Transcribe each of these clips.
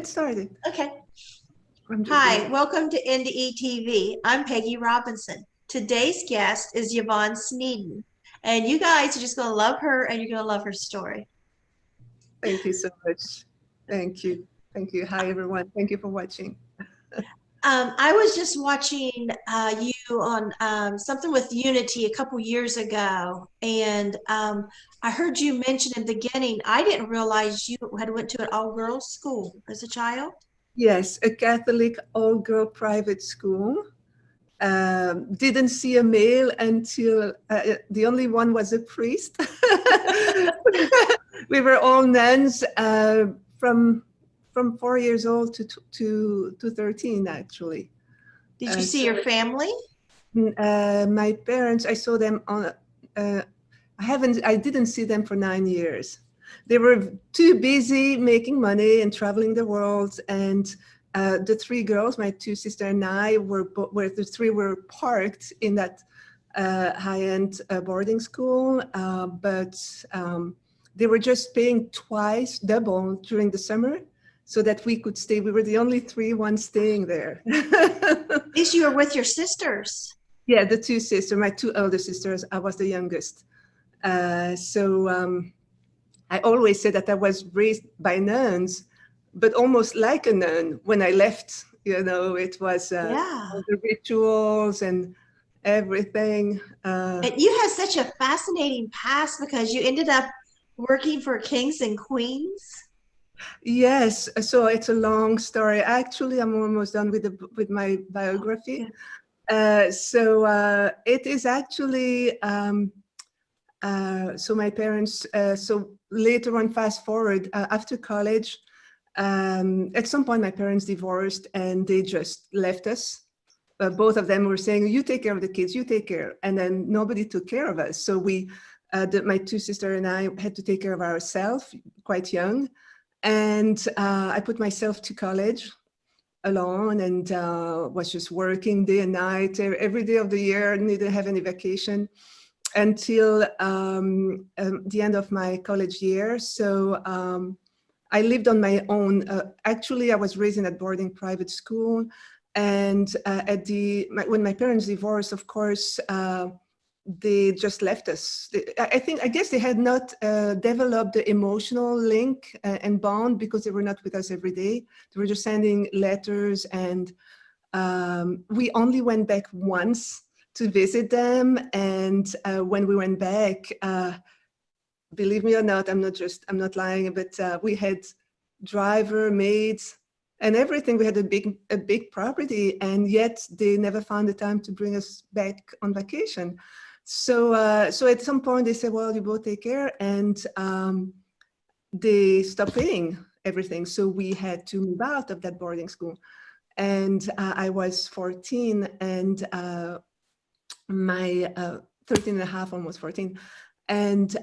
get started. Okay. I'm just Hi, gonna... welcome to NDE TV. I'm Peggy Robinson. Today's guest is Yvonne Sneeden. And you guys are just going to love her and you're going to love her story. Thank you so much. Thank you. Thank you. Hi, everyone. Thank you for watching. I was just watching you on something with Unity a couple years ago, and I heard you mention in the beginning, I didn't realize you had went to an all-girls school as a child. Yes, a Catholic all-girl private school. Didn't see a male until the only one was a priest. We were all nuns from 4 years old to 13, actually. Did you see your family? My parents, I saw them on. I didn't see them for 9 years. They were too busy making money and traveling the world. And the three girls, my two sisters and I, where the three were parked in that high-end boarding school, but they were just paying twice, double during the summer, so that we could stay. We were the only ones staying there. At least you were with your sisters. Yeah, the two sisters, my two elder sisters. I was the youngest. So I always said that I was raised by nuns, but almost like a nun when I left. You know, it was all the rituals and everything. And you have such a fascinating past because you ended up working for kings and queens. Yes, so it's a long story. Actually, I'm almost done with my biography. So it is actually, so my parents, so later on, fast forward, after college, at some point my parents divorced and they just left us. Both of them were saying, you take care of the kids, you take care. And then nobody took care of us. So my two sisters and I had to take care of ourselves quite young. And I put myself to college alone and was just working day and night, every day of the year, didn't have any vacation until the end of my college year. So I lived on my own. Actually, I was raised in a boarding private school. And when my parents divorced, of course, they just left us. I guess they had not developed the emotional link and bond because they were not with us every day. They were just sending letters, and we only went back once to visit them. And when we went back, believe me or not, I'm not lying, but we had driver, maids, and everything. We had a big property, and yet they never found the time to bring us back on vacation. So at some point they said, well, you both take care, and they stopped paying everything. So we had to move out of that boarding school. And I was 14, and my 13 and a half, almost 14. And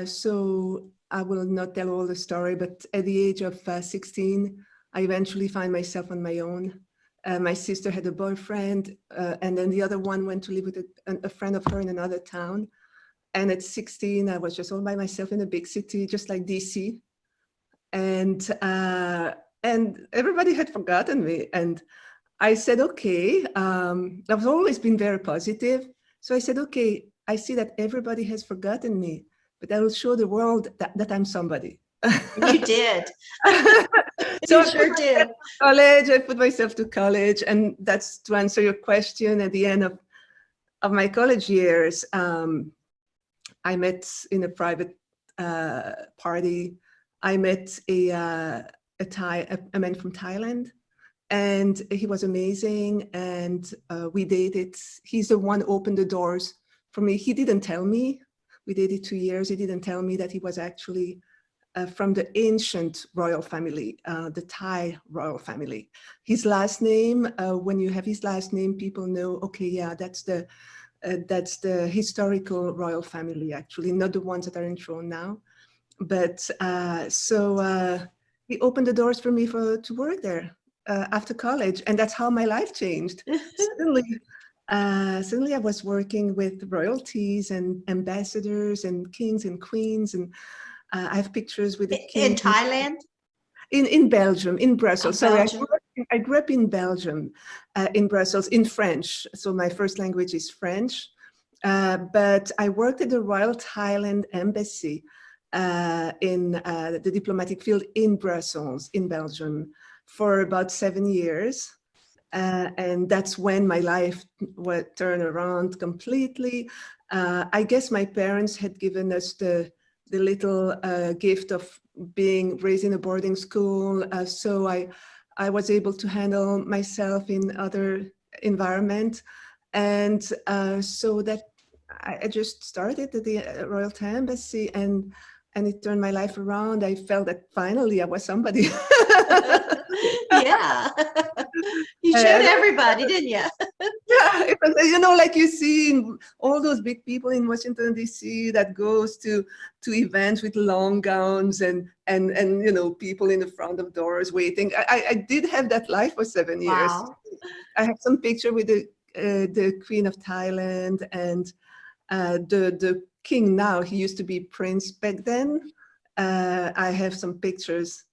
so I will not tell all the story, but at the age of 16, I eventually find myself on my own. My sister had a boyfriend, and then the other one went to live with a friend of her in another town. And at 16, I was just all by myself in a big city, just like DC. And everybody had forgotten me. And I said, okay, I've always been very positive. So I said, okay, I see that everybody has forgotten me, but I will show the world that I'm somebody. You did. So you sure did. I put myself to college, and that's to answer your question. At the end of my college years, I met in a private party. I met a man from Thailand, and he was amazing. And we dated. He's the one who opened the doors for me. He didn't tell me. We dated 2 years. He didn't tell me that he was actually from the ancient royal family, the Thai royal family. His last name, when you have his last name, people know, okay, yeah, that's the historical royal family, actually, not the ones that are enthroned now. But so he opened the doors for me to work there after college, and that's how my life changed. Suddenly I was working with royalties and ambassadors and kings and queens, and I have pictures with the king. In Thailand? In Belgium, in Brussels. Sorry, Belgium. I grew up in Belgium, in Brussels, in French. So my first language is French. But I worked at the Royal Thailand Embassy in the diplomatic field in Brussels, in Belgium, for about 7 years. And that's when my life would turn around completely. I guess my parents had given us the little gift of being raised in a boarding school. So I was able to handle myself in other environment. And so that I just started at the Royal Thai Embassy, and it turned my life around. I felt that finally I was somebody. Yeah. You showed everybody, didn't you? Yeah, it was, you know, like you see in all those big people in Washington D.C. that goes to events with long gowns and you know, people in the front of doors waiting. I did have that life for 7 years. Wow. I have some picture with the Queen of Thailand and the king now. He used to be prince back then. I have some pictures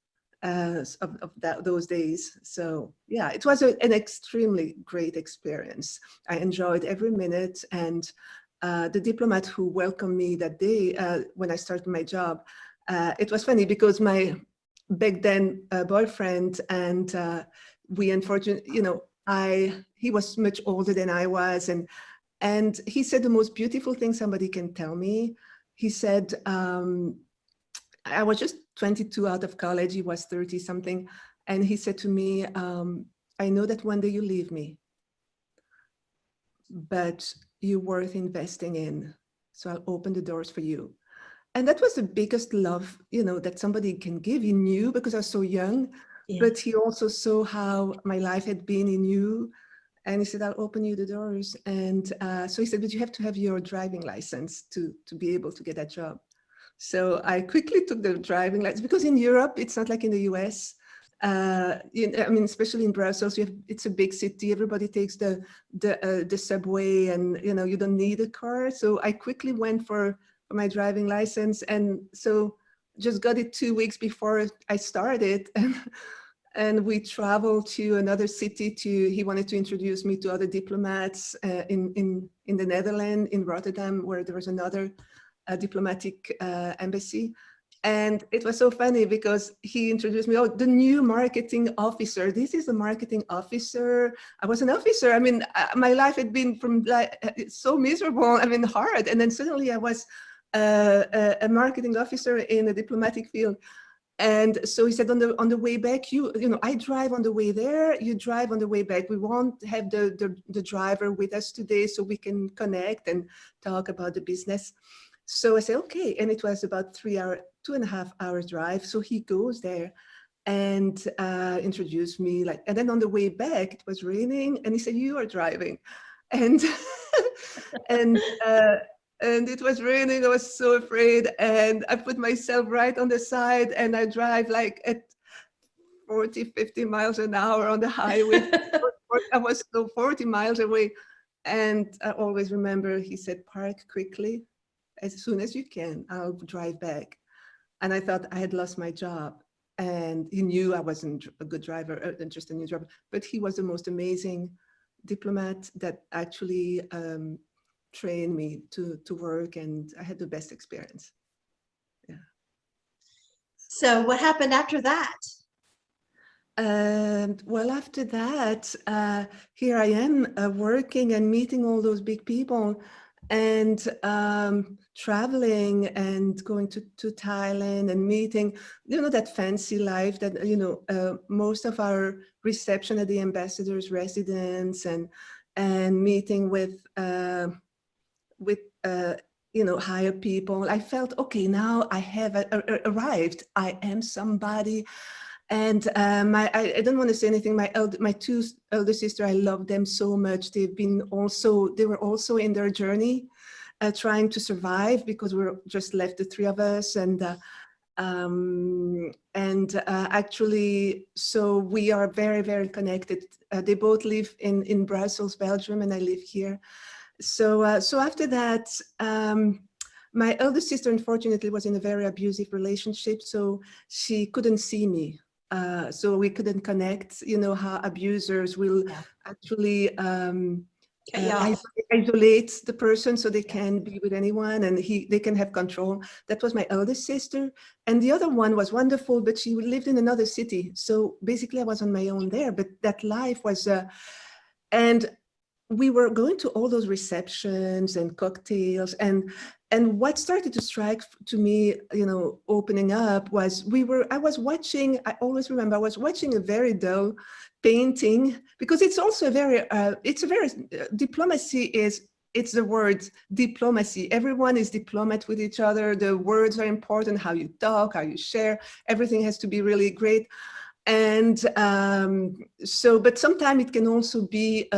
of those days. So yeah, it was an extremely great experience. I enjoyed every minute, and the diplomat who welcomed me that day when I started my job, it was funny because my back then boyfriend and we unfortunately, you know, he was much older than I was, and he said the most beautiful thing somebody can tell me. He said, I was just 22 out of college, he was 30 something. And he said to me, I know that one day you leave me, but you're worth investing in. So I'll open the doors for you. And that was the biggest love, you know, that somebody can give. He knew because I was so young, Yeah. but he also saw how my life had been. He knew. And he said, I'll open you the doors. And so he said, but you have to have your driving license to be able to get that job. So I quickly took the driving license, because in Europe, it's not like in the US. I mean, especially in Brussels, it's a big city. Everybody takes the subway, and you know, you don't need a car. So I quickly went for my driving license, and so just got it 2 weeks before I started. And we traveled to another city. He wanted to introduce me to other diplomats in the Netherlands, in Rotterdam, where there was another diplomatic embassy. And it was so funny because he introduced me, oh, the new marketing officer. This is a marketing officer. I was an officer. I mean, my life had been from so miserable, I mean, hard. And then suddenly I was a marketing officer in a diplomatic field. And so he said, on the way back, you know, I drive on the way there, you drive on the way back. We won't have the driver with us today, so we can connect and talk about the business. So I said, okay. And it was about 2.5 hours drive. So he goes there and introduced me, like, and then on the way back, it was raining, and he said, you are driving. And and it was raining. I was so afraid, and I put myself right on the side, and I drive like at 40, 50 miles an hour on the highway. I was still 40 miles away. And I always remember he said, park quickly, as soon as you can, I'll drive back. And I thought I had lost my job. And he knew I wasn't a good driver, just a new driver, but he was the most amazing diplomat that actually trained me to work, and I had the best experience. Yeah. So what happened after that? And well, after that, here I am working and meeting all those big people, and traveling and going to Thailand and meeting, you know, that fancy life that, you know, most of our reception at the ambassador's residence, and meeting with you know, higher people. I felt, okay, now I have arrived. I am somebody. And I don't want to say anything. My two elder sisters, I love them so much. They were also in their journey, trying to survive, because we were just left, the three of us. And actually, so we are very, very connected. They both live in Brussels, Belgium, and I live here. So, so after that, my elder sister, unfortunately, was in a very abusive relationship, so she couldn't see me So we couldn't connect. You know how abusers will actually isolate the person so they can't be with anyone, and they can have control. That was my eldest sister. And the other one was wonderful, but she lived in another city. So basically I was on my own there, but that life was, and we were going to all those receptions and cocktails, and what started to strike to me, you know, opening up was I was watching, I always remember, I was watching a very dull painting, because it's also a very, diplomacy is, it's the word diplomacy. Everyone is diplomat with each other. The words are important, how you talk, how you share, everything has to be really great. And so, but sometimes it can also be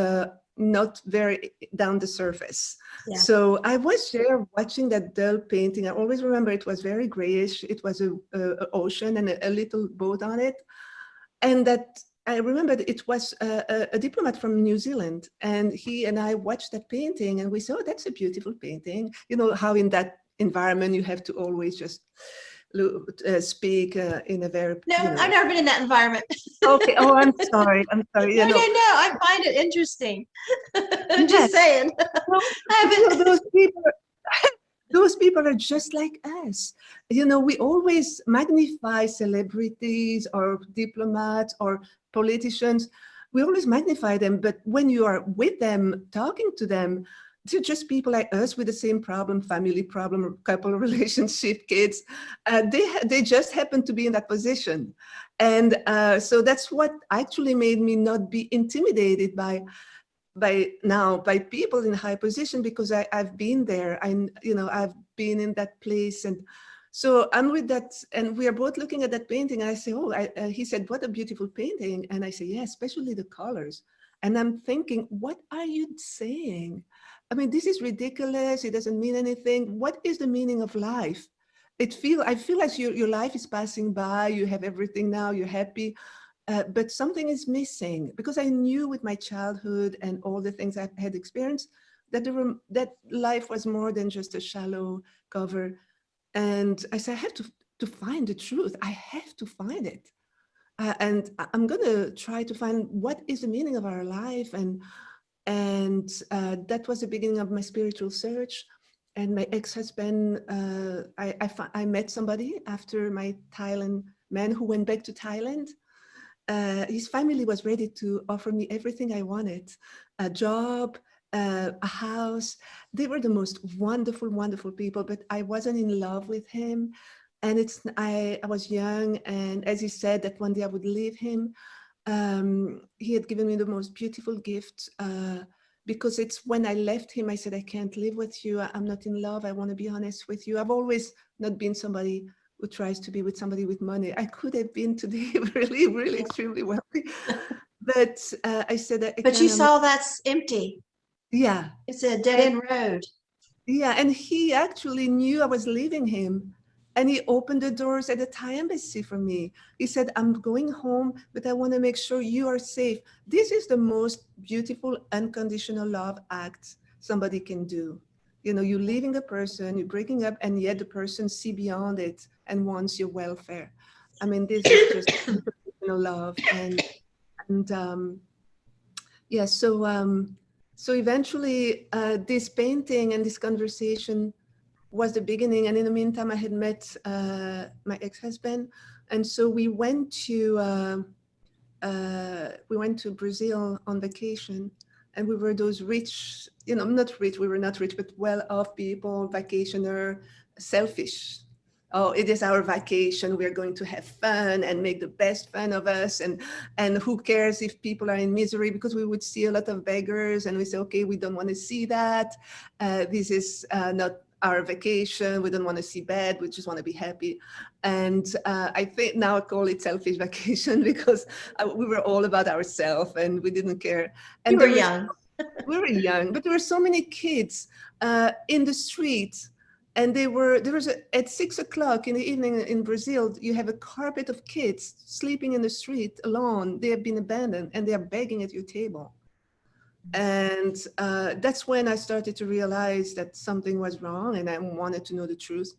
not very down the surface. Yeah. So I was there watching that dull painting. I always remember it was very grayish. It was a ocean and a little boat on it. And that I remember it was a diplomat from New Zealand, and he and I watched that painting and we said, oh, that's a beautiful painting. You know how in that environment you have to always just speak in a very, no, you know. I've never been in that environment. Okay. Oh, I'm sorry. I'm sorry. No, I find it interesting. I'm just saying. Those people are just like us. You know, we always magnify celebrities or diplomats or politicians. We always magnify them, but when you are with them, talking to them, they're just people like us with the same problem, family problem, couple relationship, kids. They just happen to be in that position. And so that's what actually made me not be intimidated by people in high position, because I've been there. I've been in that place. And so I'm with that, and we are both looking at that painting. And I say, oh, he said, what a beautiful painting. And I say, yeah, especially the colors. And I'm thinking, what are you saying? I mean, this is ridiculous. It doesn't mean anything. What is the meaning of life? I feel like your life is passing by. You have everything now. You're happy. But something is missing, because I knew with my childhood and all the things I had experienced that that life was more than just a shallow cover. And I said, I have to find the truth. I have to find it. And I'm going to try to find what is the meaning of our life. And that was the beginning of my spiritual search. And my ex-husband, I met somebody after my Thailand man who went back to Thailand. His family was ready to offer me everything I wanted, a job, a house. They were the most wonderful, wonderful people, but I wasn't in love with him. And I was young, and as he said that one day I would leave him, he had given me the most beautiful gift, because it's when I left him, I said, I can't live with you. I'm not in love. I want to be honest with you. I've always not been somebody who tries to be with somebody with money. I could have been today really, really extremely wealthy. But I said that. But you saw that's empty. Yeah. It's a dead end road. Yeah. And he actually knew I was leaving him. And he opened the doors at the Thai embassy for me. He said, I'm going home, but I want to make sure you are safe. This is the most beautiful unconditional love act somebody can do. You know, you're leaving a person, you're breaking up, and yet the person sees beyond it and wants your welfare. I mean, this is just unconditional love. Yeah, so eventually this painting and this conversation was the beginning. And in the meantime, I had met my ex-husband. And so we went to Brazil on vacation. And we were those rich, you know, not rich, we were not rich, but well-off people, vacationer, selfish. Oh, it is our vacation. We're going to have fun and make the best fun of us. And who cares if people are in misery, because we would see a lot of beggars and we say, okay, we don't want to see that. This is not our vacation. We don't want to see bad. We just want to be happy. And I think now I call it selfish vacation, because we were all about ourselves and we didn't care. And we were young. We were young, but there were so many kids in the street. And at 6 o'clock in the evening in Brazil, you have a carpet of kids sleeping in the street alone. They have been abandoned and they are begging at your table. And that's when I started to realize that something was wrong and I wanted to know the truth.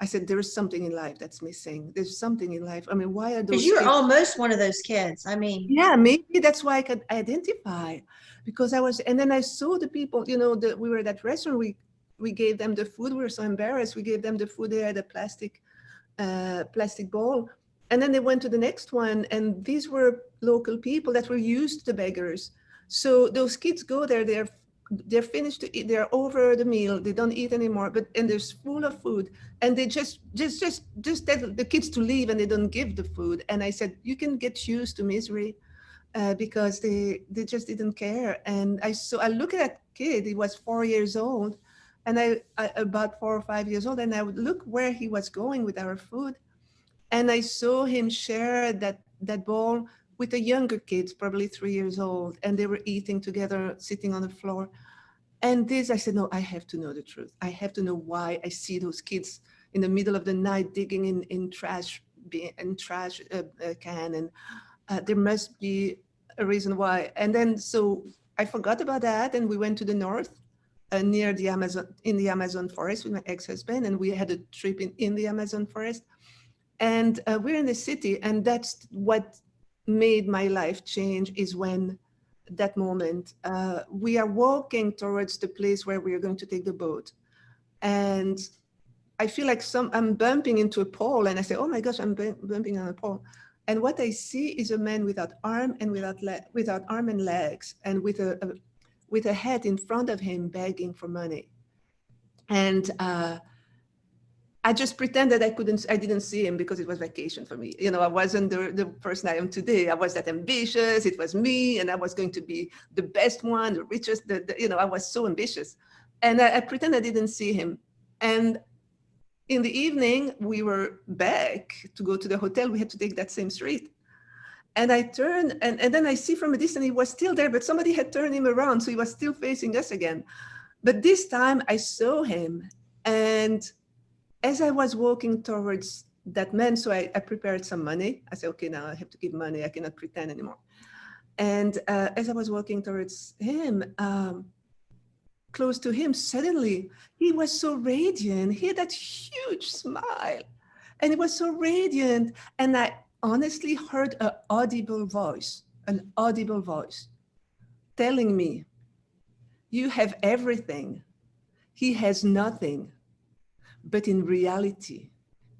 I said, there is something in life that's missing. There's something in life. I mean, why are Because those you were kids? almost one of those kids. I mean, Yeah, maybe that's why I could identify, because I was, and then I saw the people, you know, we were at that restaurant, we gave them the food. We were so embarrassed. We gave them the food. They had a plastic bowl. And then they went to the next one. And these were local people that were used to beggars. So those kids go there, they're finished to eat, they're over the meal, they don't eat anymore, and there's full of food. And they just tell the kids to leave, and they don't give the food. And I said, you can get used to misery, because they just didn't care. And I look at that kid, he was 4 years old, and I about 4 or 5 years old, and I would look where he was going with our food, and I saw him share that bowl with a younger kid, probably 3 years old, and they were eating together, sitting on the floor. And this, I said, no, I have to know the truth. I have to know why I see those kids in the middle of the night digging in trash can, and there must be a reason why. And then so I forgot about that, and we went to the north, near the Amazon forest with my ex-husband, and we had a trip in the Amazon forest. And we're in the city, and that's what made my life change, is when that moment, we are walking towards the place where we are going to take the boat. And I feel like I'm bumping into a pole, and I say, oh my gosh, I'm bumping on a pole. And what I see is a man without arm and without arm and legs, and with a head in front of him begging for money. And I just pretended I didn't see him, because it was vacation for me. You know, I wasn't the person I am today. I was that ambitious. It was me, and I was going to be the best one, the richest, you know, I was so ambitious. And I pretended I didn't see him. And in the evening, we were back to go to the hotel. We had to take that same street. And I turned, and then I see from a distance, he was still there, but somebody had turned him around. So he was still facing us again. But this time I saw him, and as I was walking towards that man, so I prepared some money. I said, okay, now I have to give money. I cannot pretend anymore. And as I was walking towards him, close to him, suddenly he was so radiant. He had that huge smile, and he was so radiant. And I honestly heard an audible voice telling me, you have everything. He has nothing. But in reality,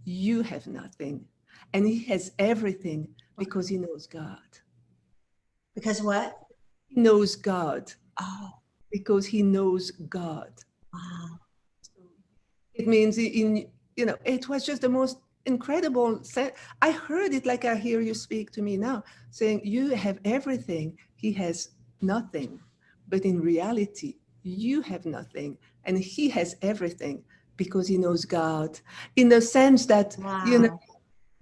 you have nothing, and he has everything because he knows God. because what? He knows God. Oh, Because he knows God. wow. So it means it was just the most incredible. I heard it like I hear you speak to me now, saying you have everything. He has nothing, but in reality, you have nothing, and he has everything, because he knows God, in the sense that, Wow.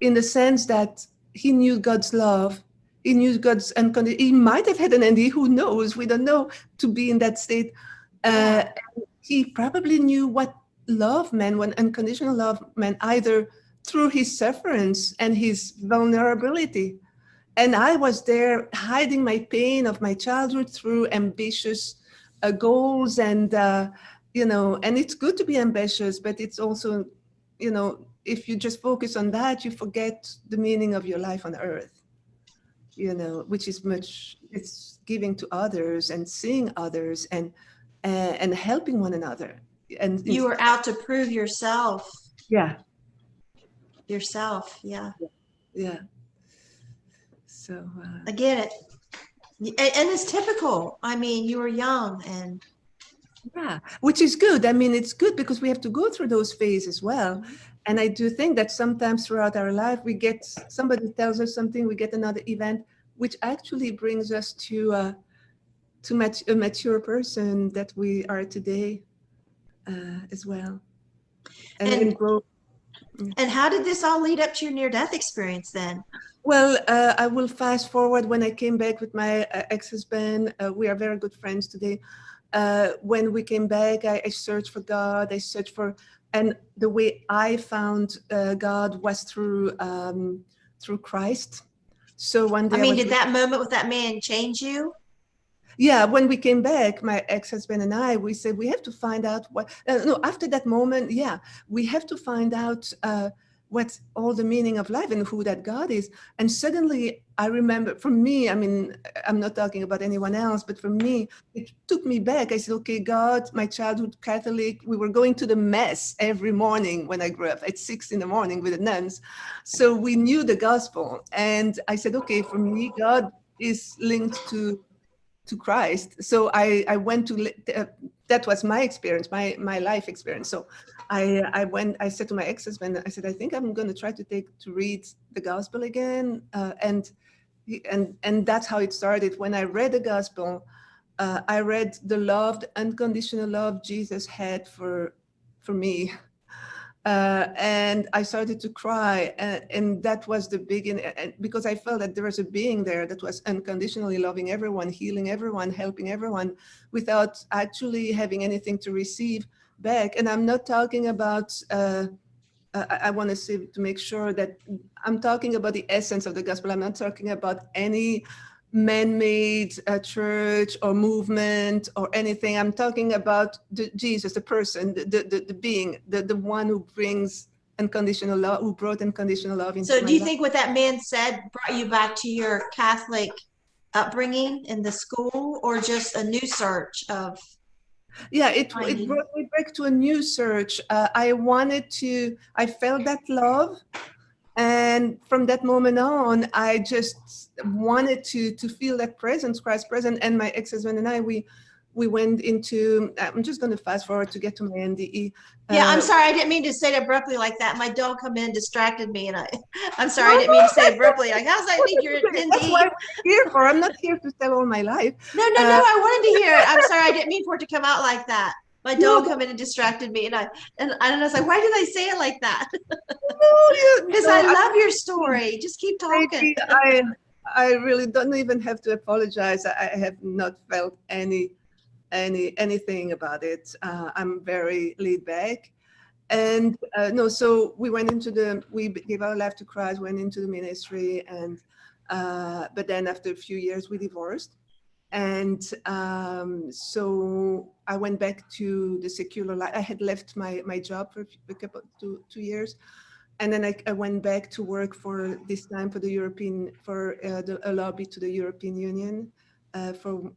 in the sense that he knew God's love, he knew God's unconditional. He might have had an NDE, who knows? We don't know, to be in that state. Yeah. He probably knew what love meant, when unconditional love meant, either through his sufferance and his vulnerability. And I was there hiding my pain of my childhood through ambitious goals, and and it's good to be ambitious, but it's also, if you just focus on that, you forget the meaning of your life on earth, which is it's giving to others and seeing others, and helping one another. And You were out to prove yourself. yeah, Yeah. yeah. So I get it. And it's typical. I mean, you were young, and yeah, which is good. I mean, it's good because we have to go through those phases as well. And I do think that sometimes throughout our life, somebody tells us something, we get another event, which actually brings us to a mature person that we are today, as well. And then grow. and how did this all lead up to your near-death experience then? Well, I will fast forward. When I came back with my ex-husband, we are very good friends today. When we came back, I searched for God. And the way I found God was through Christ. So one day, I mean, did that moment with that man change you? Yeah, when we came back, my ex-husband and I, we said, we have to find out what, no, after that moment, yeah, we have to find out what's all the meaning of life and who that God is. And suddenly I remember, for me, I mean, I'm not talking about anyone else, but for me, it took me back. I said, okay, God, my childhood Catholic, we were going to the mass every morning when I grew up at 6 in the morning with the nuns. So we knew the gospel. And I said, okay, for me, God is linked to Christ. So I went to, that was my experience, my life experience. So I said to my ex-husband, I said, I think I'm going to try to read the gospel again. And that's how it started. When I read the gospel, I read the love, the unconditional love Jesus had for me. And I started to cry, and that was the beginning, because I felt that there was a being there that was unconditionally loving everyone, healing everyone, helping everyone, without actually having anything to receive back. And I'm not talking about, I want to say, to make sure that I'm talking about the essence of the gospel. I'm not talking about any man-made church or movement or anything. I'm talking about Jesus, the person, the being, the one who brings unconditional love, who brought unconditional love into So my do you life. think what that man said brought you back to your Catholic upbringing in the school, or just a new search of Yeah, it finding? brought me back to a new search. I felt that love. And from that moment on, I just wanted to feel that presence, Christ present. And my ex-husband and I, we went into, I'm just going to fast forward to get to my NDE. Yeah, I'm sorry. I didn't mean to say it abruptly like that. My dog come in, distracted me, and I'm No, sorry. I didn't mean to say it abruptly. Like, how's that need your that's why NDE? we're here for. I'm not here to tell all my life. No, no, no. I wanted to hear it. I'm sorry. I didn't mean for it to come out like that. My No, dog come in and distracted me, and I was like, why did I say it like that? Because I no, love your story. Just keep talking. I really don't even have to apologize. I have not felt anything about it. I'm very laid back. And no, so we gave our life to Christ, went into the ministry, and but then after a few years we divorced. And so I went back to the secular life. I had left my job for a couple, 2 years. And then I went back to work for this time for the European, for a lobby to the European Union, for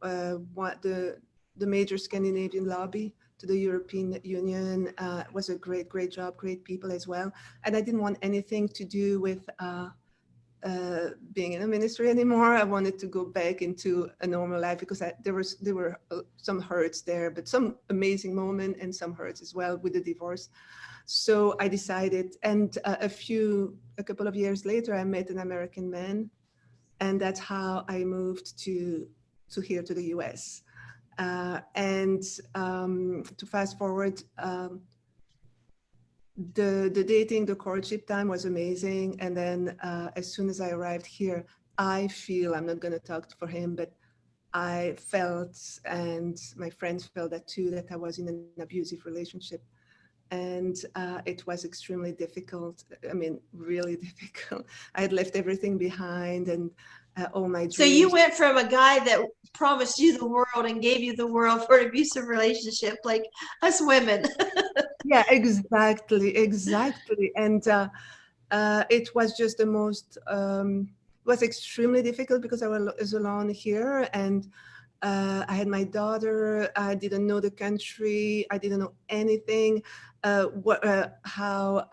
the major Scandinavian lobby to the European Union. It was a great job, great people as well. And I didn't want anything to do with being in a ministry anymore. I wanted to go back into a normal life, because there were some hurts there, but some amazing moments and some hurts as well with the divorce. So I decided, and a couple of years later, I met an American man, and that's how I moved to here to the US. And to fast forward, the dating, the courtship time was amazing. And then as soon as I arrived here, I'm not going to talk for him, but I felt, and my friends felt that too, that I was in an abusive relationship. And it was extremely difficult. I mean, really difficult. I had left everything behind, and all my dreams. So you went from a guy that promised you the world and gave you the world for an abusive relationship, like us women. Yeah, exactly. And it was just the most, was extremely difficult, because I was alone here, and I had my daughter. I didn't know the country. I didn't know anything. How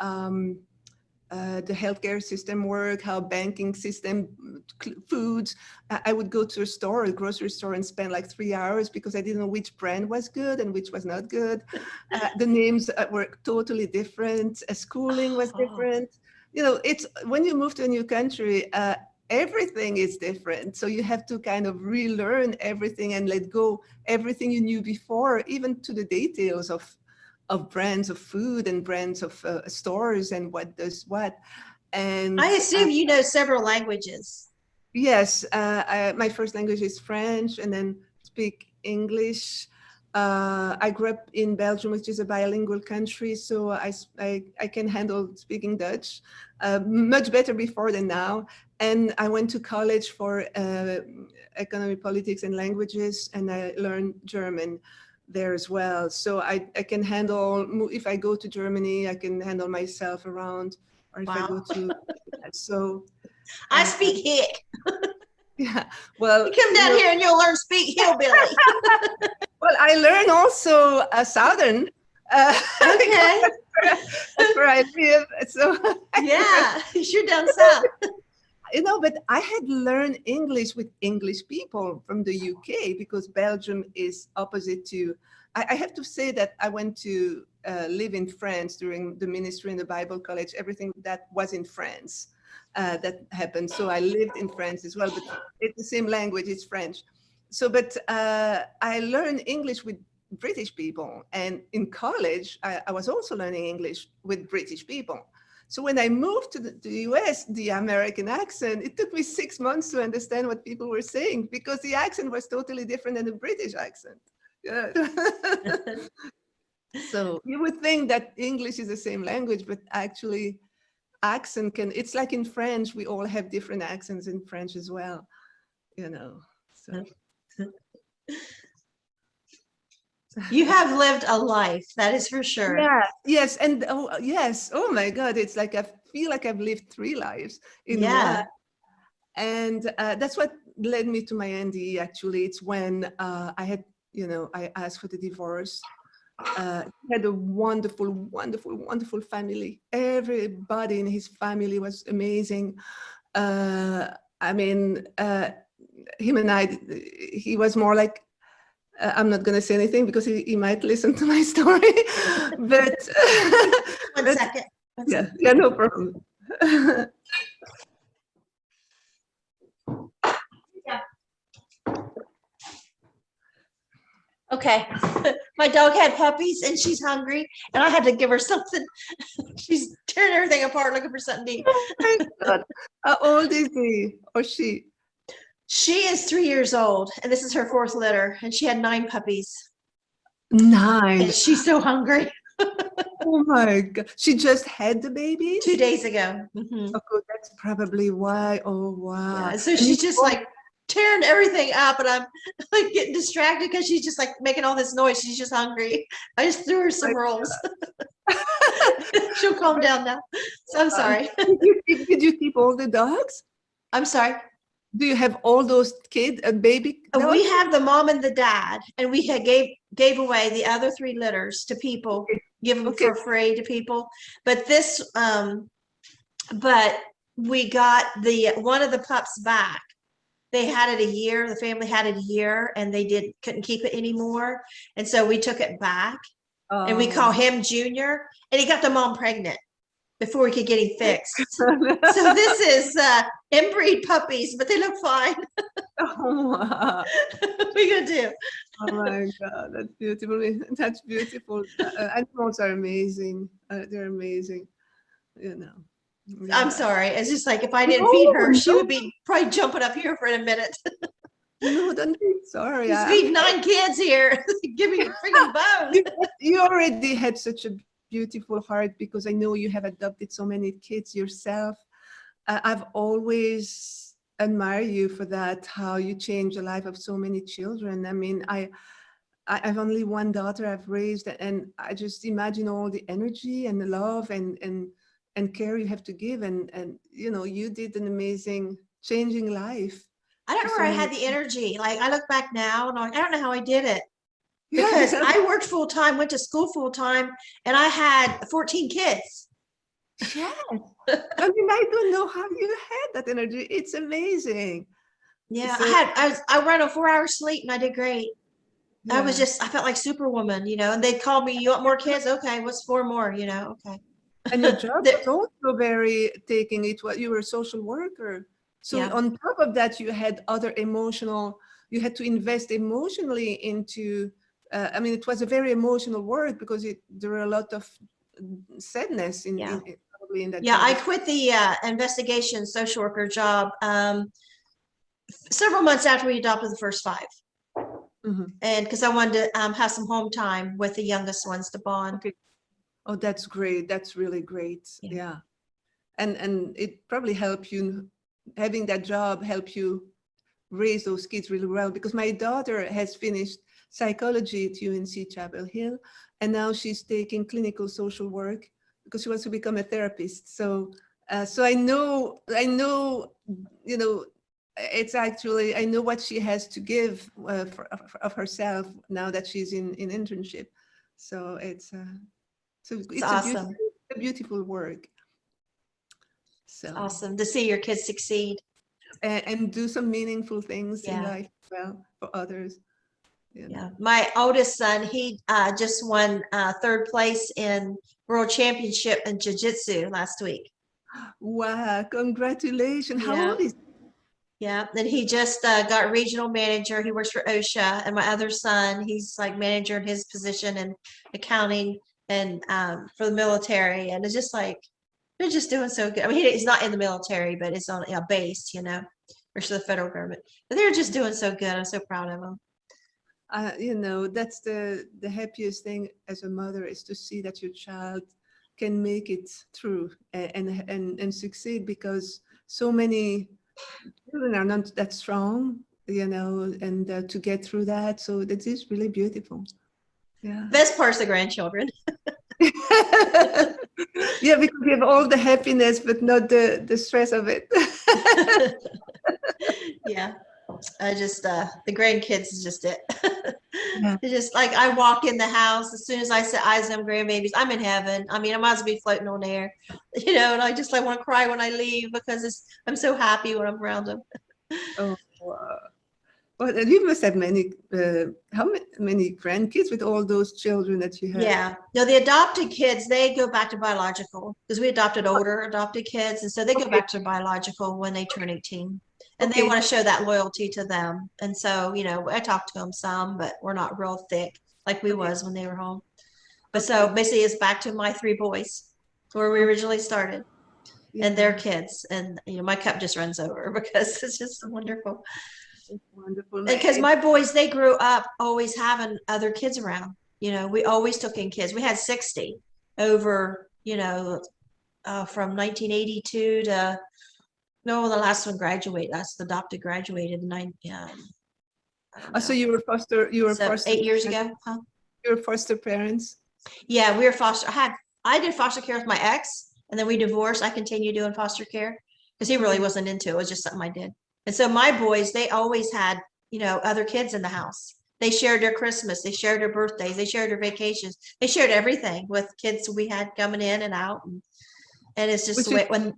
the healthcare system work, how banking system, foods. I would go to a grocery store, and spend like 3 hours, because I didn't know which brand was good and which was not good. The names were totally different. Schooling was different. You know, it's when you move to a new country, everything is different. So you have to kind of relearn everything and let go everything you knew before, even to the details of brands of food and brands of stores and what does what. And I assume you know several languages. Yes, my first language is French, and then speak English. I grew up in Belgium, which is a bilingual country, so I can handle speaking Dutch much better before than now. And I went to college for economy, politics, and languages, and I learned German there as well. So I can handle, if I go to Germany, I can handle myself around, or if I go to, so. I speak hick. Yeah, well. You come down here and you'll learn speak hillbilly. Well, I learned also Southern. Okay. That's where I live. So yeah, you're down south. But I had learned English with English people from the UK, because Belgium is opposite to, I have to say that I went to live in France during the ministry in the Bible college. Everything that was in France that happened. So I lived in France as well, but it's the same language, it's French. So, but I learned English with British people. And in college, I was also learning English with British people. So when I moved to the US, the American accent, it took me 6 months to understand what people were saying, because the accent was totally different than the British accent. Yeah. So you would think that English is the same language, but actually accent it's like in French, we all have different accents in French as well, so. You have lived a life, that is for sure. Yeah, yes, and yes, oh my God, it's like I feel like I've lived 3 lives in one. And that's what led me to my NDE, actually. It's when I had, I asked for the divorce. He had a wonderful, wonderful, wonderful family. Everybody in his family was amazing. I mean, him and I, he was more like, I'm not going to say anything because he might listen to my story, but. One second. Yeah, no problem. Yeah. Okay. My dog had puppies and she's hungry and I had to give her something. She's tearing everything apart looking for something to eat. Oh my God. How old is he or she? She is 3 years old and this is her 4th litter and she had 9 puppies. 9. And she's so hungry. Oh my God. She just had the baby? 2 days ago. Mm-hmm. Oh, that's probably why. Oh, wow. Yeah, so she's just like tearing everything up and I'm like getting distracted because she's just like making all this noise. She's just hungry. I just threw her some rolls. She'll calm down now. So I'm sorry. Did you keep all the dogs? I'm sorry. Do you have all those baby dogs? We have the mom and the dad, and we had gave away the other 3 litters to people, give them for free to people. But this, but we got one of the pups back. They had it a year. The family had it a year, and they couldn't keep it anymore, and so we took it back. Oh. And we call him Junior, and he got the mom pregnant before we could get him fixed. So this is inbreed puppies, but they look fine. Oh, wow. What are you gonna do? Oh my God, that's beautiful. That's beautiful. Animals are amazing. They're amazing. Yeah. I'm sorry. It's just like if I didn't feed her, she would be probably jumping up here for a minute. No, don't be sorry. She's feeding 9 kids here. Give me a freaking bone. You already had such a beautiful heart, because I know you have adopted so many kids yourself. I've always admired you for that, how you changed the life of so many children. I mean, I have only one daughter I've raised, and I just imagine all the energy and the love and care you have to give, and you did an amazing changing life. I don't know where I had the energy. Like I look back now and I don't know how I did it. Because I worked full time, went to school full time, and I had 14 kids. Yeah. I mean, I don't know how you had that energy. It's amazing. Yeah, I ran a 4-hour sleep and I did great. Yeah. I felt like Superwoman, and they'd call me, you want more kids? Okay, what's 4 more, okay. And your job was also very taking it. You were a social worker. So on top of that, you had you had to invest emotionally into, I mean, it was a very emotional work because there were a lot of sadness probably in that. Yeah, I quit the investigation social worker job several months after we adopted the first 5. Mhm. and because I wanted to have some home time with the youngest ones to bond. Okay. Oh, that's great. That's really great. Yeah. Yeah. And it probably helped you, having that job help you raise those kids really well, because my daughter has finished psychology at UNC Chapel Hill, and now she's taking clinical social work because she wants to become a therapist. So so I know, you know, it's actually, I know what she has to give of herself now that she's in internship. So It's it's awesome. a beautiful work. It's So awesome to see your kids succeed. and do some meaningful things in Yeah. life as well for others. You know. Yeah. My oldest son, he just won third place in world championship in jiu-jitsu last week. Wow, congratulations. How Yeah. old is Yeah. And he just got regional manager. He works for OSHA. And my other son, he's like manager in his position in accounting and for the military. And it's just like, they're just doing so good. I mean, he's not in the military, but it's on a base, you know, works for the federal government. But they're just doing so good. I'm so proud of them. you know, that's the happiest thing as a mother, is to see that your child can make it through and succeed, because so many children are not that strong, you know, and to get through that. So that is really beautiful. Yeah. Best part's the grandchildren. Yeah, because you have all the happiness, but not the stress of it. Yeah. I just the grandkids is just it. Yeah. It's just like I walk in the house, as soon as I set eyes on grandbabies, I'm in heaven. I mean, I might as well be floating on air, you know, and I just like want to cry when I leave because I'm so happy when I'm around them. Oh, wow. Well, and you must have many, how many grandkids with all those children that you have? Yeah. No, the adopted kids, they go back to biological because we adopted older adopted kids. And so they go Okay, back to biological when they turn 18. And they okay, want to show that loyalty to them. And so, you know, I talk to them some, but we're not real thick like we okay, was when they were home. But so okay. basically it's back to my three boys where we Okay, originally started and their yeah, kids. And, you know, my cup just runs over because it's just wonderful. it's wonderful. And because my boys, they grew up always having other kids around. You know, we always took in kids. We had 60 over, you know, from 1982 to no, the last one graduated. That's the adopted graduated in I don't So know. you were So foster, 8 years ago, huh? you were foster parents. Yeah, we were foster. I did foster care with my ex, and then we divorced. I continued doing foster care because he really Okay. wasn't into it. It was just something I did. And so my boys, they always had, you know, other kids in the house. They shared their Christmas, they shared their birthdays, they shared their vacations, they shared everything with kids we had coming in and out. And it's just the Which is, way when,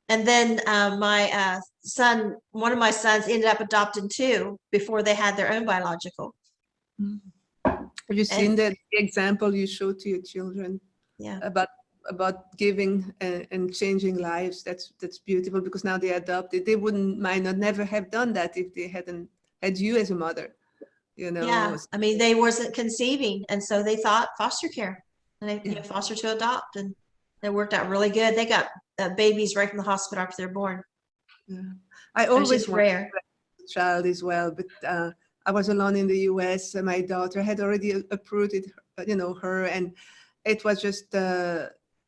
and then my son, one of my sons ended up adopting two before they had their own biological. have you And seen that example you show to your children yeah. about giving and changing lives? That's beautiful, because now they adopted. They might not never have done that if they hadn't had you as a mother, you know. Yeah, I mean, they wasn't conceiving, and so they thought foster care, and they, you Yeah, know, foster to adopt, and it worked out really good. They got babies right from the hospital after they're born. yeah. I It was always just wanted rare. a child as well, but I was alone in the US. My daughter had already uprooted, you know, her, and it was just.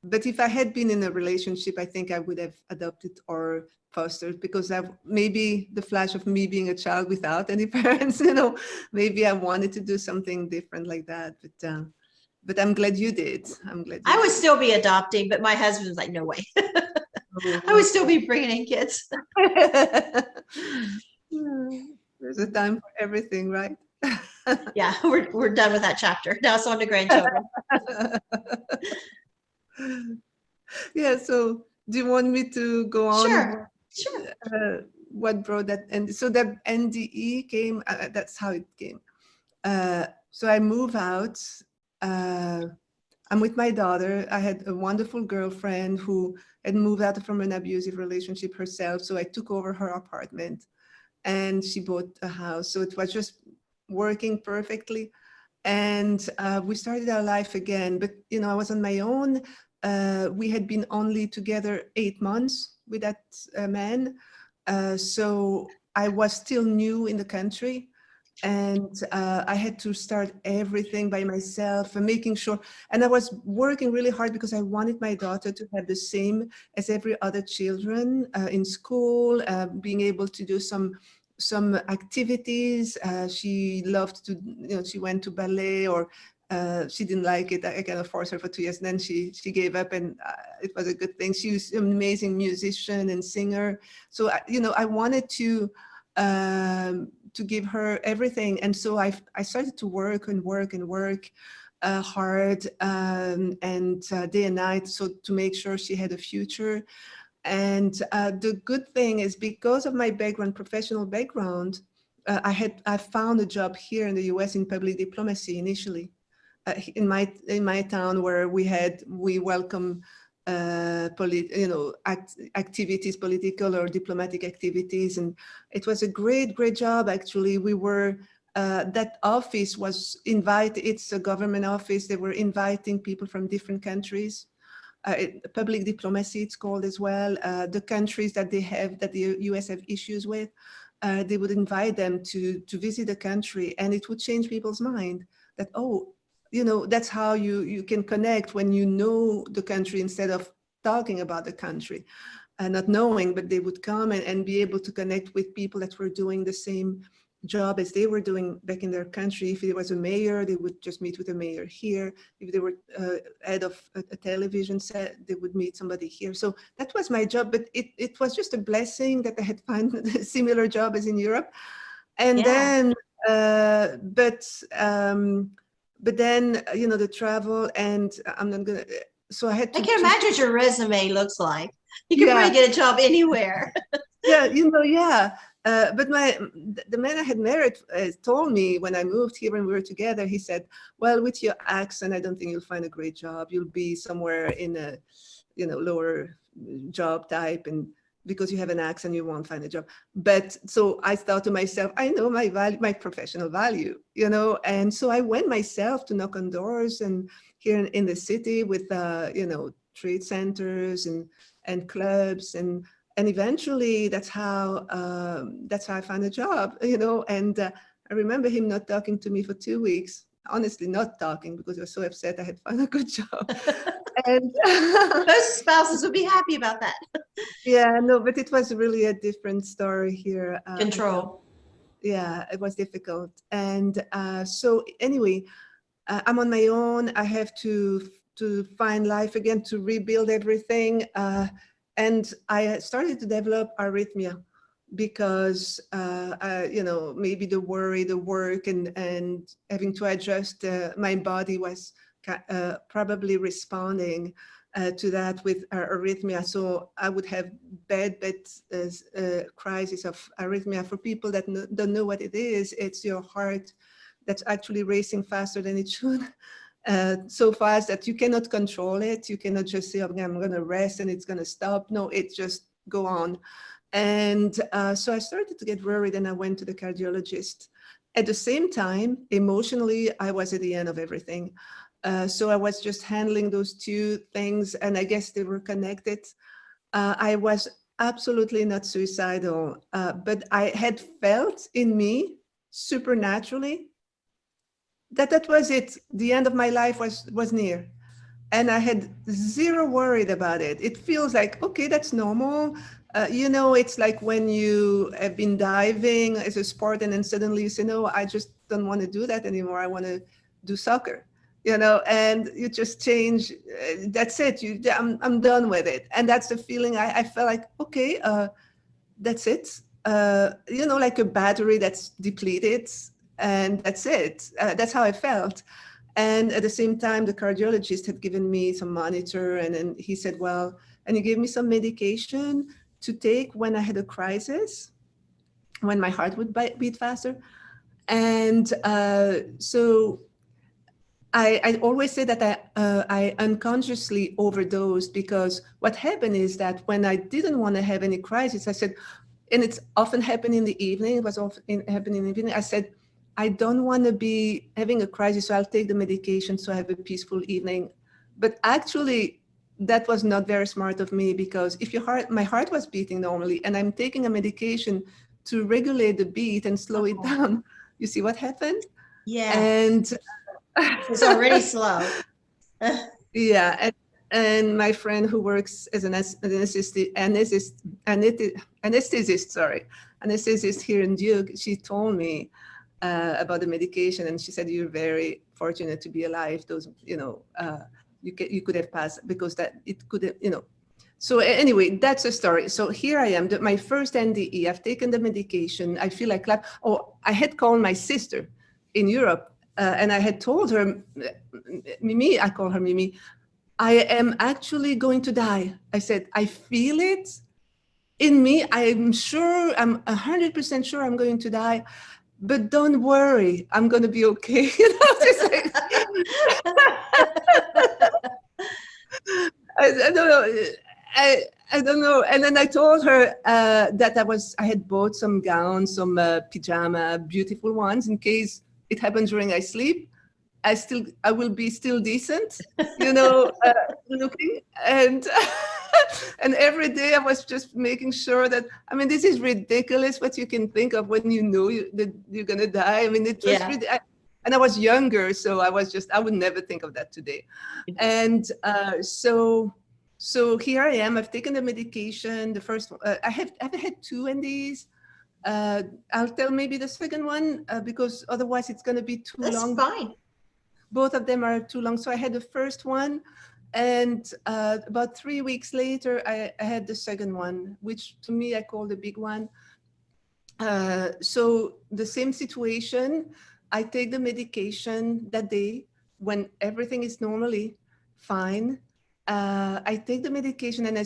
But if I had been in a relationship, I think I would have adopted or fostered, because maybe the flash of me being a child without any parents, you know, maybe I wanted to do something different like that. But I'm glad you did. I'm glad I you would did. still be adopting, but my husband was like, "No way." I would Oh. still be bringing in kids. There's a time for everything, right? Yeah, we're done with that chapter. Now it's on to grandchildren. Yeah, so do you want me to go on? Sure, sure. What brought that? And so that NDE came, that's how it came. So I move out. I'm with my daughter. I had a wonderful girlfriend who had moved out from an abusive relationship herself. So I took over her apartment and she bought a house. So it was just working perfectly. And we started our life again. But, you know, I was on my own. We had been only together 8 months with that man. So I was still new in the country. And I had to start everything by myself and making sure, and I was working really hard because I wanted my daughter to have the same as every other children in school, being able to do some activities. She loved to, she went to ballet, or she didn't like it. I kind of forced her for 2 years, and then she gave up, and it was a good thing. She was an amazing musician and singer. So, I wanted to give her everything. And so I started to work and work and work hard and day and night, so to make sure she had a future. And the good thing is, because of my background, professional background, I found a job here in the US in public diplomacy initially, in my town, where we welcome activities, political or diplomatic activities. And it was a great job. Actually, we were, that office was invited, it's a government office. They were inviting people from different countries. Public diplomacy, it's called as well. The countries that the US have issues with, they would invite them to visit the country, and it would change people's mind that, oh, that's how you can connect, when you know the country instead of talking about the country and not knowing. But they would come and be able to connect with people that were doing the same job as they were doing back in their country. If there was a mayor, they would just meet with a mayor here. If they were head of a television set, they would meet somebody here. So that was my job, but it was just a blessing that I had found a similar job as in Europe. And then, but then, the travel, and I'm not gonna, so I had to. I can't imagine what your resume looks like. You can probably get a job anywhere. But the man I had married told me when I moved here and we were together, he said, well, with your accent, I don't think you'll find a great job. You'll be somewhere in a, lower job type, and because you have an accent, you won't find a job. But so I thought to myself, I know my value, my professional value, and so I went myself to knock on doors, and here in the city with, trade centers and clubs, and eventually that's how I found a job, and I remember him not talking to me for 2 weeks, honestly not talking, because he was so upset I had found a good job. And most spouses would be happy about that. Yeah, no, but it was really a different story here. Control. Yeah, it was difficult. And so anyway, I'm on my own. I have to find life again, to rebuild everything. And I started to develop arrhythmia because, maybe the worry, the work, and having to adjust, my body was probably responding to that with arrhythmia. So I would have bad crisis of arrhythmia. For people that don't know what it is, it's your heart that's actually racing faster than it should. So fast that you cannot control it. You cannot just say, okay, I'm going to rest and it's going to stop. No, it just go on. And so I started to get worried, and I went to the cardiologist. At the same time, emotionally, I was at the end of everything. So I was just handling those two things, and I guess they were connected. I was absolutely not suicidal, but I had felt in me supernaturally that was it. The end of my life was near, and I had zero worried about it. It feels like, okay, that's normal. It's like when you have been diving as a sport, and then suddenly you say, no, I just don't want to do that anymore. I want to do soccer, and you just change. That's it. I'm done with it. And that's the feeling I felt like, okay, that's it. Like a battery that's depleted, and that's it. That's how I felt. And at the same time, the cardiologist had given me some monitor, and then he said, well, and he gave me some medication to take when I had a crisis, when my heart would beat faster. And so I always say that I unconsciously overdosed, because what happened is that when I didn't want to have any crisis, I said, and it's often happened in the evening, it was often happening in the evening, I said, I don't want to be having a crisis, so I'll take the medication so I have a peaceful evening. But actually, that was not very smart of me, because if my heart was beating normally, and I'm taking a medication to regulate the beat and slow it down, You see what happened? Yeah. And It's already slow. yeah, and my friend who works as an anesthetist here in Duke, she told me about the medication, and she said, you're very fortunate to be alive. Those, you could have passed because that it could have. So anyway, that's a story. So here I am, my first NDE. I've taken the medication. I feel like I had called my sister in Europe, and I had told her, Mimi, I call her Mimi, I am actually going to die. I said, I feel it in me. I'm 100% sure I'm going to die, but don't worry, I'm going to be okay. I don't know. I don't know. And then I told her that I had bought some gowns, some pajama, beautiful ones, in case it happens during I sleep. I will be still decent, looking. And and every day I was just making sure that, I mean, this is ridiculous what you can think of when you know that you're going to die. I mean, it was really, and I was younger, so I would never think of that today. And so here I am. I've taken the medication. The first one, I've had 2 NDEs. I'll tell maybe the second one because otherwise it's going to be too long. That's fine. Both of them are too long. So I had the first one, and about 3 weeks later, I had the second one, which to me I call the big one. So the same situation. I take the medication that day when everything is normally fine. I take the medication, and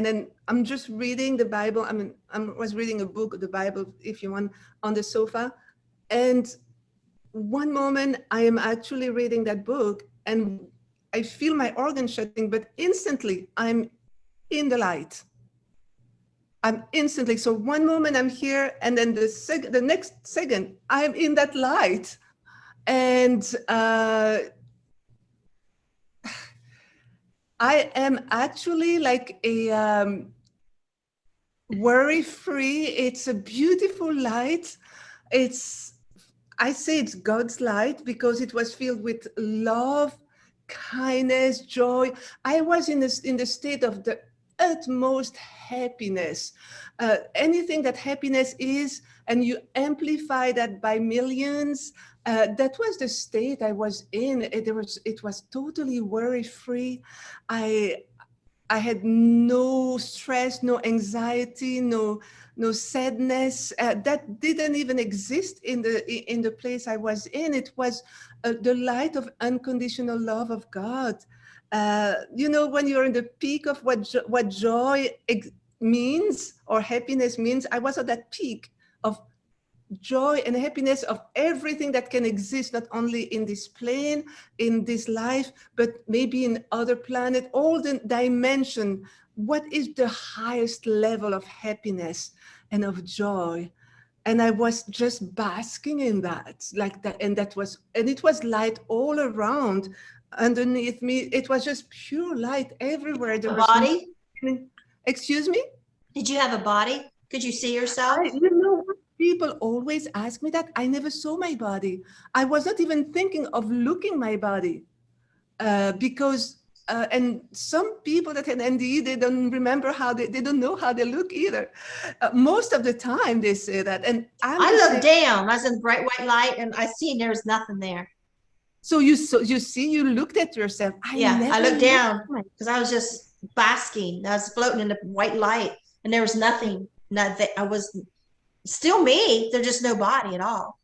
then I'm just reading the Bible. I was reading a book, the Bible, if you want, on the sofa. And one moment I am actually reading that book and I feel my organs shutting, but instantly I'm in the light. I'm instantly, so one moment I'm here, and then the next second I'm in that light. And I am actually like a worry-free. It's a beautiful light. I say it's God's light because it was filled with love, kindness, joy. I was in the state of the utmost happiness. Anything that happiness is, and you amplify that by millions. That was the state I was in. It was totally worry-free. I had no stress, no anxiety, no sadness. That didn't even exist in the place I was in. It was the light of unconditional love of God. When you're in the peak of what joy means or happiness means, I was at that peak of joy and happiness of everything that can exist, not only in this plane, in this life, but maybe in other planet, all the dimension. What is the highest level of happiness and of joy? And I was just basking in that, like that, and it was light all around, underneath me. It was just pure light everywhere. There was body? Excuse me? Did you have a body? Could you see yourself? People always ask me that. I never saw my body. I was not even thinking of looking my body because, and some people that had NDE, they don't remember they don't know how they look either. Most of the time they say that. And I looked down. I was in bright white light and I seen there was nothing there. So you see, you looked at yourself. I looked down because I was just basking. I was floating in the white light and there was nothing. I was still me. There's just no body at all.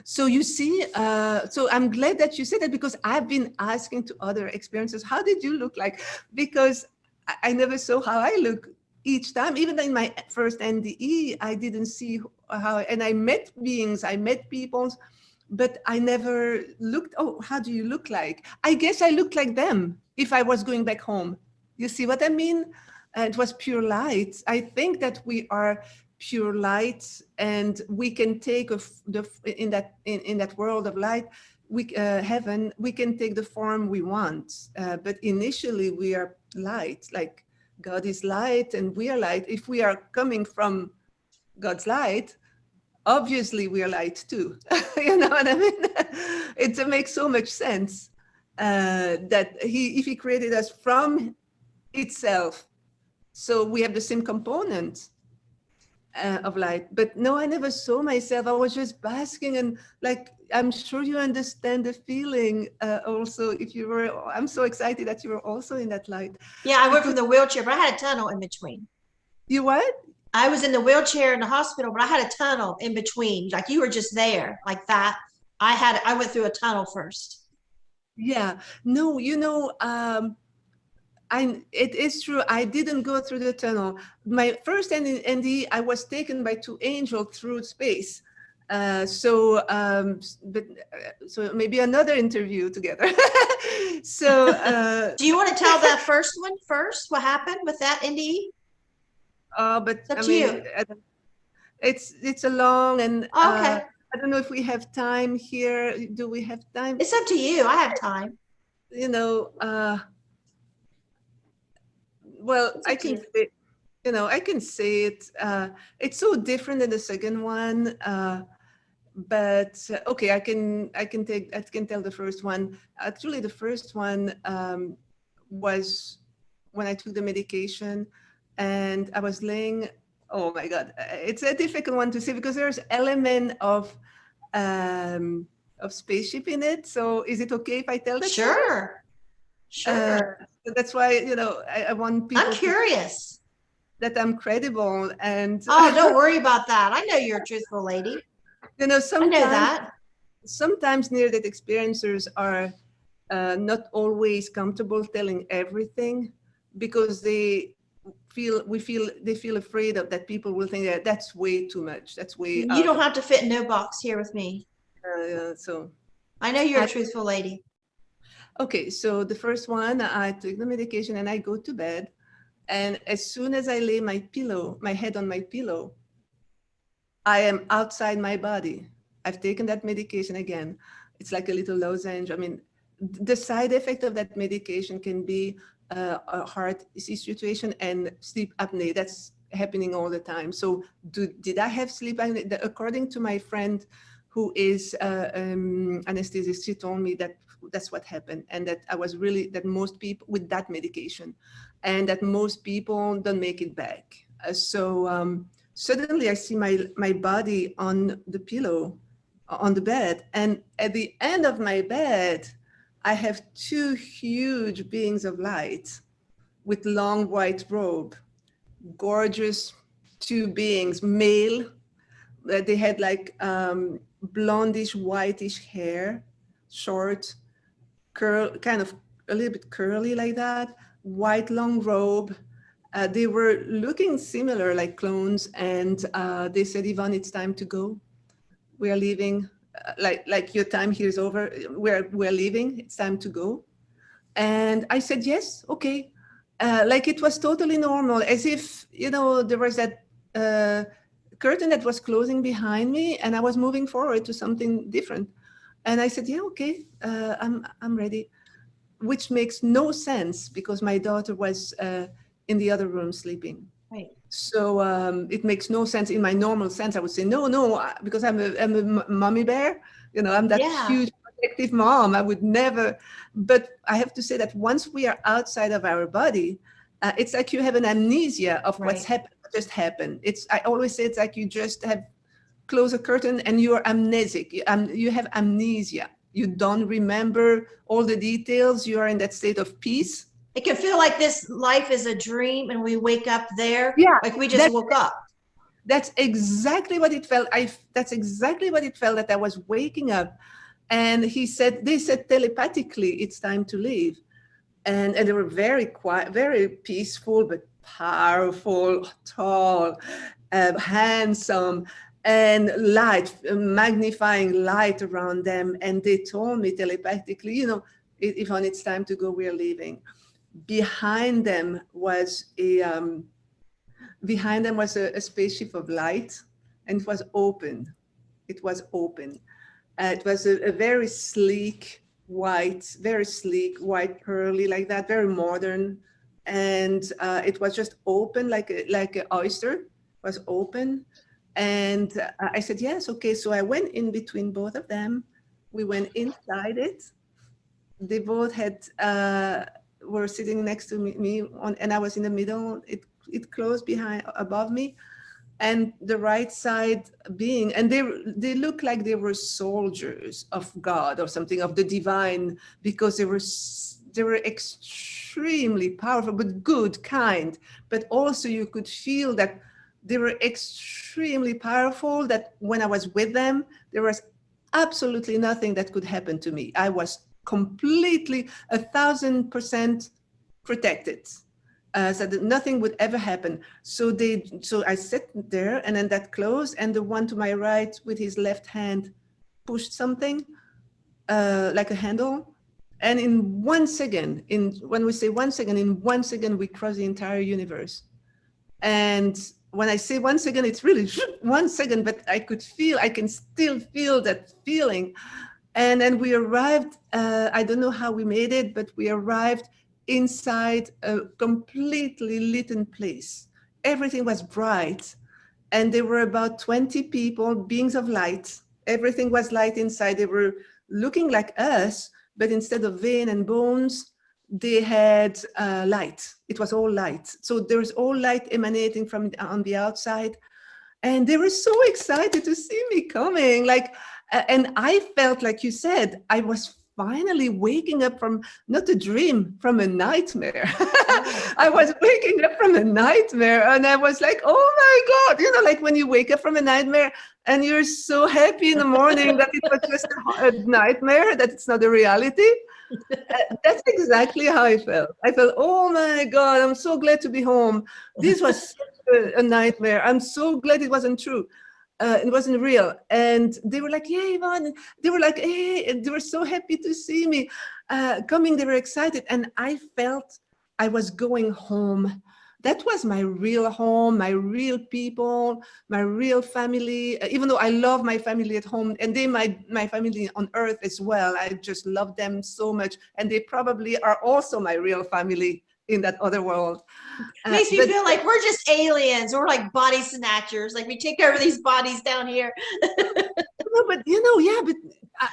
So you see, so I'm glad that you said that, because I've been asking to other experiences, how did you look like? Because I never saw how I look each time. Even in my first NDE, I didn't see how, and I met beings, I met people, but I never looked, oh, how do you look like? I guess I looked like them if I was going back home. You see what I mean? It was pure light. I think that we are pure light, and we can take in that world of light, heaven, we can take the form we want. But initially we are light, like God is light and we are light. If we are coming from God's light, obviously we are light too. You know what I mean? It makes so much sense that if he created us from itself, so we have the same components of light. But no, I never saw myself. I was just basking, and like, I'm sure you understand the feeling also. If you were, I'm so excited that you were also in that light. Yeah, I went from the wheelchair, but I had a tunnel in between. You what? I was in the wheelchair in the hospital, but I had a tunnel in between. Like you were just there, like that. I went through a tunnel first. Yeah. No, you know, it is true. I didn't go through the tunnel. My first NDE, I was taken by two angels through space. So maybe another interview together. So do you want to tell that first one first? What happened with that NDE? but It's up I to mean, you. it's a long and Okay. I don't know if we have time here. Do we have time? It's up to you. I have time. You know, well, I can say, you know, I can say it. It's so different than the second one, but okay, I can tell the first one. Actually, the first one was when I took the medication, and I was laying. Oh my God, it's a difficult one to say because there's element of spaceship in it. So is it okay if I tell that story? Sure. Sure. That's why, you know, I want people I'm curious. that I'm credible. And oh, don't worry about that. I know you're a truthful lady. you know, I know that. Sometimes near-death experiencers are not always comfortable telling everything because they feel afraid of that people will think that that's way too much. That's way You don't have to fit in no box here with me. So I know you're a truthful lady. Okay, so the first one, I took the medication and I go to bed. And as soon as I lay my head on my pillow, I am outside my body. I've taken that medication again. It's like a little lozenge. I mean, the side effect of that medication can be a heart situation and sleep apnea. That's happening all the time. So did I have sleep apnea? According to my friend who is anesthetist, she told me that that's what happened, and that that most people with that medication, and that most people don't make it back. Suddenly I see my body on the pillow, on the bed, and at the end of my bed, I have two huge beings of light with long white robe, gorgeous two beings, male. They had like blondish, whitish hair, short, kind of a little bit curly like that, white long robe. They were looking similar, like clones, and they said, Yvonne, it's time to go. We are leaving. Like your time here is over. We're leaving. It's time to go. And I said, yes, okay. Like it was totally normal, as if, you know, there was that curtain that was closing behind me and I was moving forward to something different. And I said, yeah, okay, I'm ready, which makes no sense because my daughter was in the other room sleeping. Right. So it makes no sense in my normal sense. I would say, no, because I'm a mommy bear, you know, I'm that huge protective mom. I would never, but I have to say that once we are outside of our body, it's like you have an amnesia of what's just happened. I always say it's like you just have closed a curtain and you are amnesic. You have amnesia. You don't remember all the details. You are in that state of peace. It can feel like this life is a dream and we wake up there. Yeah, like we just woke up. That's exactly what it felt. That's exactly what it felt, that I was waking up. And they said telepathically, it's time to leave. And they were very quiet, very peaceful, but powerful, tall, handsome, and light, magnifying light around them. And they told me telepathically, you know, Yvonne, it's time to go, we're leaving. Behind them was a spaceship of light, and it was open. It was open. It was a very sleek white, pearly, like that, very modern. And it was just open, like an oyster. It was open. And I said, yes, okay. So I went in between both of them. We went inside it. They both had, were sitting next to me on, and I was in the middle. It closed behind, above me. And the right side being, and they look like they were soldiers of God or something, of the divine, because they were extremely powerful, but good, kind. But also you could feel that they were extremely powerful, that when I was with them, there was absolutely nothing that could happen to me. I was completely 1,000% protected. So that nothing would ever happen. So I sat there, and then that closed, and the one to my right with his left hand pushed something like a handle. And in 1 second, when we say 1 second, in 1 second, we cross the entire universe. And when I say 1 second, it's really 1 second, but I can still feel that feeling. And then we arrived, I don't know how we made it, but we arrived inside a completely lit place. Everything was bright, and there were about 20 people, beings of light. Everything was light inside. They were looking like us, but instead of vein and bones, they had light. It was all light. So there was all light emanating from on the outside. And they were so excited to see me coming. And I felt, like you said, I was finally waking up from not a dream, from a nightmare. I was waking up from a nightmare, and I was like, oh my God, like when you wake up from a nightmare and you're so happy in the morning that it was just a nightmare, that it's not a reality. That's exactly how I felt. I felt, oh my God, I'm so glad to be home. This was such a nightmare. I'm so glad it wasn't true. It wasn't real. And they were like, yeah, Yvonne. They were like, hey, and they were so happy to see me coming. They were excited. And I felt I was going home. That was my real home, my real people, my real family. Even though I love my family at home, and they my family on earth as well. I just love them so much. And they probably are also my real family in that other world. Makes me feel like we're just aliens. We're like body snatchers. Like we take over these bodies down here. No, but yeah, but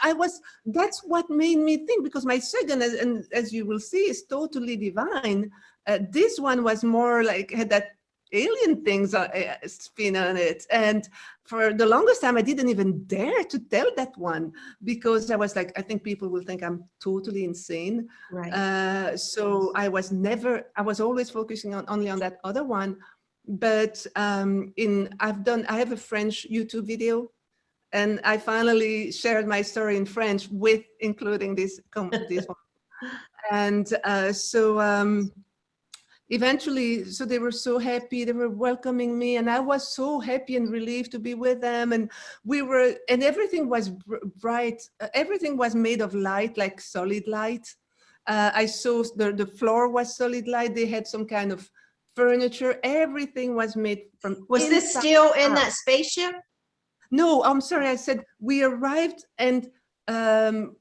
I was, that's what made me think, because my second, and as you will see, is totally divine. This one was more like, had that alien things spin on it. And for the longest time, I didn't even dare to tell that one, because I was like, I think people will think I'm totally insane. Right. So I was always focusing only on that other one. But I have a French YouTube video, and I finally shared my story in French with including this one. And eventually, so they were so happy, they were welcoming me, and I was so happy and relieved to be with them. And everything was bright. Everything was made of light, like solid light. I saw the floor was solid light. They had some kind of furniture. Everything was made from. Was this still in that spaceship? No, I'm sorry. I said we arrived, and I'm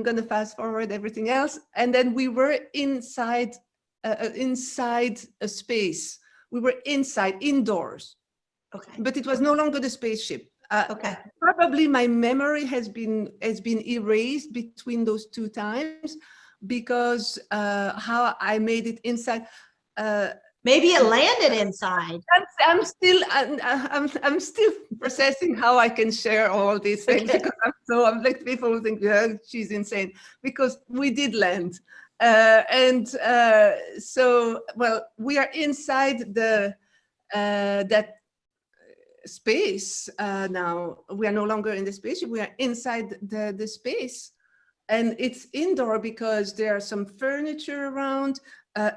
gonna fast forward everything else. And then we were inside a space. We were indoors. Okay. But it was no longer the spaceship. Okay. Probably my memory has been erased between those two times, because how I made it inside. Maybe it landed inside. I'm still processing how I can share all these things, okay. Because I'm like, people will think, yeah, she's insane, because we did land. So, well, we are inside that space now. We are no longer in the spaceship. We are inside the space. And it's indoor because there are some furniture around.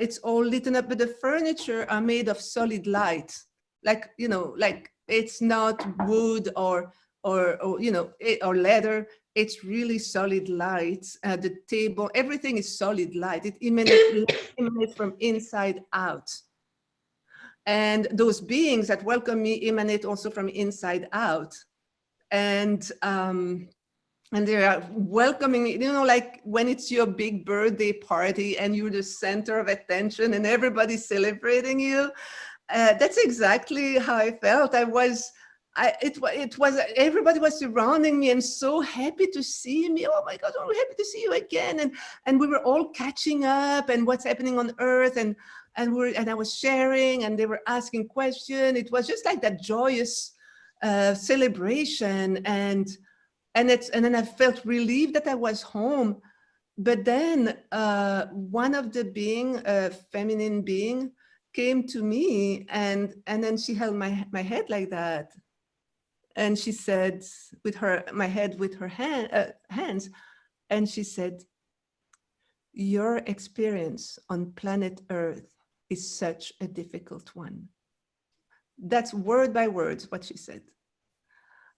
It's all lit up, but the furniture are made of solid light. Like it's not wood or leather. It's really solid light. The table, everything is solid light. It emanates from inside out. And those beings that welcome me emanate also from inside out. And they are welcoming me, like when it's your big birthday party and you're the center of attention and everybody's celebrating you. That's exactly how I felt. It was, everybody was surrounding me and so happy to see me. Oh my God, I'm happy to see you again. And we were all catching up and what's happening on Earth. And I was sharing and they were asking questions. It was just like that joyous celebration. And then I felt relieved that I was home. But then one of the being, a feminine being, came to me and then she held my head like that. And she said, with my head with her hands, and she said, your experience on planet Earth is such a difficult one. That's word by word what she said.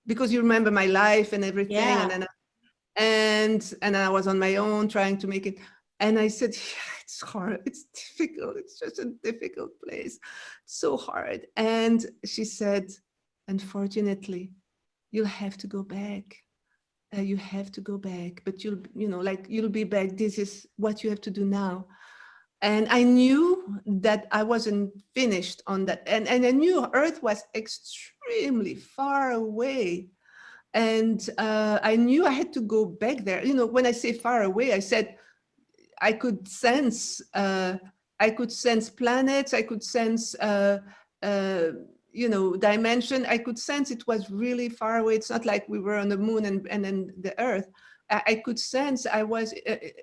Because you remember my life and everything, Yeah. and I was on my own trying to make it. And I said, yeah, it's hard, it's difficult, it's just a difficult place, so hard. And she said, unfortunately, you'll have to go back. You have to go back, but you'll be back. This is what you have to do now. And I knew that I wasn't finished on that. And I knew Earth was extremely far away. And I knew I had to go back there. When I say far away, I said I could sense planets. I could sense dimension. I could sense it was really far away. It's not like we were on the moon and then the Earth. I could sense I was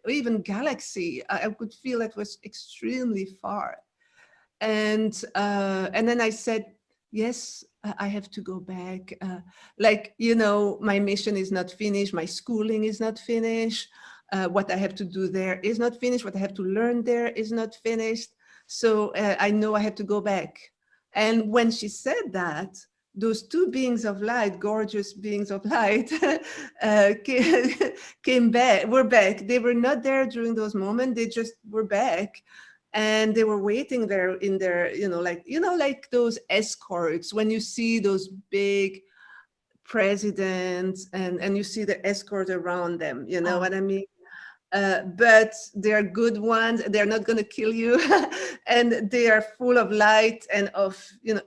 even galaxy. I could feel it was extremely far. And then I said, yes, I have to go back. My mission is not finished. My schooling is not finished. What I have to do there is not finished. What I have to learn there is not finished. So I know I have to go back. And when she said that, those two beings of light, gorgeous beings of light, came back, were back. They were not there during those moments. They just were back. And they were waiting there in their, like those escorts, when you see those big presidents and you see the escort around them, you know what I mean? But they're good ones. They're not going to kill you. And they are full of light and of,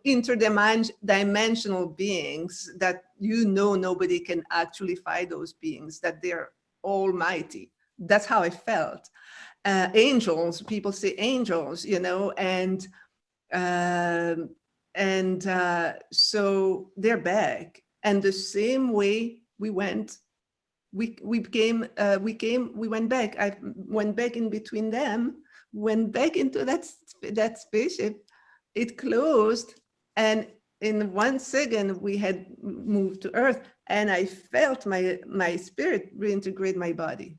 interdimensional beings that, nobody can actually fight those beings, that they're almighty. That's how I felt. Angels, people say angels, so they're back. And the same way we went, we went back. I went back in between them, went back into that spaceship. It closed, and in 1 second we had moved to Earth, and I felt my spirit reintegrate my body.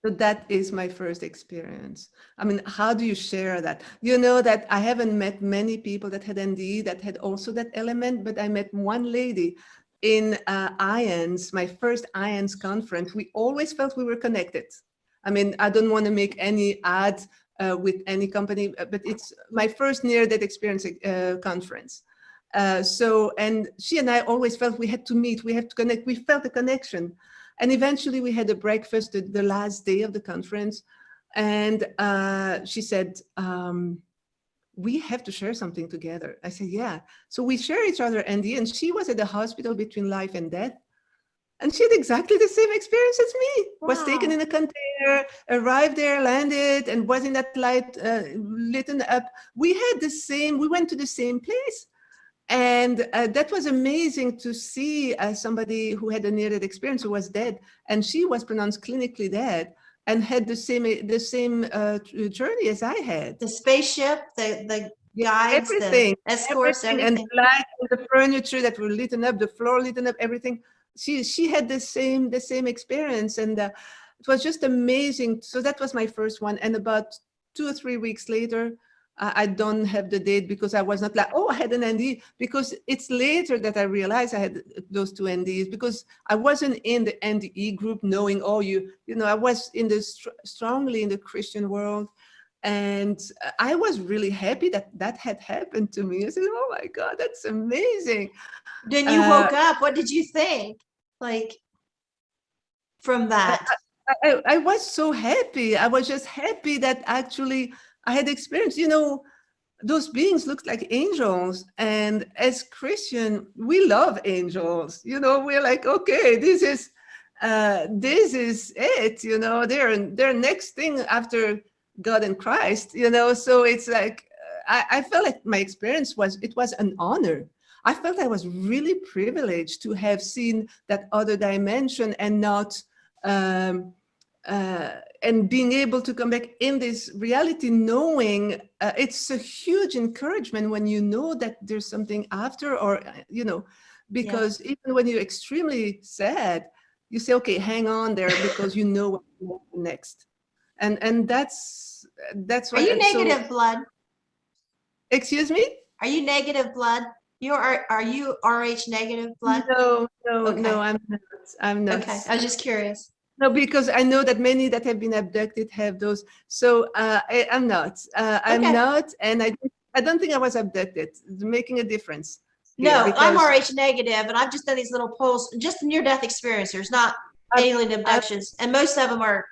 So that is my first experience. I mean, how do you share that? That I haven't met many people that had NDE that had also that element, but I met one lady in IANDS, my first IANDS conference. We always felt we were connected. I mean, I don't want to make any ad with any company, but it's my first near-death experience conference. And she and I always felt we had to meet, we had to connect, we felt a connection. And eventually we had a breakfast the last day of the conference. And she said, we have to share something together. I said, yeah. So we share each other NDE, and she was at the hospital between life and death. And she had exactly the same experience as me. Wow. Was taken in a container, arrived there, landed, and was in that light lit up. We had the same, we went to the same place. And that was amazing to see somebody who had a near-death experience, who was dead, and she was pronounced clinically dead and had the same journey as I had. The spaceship, the guides, everything, the escorts, everything. And the light, and the furniture that were lit up, the floor lit up, everything. She had the same experience, and it was just amazing. So that was my first one. And about 2 or 3 weeks later, I don't have the date because I was not like, oh, I had an NDE, because it's later that I realized I had those 2 NDEs, because I wasn't in the NDE group knowing, oh, I was in the strongly in the Christian world. And I was really happy that had happened to me. I said, oh my God, that's amazing. Then you woke up, what did you think? Like, from that? I was so happy. I was just happy that actually I had experienced, those beings looked like angels. And as Christian, we love angels. You know, we're like, okay, this is it. You know, they're next thing after God and Christ. You know, so it's like I felt like my experience was an honor. I felt I was really privileged to have seen that other dimension and not. And being able to come back in this reality, knowing it's a huge encouragement when you know that there's something after, or you know, because even when you're extremely sad, you say, okay, hang on there, because you know what next. And that's Are what. you negative blood? Excuse me? Are you negative blood? Are you RH negative blood? No, Okay. no, I'm not. I'm not. Okay, I was just curious. No, because I know that many that have been abducted have those. So I'm not. I'm Okay. not, and I don't think I was abducted. It's making a difference. No, I'm RH negative, and I've just done these little polls, just near-death experiencers, not alien abductions, and most of them are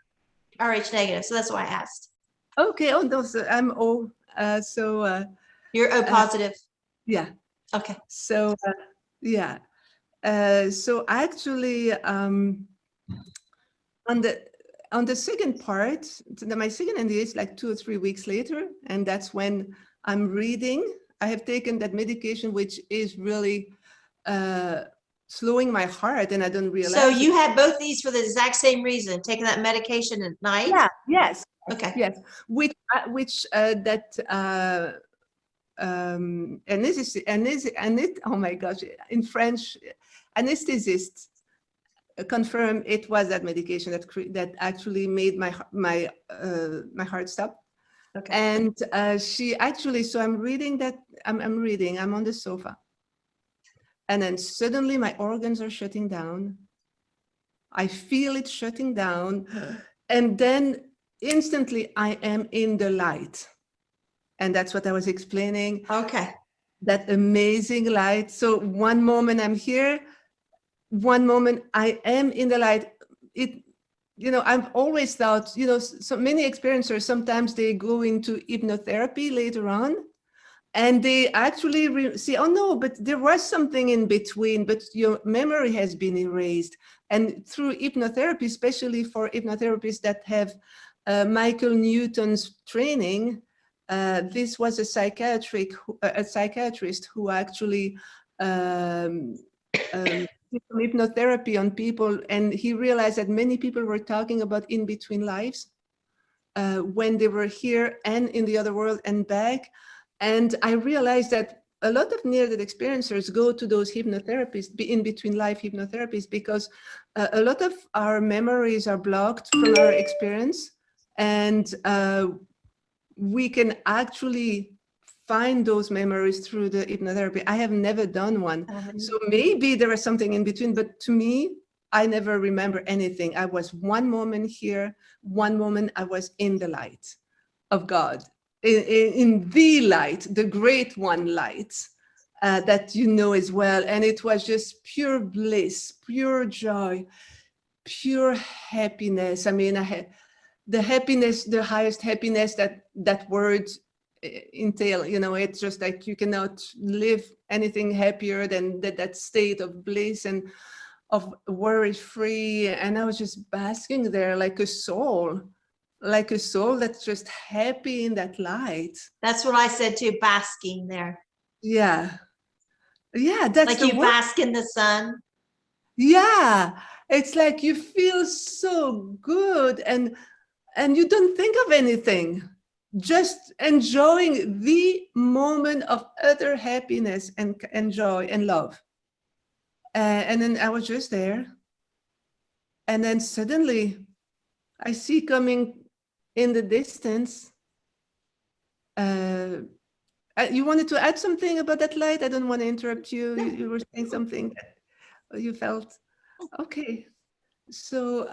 RH negative, so that's why I asked. Okay. Oh, no, so I'm O. You're O positive. Yeah. Okay. So yeah. So actually, on the second part, my second NDE is like 2 or 3 weeks later, and that's when I'm reading. I have taken that medication, which is really slowing my heart, and I don't realize. So you had both these for the exact same reason, taking that medication at night? Yeah. Yes. Okay. Yes. Oh my gosh, in French, anesthetist confirmed it was that medication that actually made my heart stop. Okay. And she actually, so I'm reading that, I'm reading, I'm on the sofa. And then suddenly my organs are shutting down. I feel it shutting down. And then instantly I am in the light. And that's what I was explaining. Okay. That amazing light. So one moment I'm here, one moment I am in the light. I've always thought, so many experiencers, sometimes they go into hypnotherapy later on, and they actually see, oh no, but there was something in between, but your memory has been erased. And through hypnotherapy, especially for hypnotherapists that have Michael Newton's training, this was a psychiatrist who actually did some hypnotherapy on people, and he realized that many people were talking about in-between lives when they were here and in the other world and back. And I realized that a lot of near-death experiencers go to those hypnotherapists, in-between life hypnotherapists, because a lot of our memories are blocked from our experience, and we can actually find those memories through the hypnotherapy. I have never done one. So maybe there was something in between, but to me, I never remember anything. I was one moment here, one moment I was in the light of God, in the light, the great one light that you know as well. And it was just pure bliss, pure joy, pure happiness. I mean, I had the happiness, the highest happiness that word entail. It's just like you cannot live anything happier than that state of bliss and of worry free. And I was just basking there like a soul that's just happy in that light. That's what I said too, basking there. Yeah, that's like you bask in the sun. Yeah, it's like you feel so good, and you don't think of anything, just enjoying the moment of utter happiness and joy and love. And then I was just there, and then suddenly I see coming in the distance. You wanted to add something about that light? I don't want to interrupt you. You were saying something that you felt. Okay, so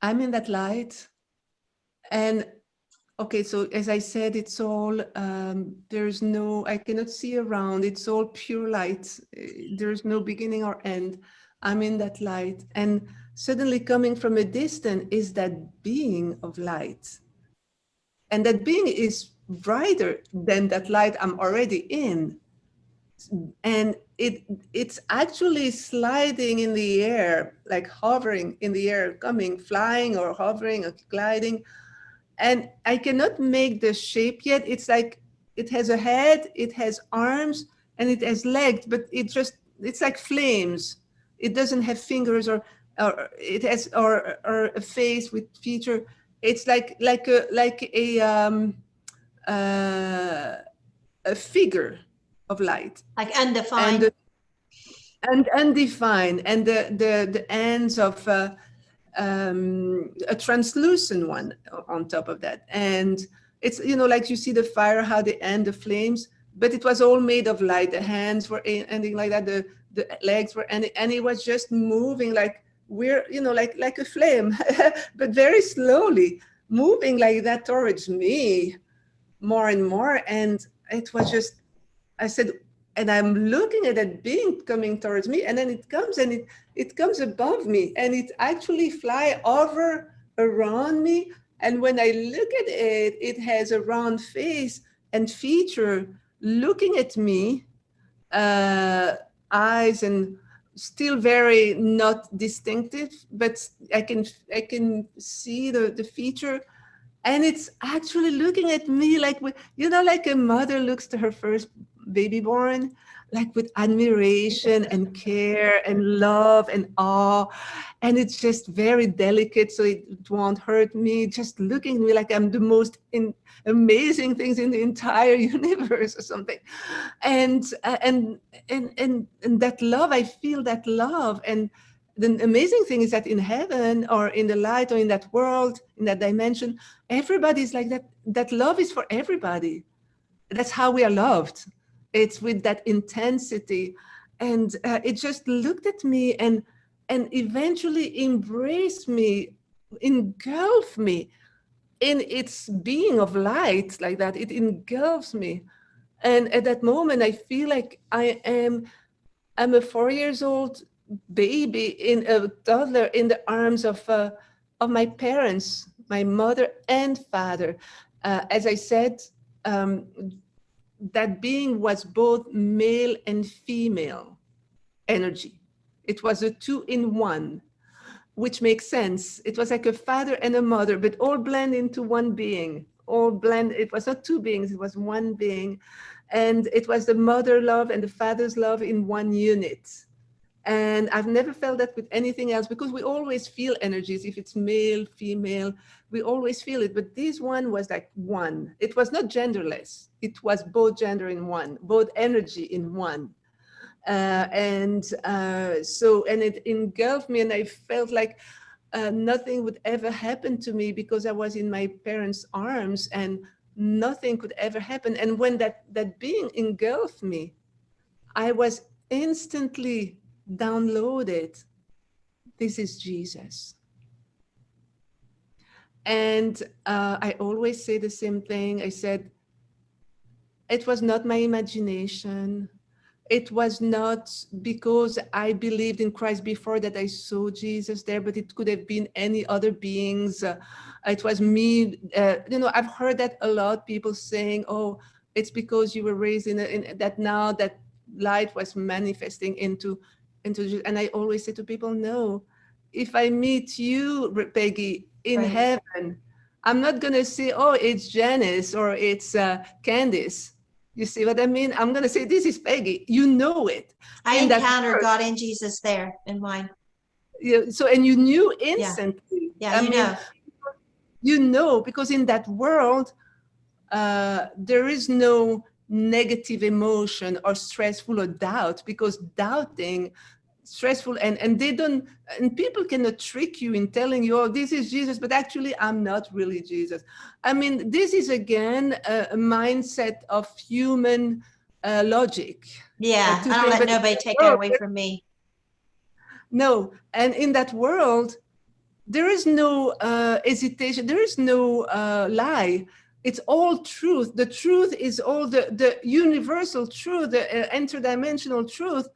I'm in that light, and okay, so as I said, it's all, there's no, I cannot see around, it's all pure light. There's no beginning or end. I'm in that light, and suddenly coming from a distance is that being of light. And that being is brighter than that light I'm already in. And it's actually sliding in the air, like hovering in the air, coming, flying or hovering or gliding. And I cannot make the shape yet. It's like it has a head, it has arms, and it has legs, but it's like flames. It doesn't have fingers or it has or a face with feature. It's uh, a figure of light. Like undefined. And undefined, and the ends of a translucent one on top of that. And it's, like you see the fire, how they end the flames, but it was all made of light. The hands were ending like that, the legs were ending, and it was just moving like like a flame, but very slowly moving like that towards me more and more. And it was just, I said, and I'm looking at that being coming towards me, and then it comes and it comes above me, and it actually fly over around me. And when I look at it, it has a round face and feature looking at me, eyes, and still very not distinctive, but I can see the feature. And it's actually looking at me like, like a mother looks to her first baby born, like with admiration and care and love and awe. And it's just very delicate, so it won't hurt me. Just looking at me like I'm the most amazing things in the entire universe or something. And that love, I feel that love. And the amazing thing is that in heaven or in the light or in that world, in that dimension, everybody's like that. That love is for everybody. That's how we are loved. It's with that intensity. And it just looked at me and eventually embraced me, engulfed me in its being of light like that. It engulfs me. And at that moment, I feel like I'm a 4 years old baby, in a toddler in the arms of my parents, my mother and father. As I said, that being was both male and female energy. It was a 2-in-1, which makes sense. It was like a father and a mother, but all blend into one being. All blend. It was not two beings, it was one being. And it was the mother love and the father's love in one unit. And I've never felt that with anything else, because we always feel energies. If it's male, female, we always feel it. But this one was like one. It was not genderless. It was both gender in one, both energy in one. And it engulfed me, and I felt like nothing would ever happen to me because I was in my parents' arms, and nothing could ever happen. And when that being engulfed me, I was instantly downloaded. This is Jesus. And I always say the same thing. I said, it was not my imagination. It was not because I believed in Christ before that I saw Jesus there, but it could have been any other beings. It was me. I've heard that a lot, people saying, oh, it's because you were raised in that now that light was manifesting into, and I always say to people, no, if I meet you, Peggy, in Right. heaven, I'm not going to say, oh, it's Janice or it's Candice. You see what I mean? I'm going to say, this is Peggy. You know it. I In that encountered word. God and Jesus there in mine. Yeah, so, and you knew instantly. Yeah, You know, because in that world, there is no negative emotion or stressful or doubt, because doubting, stressful, and they don't, and people cannot trick you in telling you, oh, this is Jesus, but actually I'm not really Jesus. I mean, this is again a mindset of human logic. yeah. To I don't think, let but nobody take that away from me. no, and in that world, there is no hesitation, there is no lie. It's all truth. The truth is all the universal truth, the interdimensional truth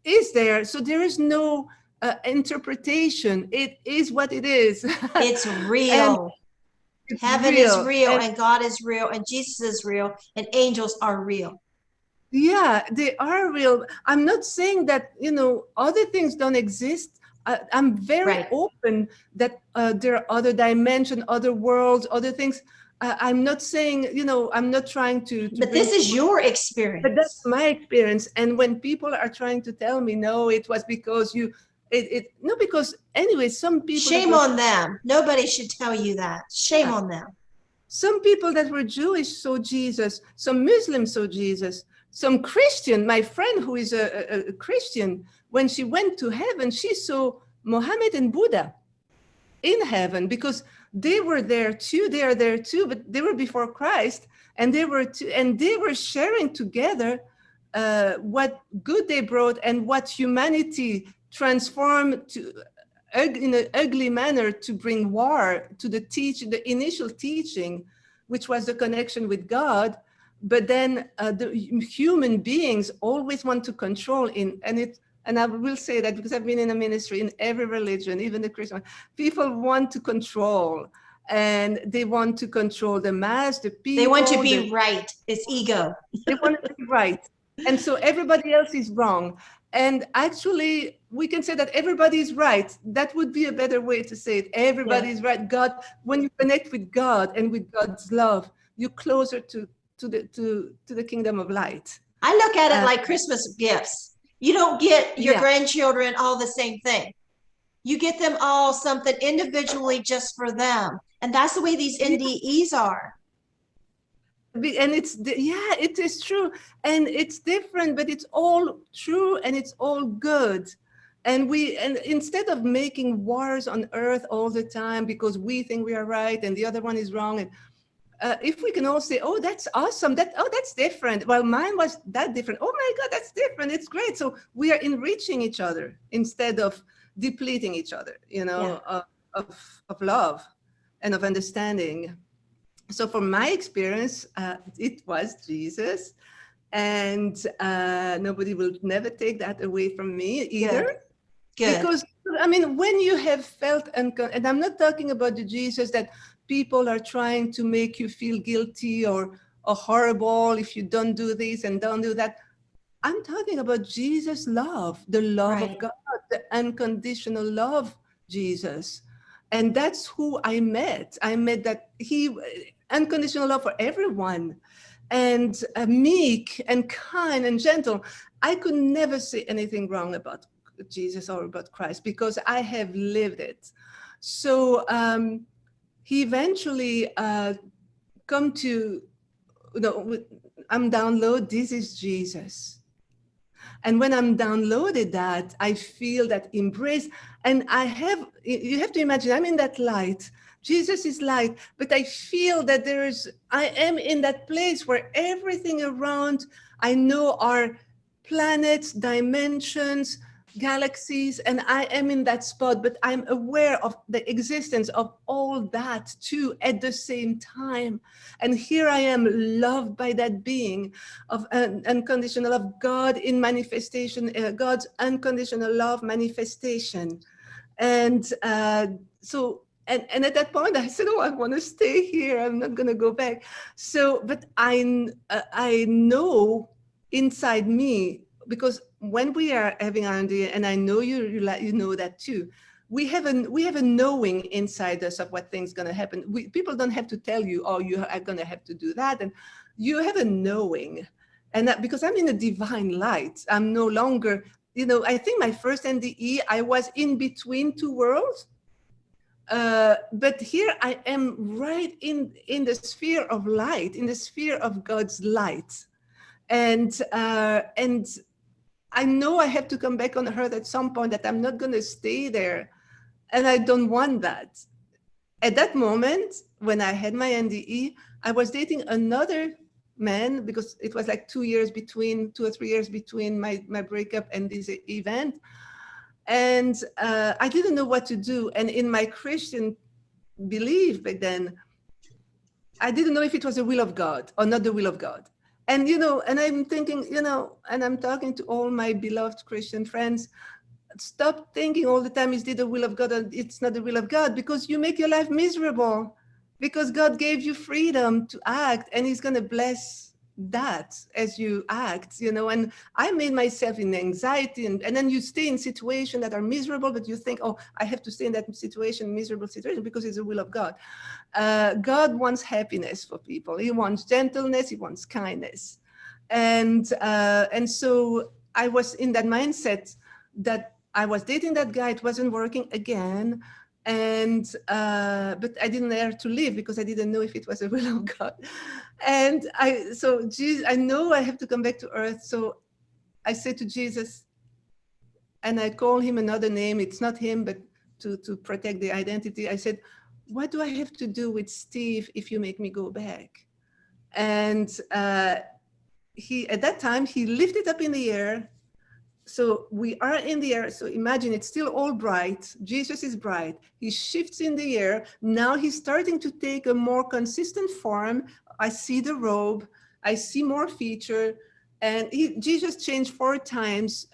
is there. So there is no interpretation. It is what it is. It's And real. It's Heaven is real, and God is real, and Jesus is real, and angels are real. Yeah, they are real. I'm not saying that, other things don't exist. I'm very Right. open that there are other dimensions, other worlds, other things. I'm not saying, I'm not trying to But bring this is too much, your but that's experience. my experience. And when people are trying to tell me, no, it was because no, because anyway, some people that Shame were, on them. Nobody should tell you that. Shame yeah, on them. some people that were Jewish saw Jesus, some Muslims saw Jesus, some Christian, my friend who is a Christian, when she went to heaven, she saw Mohammed and Buddha in heaven because they were there too. They are there too, but they were before Christ, and they were sharing together what good they brought and what humanity transformed to in an ugly manner to bring war to the initial teaching, which was the connection with God. But then the human beings always want to control and I will say that because I've been in a ministry in every religion, even the Christian, people want to control, and they want to control the mass, the They want to people, be right. It's ego. they want to be right. And so everybody else is wrong. And actually, we can say that everybody is right. That would be a better way to say it. Everybody Yeah. is right. God, when you connect with God and with God's love, you're closer to the kingdom of light. I look at it like Christmas gifts. You don't get your Yeah. grandchildren all the same thing. You get them all something individually just for them. And that's the way these NDEs are. And yeah, it is true. And it's different, but it's all true and it's all good. And instead of making wars on earth all the time because we think we are right and the other one is wrong, and if we can all say, oh, that's awesome, that's different. Well, mine was that different. Oh my God, that's different. It's great. So we are enriching each other instead of depleting each other, Yeah. of love and of understanding. So from my experience, it was Jesus, and nobody will never take that away from me either. Good. Because, I mean, when you have felt, and I'm not talking about the Jesus that people are trying to make you feel guilty or horrible if you don't do this and don't do that. I'm talking about Jesus' love, the love of Right. God, the unconditional love, Jesus. And that's who I met. I met that unconditional love for everyone, and meek and kind and gentle. I could never say anything wrong about Jesus or about Christ because I have lived it. So he eventually come to, I'm download, this is Jesus. And when I'm downloaded that, I feel that embrace. And you have to imagine, I'm in that light. Jesus is light, but I feel that I am in that place where everything around I know are planets, dimensions, galaxies, and I am in that spot, but I'm aware of the existence of all that too at the same time. And here I am loved by that being of unconditional love, God in manifestation, God's unconditional love manifestation. And and at that point I said, oh, I want to stay here. I'm not going to go back. So, but I know inside me, because when we are having R&D, and I know you know that too, we have a knowing inside us of what things going to happen. People don't have to tell you, oh, you are going to have to do that, and you have a knowing. And that, because I'm in a divine light, I'm no longer, I think my first NDE, I was in between two worlds. But here I am right in the sphere of light, in the sphere of God's light. And I know I have to come back on earth at some point, that I'm not going to stay there. And I don't want that. At that moment, when I had my NDE, I was dating another man, because it was like 2 or 3 years between my breakup and this event. And I didn't know what to do. And in my Christian belief back then, I didn't know if it was the will of God or not the will of God. And, and I'm thinking, and I'm talking to all my beloved Christian friends, stop thinking all the time, is it the will of God or it's not the will of God, because you make your life miserable. because God gave you freedom to act, and he's going to bless that as you act, you know. And I made myself in anxiety, and then you stay in situations that are miserable, but you think, oh, I have to stay in that situation, miserable situation, because it's the will of God. God wants happiness for people. He wants gentleness, he wants kindness. And so I was in that mindset that I was dating that guy, it wasn't working again. And but I didn't dare to leave because I didn't know if it was the will of God. And so Jesus, I know I have to come back to earth. So I said to Jesus, and I call him another name. It's not him, but to protect the identity. I said, what do I have to do with Steve if you make me go back? And he, at that time, he lifted up in the air. So we are in the air. So imagine it's still all bright. Jesus is bright. He shifts in the air. Now he's starting to take a more consistent form. I see the robe. I see more feature. And Jesus changed 4 times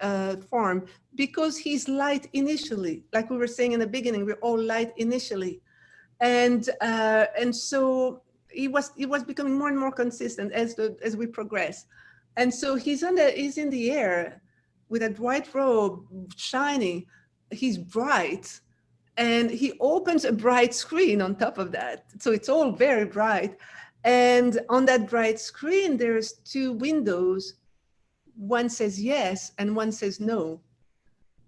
form because he's light initially. Like we were saying in the beginning, we're all light initially. And so he was becoming more and more consistent as we progress. And so he's in the air with a white robe shining. He's bright, and he opens a bright screen on top of that. So it's all very bright. And on that bright screen, there's 2 windows. One says yes, and one says no.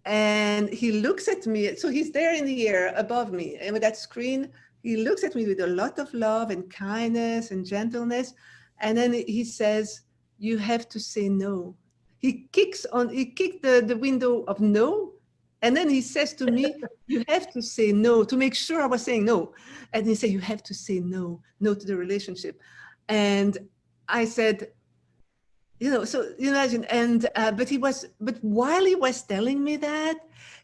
And he looks at me. So he's there in the air above me. And with that screen, he looks at me with a lot of love and kindness and gentleness. And then he says, you have to say no. He kicked the window of no. And then he says to me, you have to say no, to make sure I was saying no. And he said, you have to say no to the relationship. And I said, you know, so you imagine, and but while he was telling me that,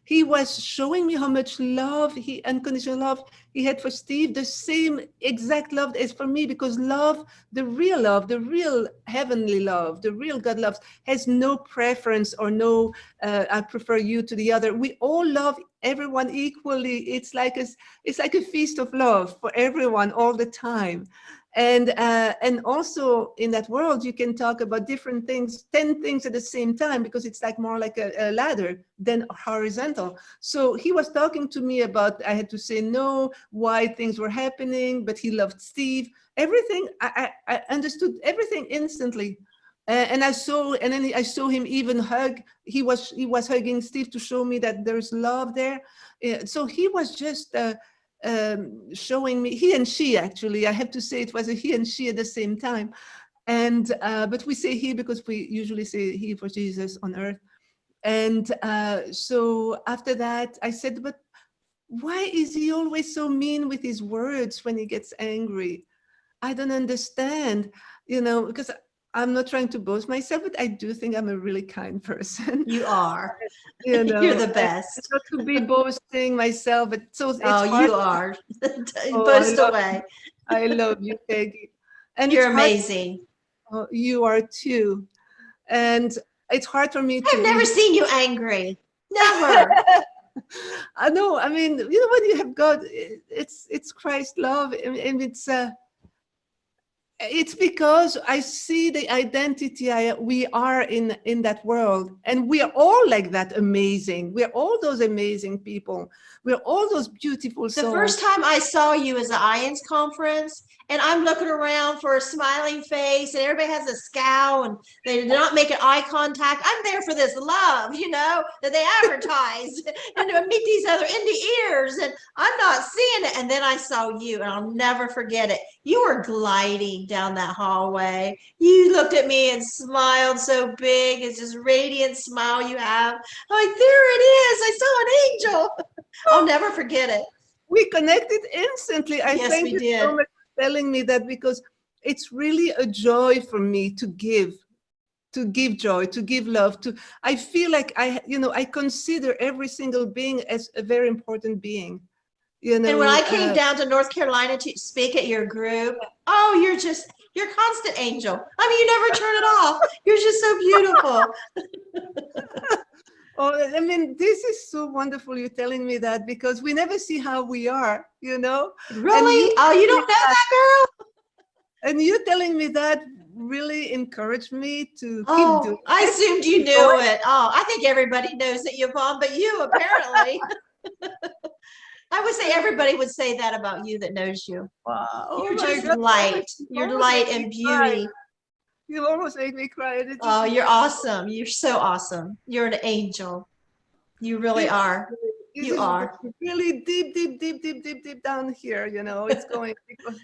he was showing me how much unconditional love he had for Steve, the same exact love as for me, because love, the real heavenly love, the real God loves, has no preference or no, I prefer you to the other. We all love everyone equally. It's like a feast of love for everyone all the time. And also in that world, you can talk about different things, 10 things at the same time, because it's like more like a ladder than horizontal. So he was talking to me about, I had to say no, why things were happening, but he loved Steve. Everything, I understood everything instantly. And I saw him even hug. He was hugging Steve to show me that there's love there. So he was just showing me, he and she, actually, I have to say it was a he and she at the same time. And but we say he because we usually say he for Jesus on earth. And so after that, I said, but why is he always so mean with his words when he gets angry? I don't understand, you know, because I'm not trying to boast myself, but I do think I'm a really kind person. You are. You know, You're the best. not to be boasting myself, but so it's Oh, hard. you are. Oh, Boast away. I love you, Peggy. And You're it's hard. amazing. Oh, you are too. And it's hard for me to I've never really. seen you angry. Never. I know. I mean, you know, when you have God, it's Christ love, and it's because I see the identity we are in that world, and we are all like that, amazing. We're all those amazing people. We're all those beautiful souls. The first time I saw you is at IANDS conference, and I'm looking around for a smiling face, and everybody has a scowl, and they're not making eye contact. I'm there for this love, you know, that they advertise, and to meet these other NDEers, and I'm not seeing it. And then I saw you, and I'll never forget it. You were gliding down that hallway. You looked at me and smiled so big. It's this radiant smile you have. I'm like, there it is. I saw an angel. I'll never forget it. We connected instantly. I Yes, thank we you did. so much for telling me that, because it's really a joy for me to give joy, to give love. I feel like I consider every single being as a very important being. You know, and when I came down to North Carolina to speak at your group, oh, you're constant angel. I mean, you never turn it off. You're just so beautiful. Oh, I mean, this is so wonderful you're telling me that, because we never see how we are, you know? And Really? Oh, you don't know that, girl? and you telling me that really encouraged me to keep doing Oh, I it. assumed you Keep knew going. it. Oh, I think everybody knows it, Yvonne, but you apparently. I would say everybody would say that about you that knows you. Wow. Oh You're my just God. light. You You're almost light make me and cry. beauty. You almost make me cry. This is Oh, you're wonderful. awesome. You're so awesome. You're an angel. You really This are. this You is are. really deep, deep, deep, deep, deep, deep down here. You know, it's going because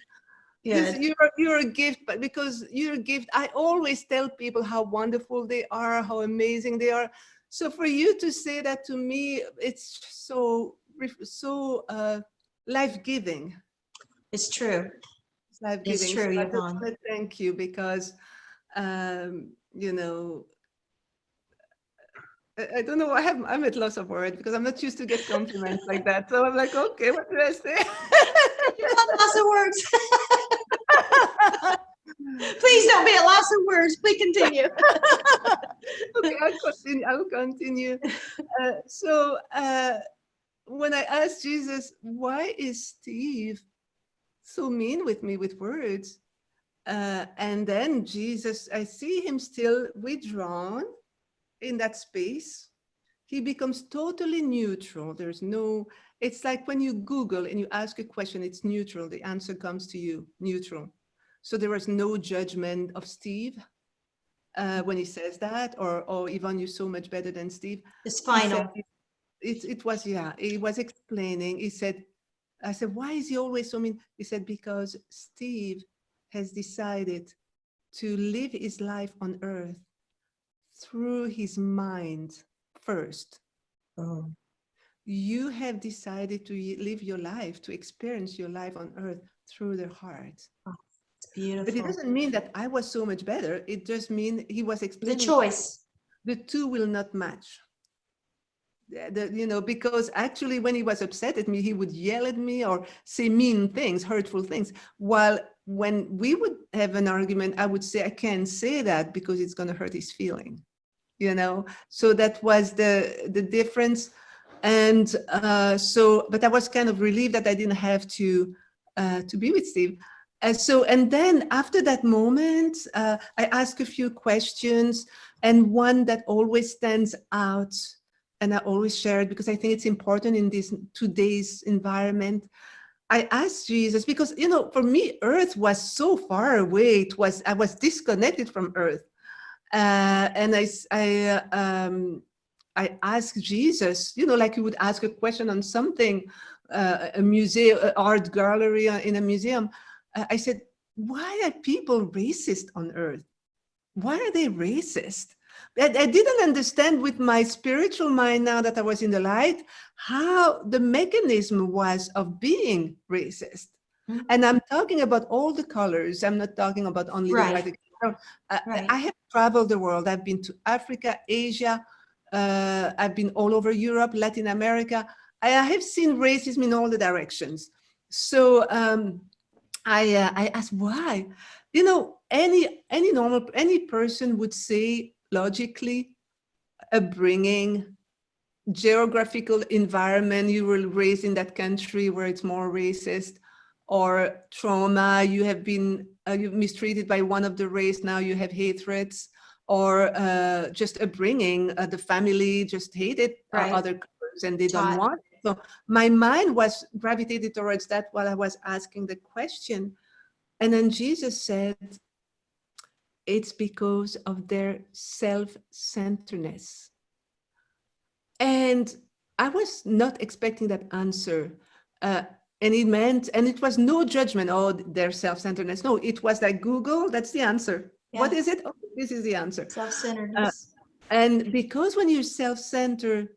this Good. you're a gift, but because you're a gift, I always tell people how wonderful they are, how amazing they are. So for you to say that to me, it's so life-giving. It's true. It's It's life-giving. So true, I just Yvonne. want to thank you because you know, I don't know. I'm at loss of words because I'm not used to get compliments like that. So I'm like, okay, what do I say? You're at loss of words. Please don't be at loss of words. Please continue. Okay, I'll continue. I'll continue. So when I asked Jesus, why is Steve so mean with me with words? And then Jesus, I see him still withdrawn in that space. He becomes totally neutral. There's no, it's like when you Google and you ask a question, it's neutral. The answer comes to you, neutral. So there was no judgment of Steve when he says that, or, oh, Yvonne, you're so much better than Steve. It's He said, final. it was, yeah, he was explaining. He said, I said, why is he always so mean? He said, because Steve has decided to live his life on earth through his mind first. Oh, You have decided to live your life, to experience your life on earth through the heart. it's But it beautiful. doesn't mean that I was so much better. It just means he was The explaining choice. the two will not match. You know, because actually when he was upset at me, he would yell at me or say mean things, hurtful things. While when we would have an argument, I would say, I can't say that because it's going to hurt his feeling, you know? So that was the difference. And but I was kind of relieved that I didn't have to be with Steve. And then after that moment, I asked a few questions, and one that always stands out, and I always share it because I think it's important in this today's environment. I asked Jesus because, you know, for me, Earth was so far away. I was disconnected from Earth, and I asked Jesus, you know, like you would ask a question on something, a museum, art gallery in a museum. I said, why are people racist on Earth? Why are they racist? I didn't understand with my spiritual mind now that I was in the light, how the mechanism was of being racist. Mhm. And I'm talking about all the colors. I'm not talking about only the Right. white. Right. I have traveled the world. I've been to Africa, Asia. I've been all over Europe, Latin America. I have seen racism in all the directions. So I asked why. You know, any person would say logically, upbringing, geographical environment, you were raised in that country where it's more racist, or trauma, you have been you've mistreated by one of the race, now you have hatreds, or just upbringing, the family just hated Right. other colors and they don't Taught. want it. So my mind was gravitated towards that while I was asking the question. And then Jesus said, it's because of their self-centeredness. And I was not expecting that answer. And it meant, and it was no judgment, oh, their self-centeredness. No, it was like Google, that's the answer. Yeah. What is it? Oh, this is the answer. Self-centeredness. And because when you're self-centered,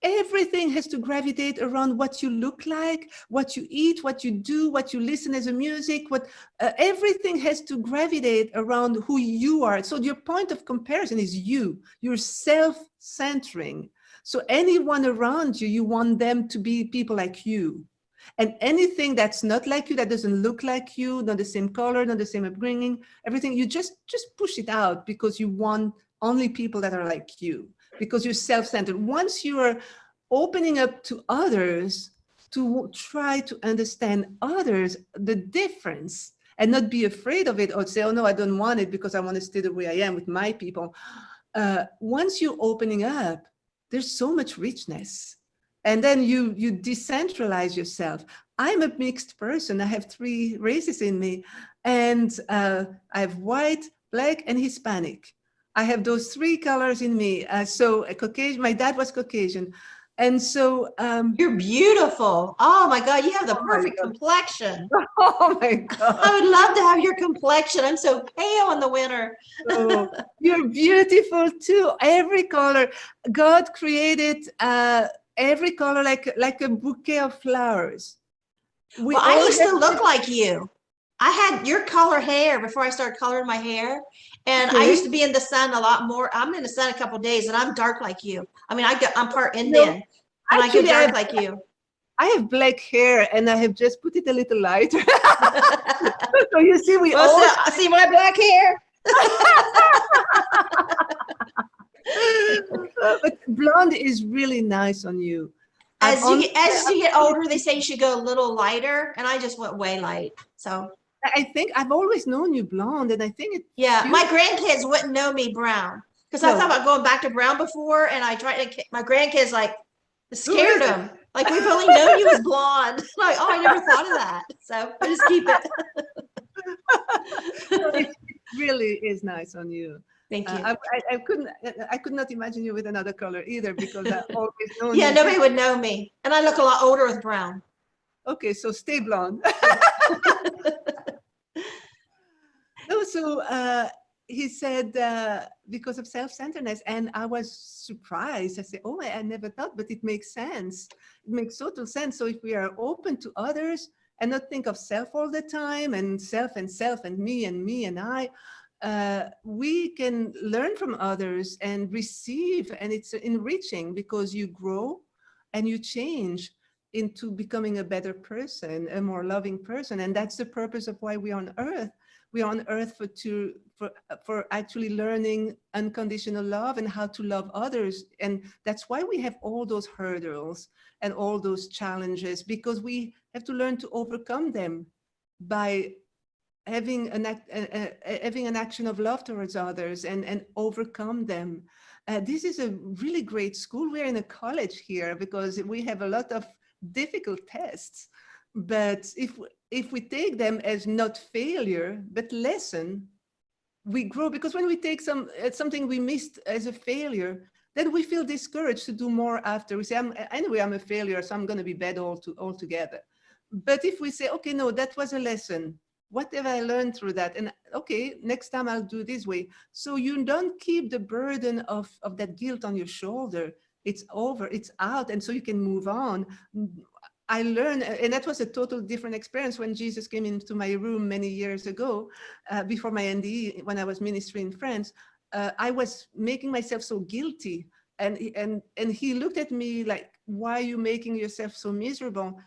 everything has to gravitate around what you look like, what you eat, what you do, what you listen as a music, everything has to gravitate around who you are. So your point of comparison is you. You're self-centering. So anyone around you, you want them to be people like you. And anything that's not like you, that doesn't look like you, not the same color, not the same upbringing, everything, you just push it out because you want only people that are like you. because you're self-centered. Once you are opening up to others, to try to understand others, the difference, and not be afraid of it or say, oh no, I don't want it because I want to stay the way I am with my people. Once you're opening up, there's so much richness. And then you decentralize yourself. I'm a mixed person. I have 3 races in me. And I have white, black, and Hispanic. I have those 3 colors in me. So a Caucasian, my dad was Caucasian. And so you're beautiful. Oh my God, you have the Oh my perfect God. complexion. Oh my God. I would love to have your complexion. I'm so pale in the winter. Oh, you're beautiful too. Every color. God created every color like a bouquet of flowers. We Well, I all used have to look like you. I had your color hair before I started coloring my hair. And I used to be in the sun a lot more. I'm in the sun a couple of days and I'm dark like you. I mean, I'm part Indian and I go actually, dark like you. I have black hair and I have just put it a little lighter. So you see, we all see my black hair. But blonde is really nice on you. As you get older, they say you should go a little lighter, and I just went way light. So I think I've always known you blonde, and I think it. Yeah, my grandkids wouldn't know me brown because I thought about going back to brown before, and I tried to. My grandkids like scared them. Like, we've only known you as blonde. Like, oh, I never thought of that. So I just keep it. It really is nice on you. Thank you. I could not imagine you with another color either, because I always known Yeah, you. nobody would know me, and I look a lot older with brown. Okay, so stay blonde. No, so he said because of self-centeredness, and I was surprised. I said, "Oh, I never thought, but it makes sense. It makes total sense." So if we are open to others and not think of self all the time, and self and me and I, we can learn from others and receive, and it's enriching because you grow and you change into becoming a better person, a more loving person. And that's the purpose of why we're on earth. We're on earth for actually learning unconditional love and how to love others. And that's why we have all those hurdles and all those challenges, because we have to learn to overcome them by having an action of love towards others and overcome them. This is a really great school. We're in a college here because we have a lot of difficult tests, but if we take them as not failure but lesson, we grow. Because when we take something we missed as a failure, then we feel discouraged to do more after. We say, anyway, I'm a failure, so I'm going to be bad altogether. But if we say, okay, no, that was a lesson. What have I learned through that? And okay, next time I'll do this way. So you don't keep the burden of that guilt on your shoulder. It's over, it's out, and so you can move on. I learned, and that was a total different experience when Jesus came into my room many years ago, before my NDE, when I was ministry in France. I was making myself so guilty, and he looked at me like, why are you making yourself so miserable?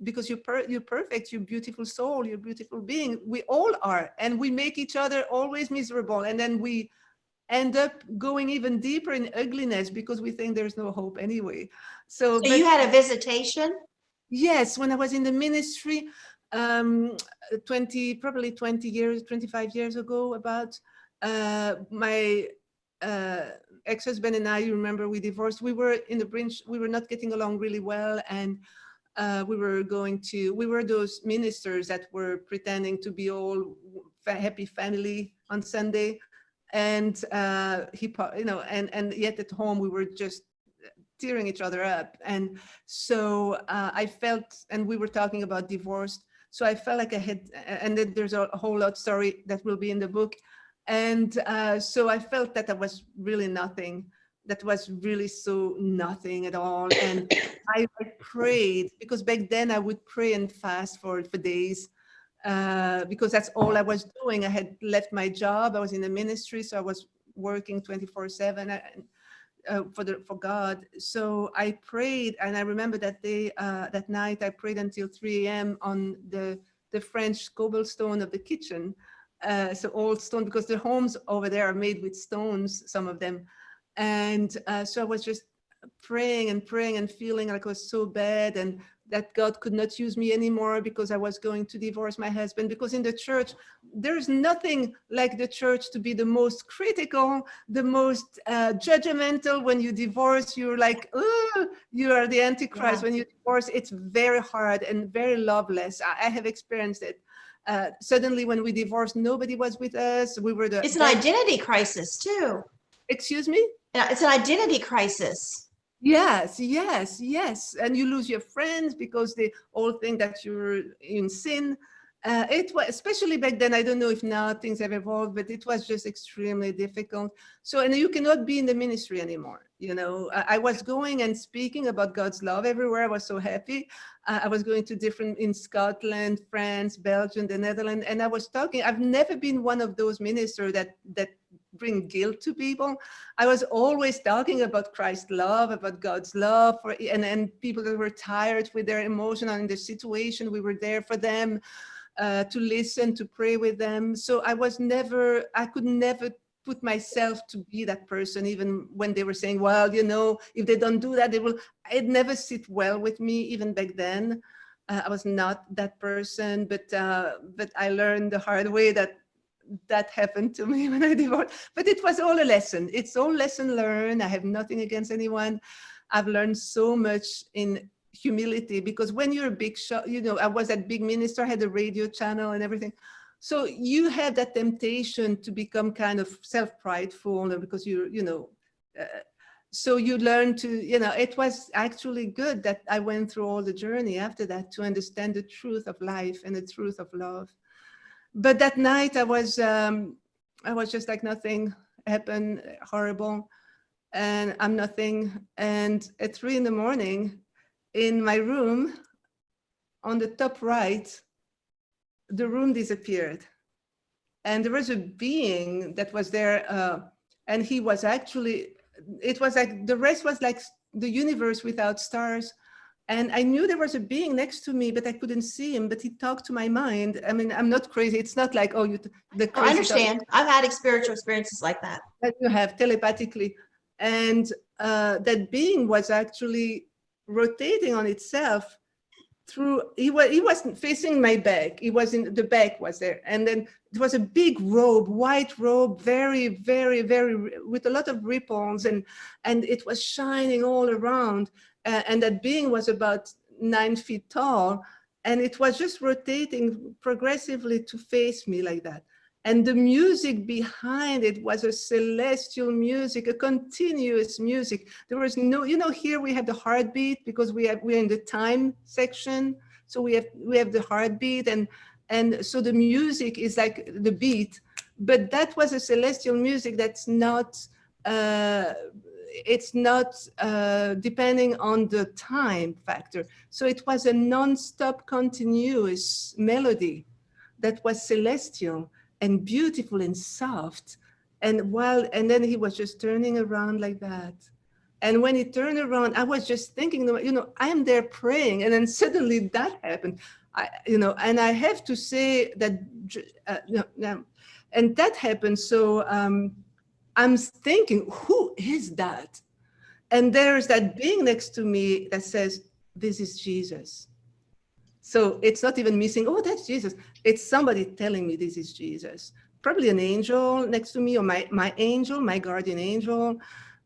Because you're perfect, you're beautiful soul, you're beautiful being. We all are, and we make each other always miserable, and then we end up going even deeper in ugliness because we think there's no hope anyway. So you had a visitation? Yes, when I was in the ministry, probably 20 years, 25 years ago, about, my ex-husband and I, you remember, we divorced. We were in the branch, we were not getting along really well, and we were those ministers that were pretending to be all happy family on Sunday, and and yet at home we were just tearing each other up. And so I felt, and we were talking about divorce, so I felt like I had, and then there's a whole lot story that will be in the book. And so I felt that I was really nothing. That was really so nothing at all. And I prayed, because back then I would pray and fast for days, because that's all I was doing. I had left my job. I was in the ministry, so I was working 24/7 for God. So I prayed, and I remember that day, that night, I prayed until 3 a.m. on the French cobblestone of the kitchen. So old stone, because the homes over there are made with stones, some of them. And so I was just praying and praying and feeling like I was so bad, and that God could not use me anymore because I was going to divorce my husband. Because in the church, there's nothing like the church to be the most critical, the most judgmental. When you divorce, you're like, oh, you are the Antichrist. Yeah. When you divorce, it's very hard and very loveless. I have experienced it. Suddenly, when we divorced, nobody was with us. We were the... It's an identity crisis too. Excuse me? Yeah, it's an identity crisis. Yes, yes, yes. And you lose your friends because they all think that you're in sin. It was, especially back then, I don't know if now things have evolved, but it was just extremely difficult. So, and you cannot be in the ministry anymore. You know, I was going and speaking about God's love everywhere. I was so happy. I was going to different, in Scotland, France, Belgium, the Netherlands, and I was talking. I've never been one of those ministers that bring guilt to people. I was always talking about Christ's love, about God's love, and people that were tired with their emotion and their situation. We were there for them, to listen, to pray with them. So I could never put myself to be that person, even when they were saying, well, you know, if they don't do that, they will. It never sit well with me, even back then. I was not that person, but I learned the hard way that happened to me when I divorced. But it was all a lesson. It's all lesson learned. I have nothing against anyone. I've learned so much in humility, because when you're a big shot, you know, I was that big minister, had a radio channel and everything. So you have that temptation to become kind of self-prideful, because so you learn to, you know, it was actually good that I went through all the journey after that to understand the truth of life and the truth of love. But that night I was just like, nothing happened, horrible, and I'm nothing. And at 3 a.m, in my room, on the top right, the room disappeared. And there was a being that was there, and he was actually, it was like, the rest was like the universe without stars. And I knew there was a being next to me, but I couldn't see him, but he talked to my mind. I mean, I'm not crazy. It's not like, oh, I understand. I've had spiritual experiences like that. That you have telepathically. And that being was actually rotating on itself through, he wasn't facing my back. He was in, the back was there. And then it was a big robe, white robe, very, very, very, with a lot of ripples, and it was shining all around. And that being was about 9 feet tall, and it was just rotating progressively to face me like that. And the music behind it was a celestial music, a continuous music. There was no, you know, here we have the heartbeat, because we're in the time section. So we have the heartbeat, and so the music is like the beat, but that was a celestial music that's not, it's not depending on the time factor. So it was a non-stop continuous melody that was celestial and beautiful and soft. And then he was just turning around like that. And when he turned around, I was just thinking, you know, I'm there praying, and then suddenly that happened. And I have to say that, and that happened. So I'm thinking, who is that? And there's that being next to me that says, this is Jesus. So it's not even missing, oh, that's Jesus. It's somebody telling me this is Jesus. Probably an angel next to me, or my angel, my guardian angel.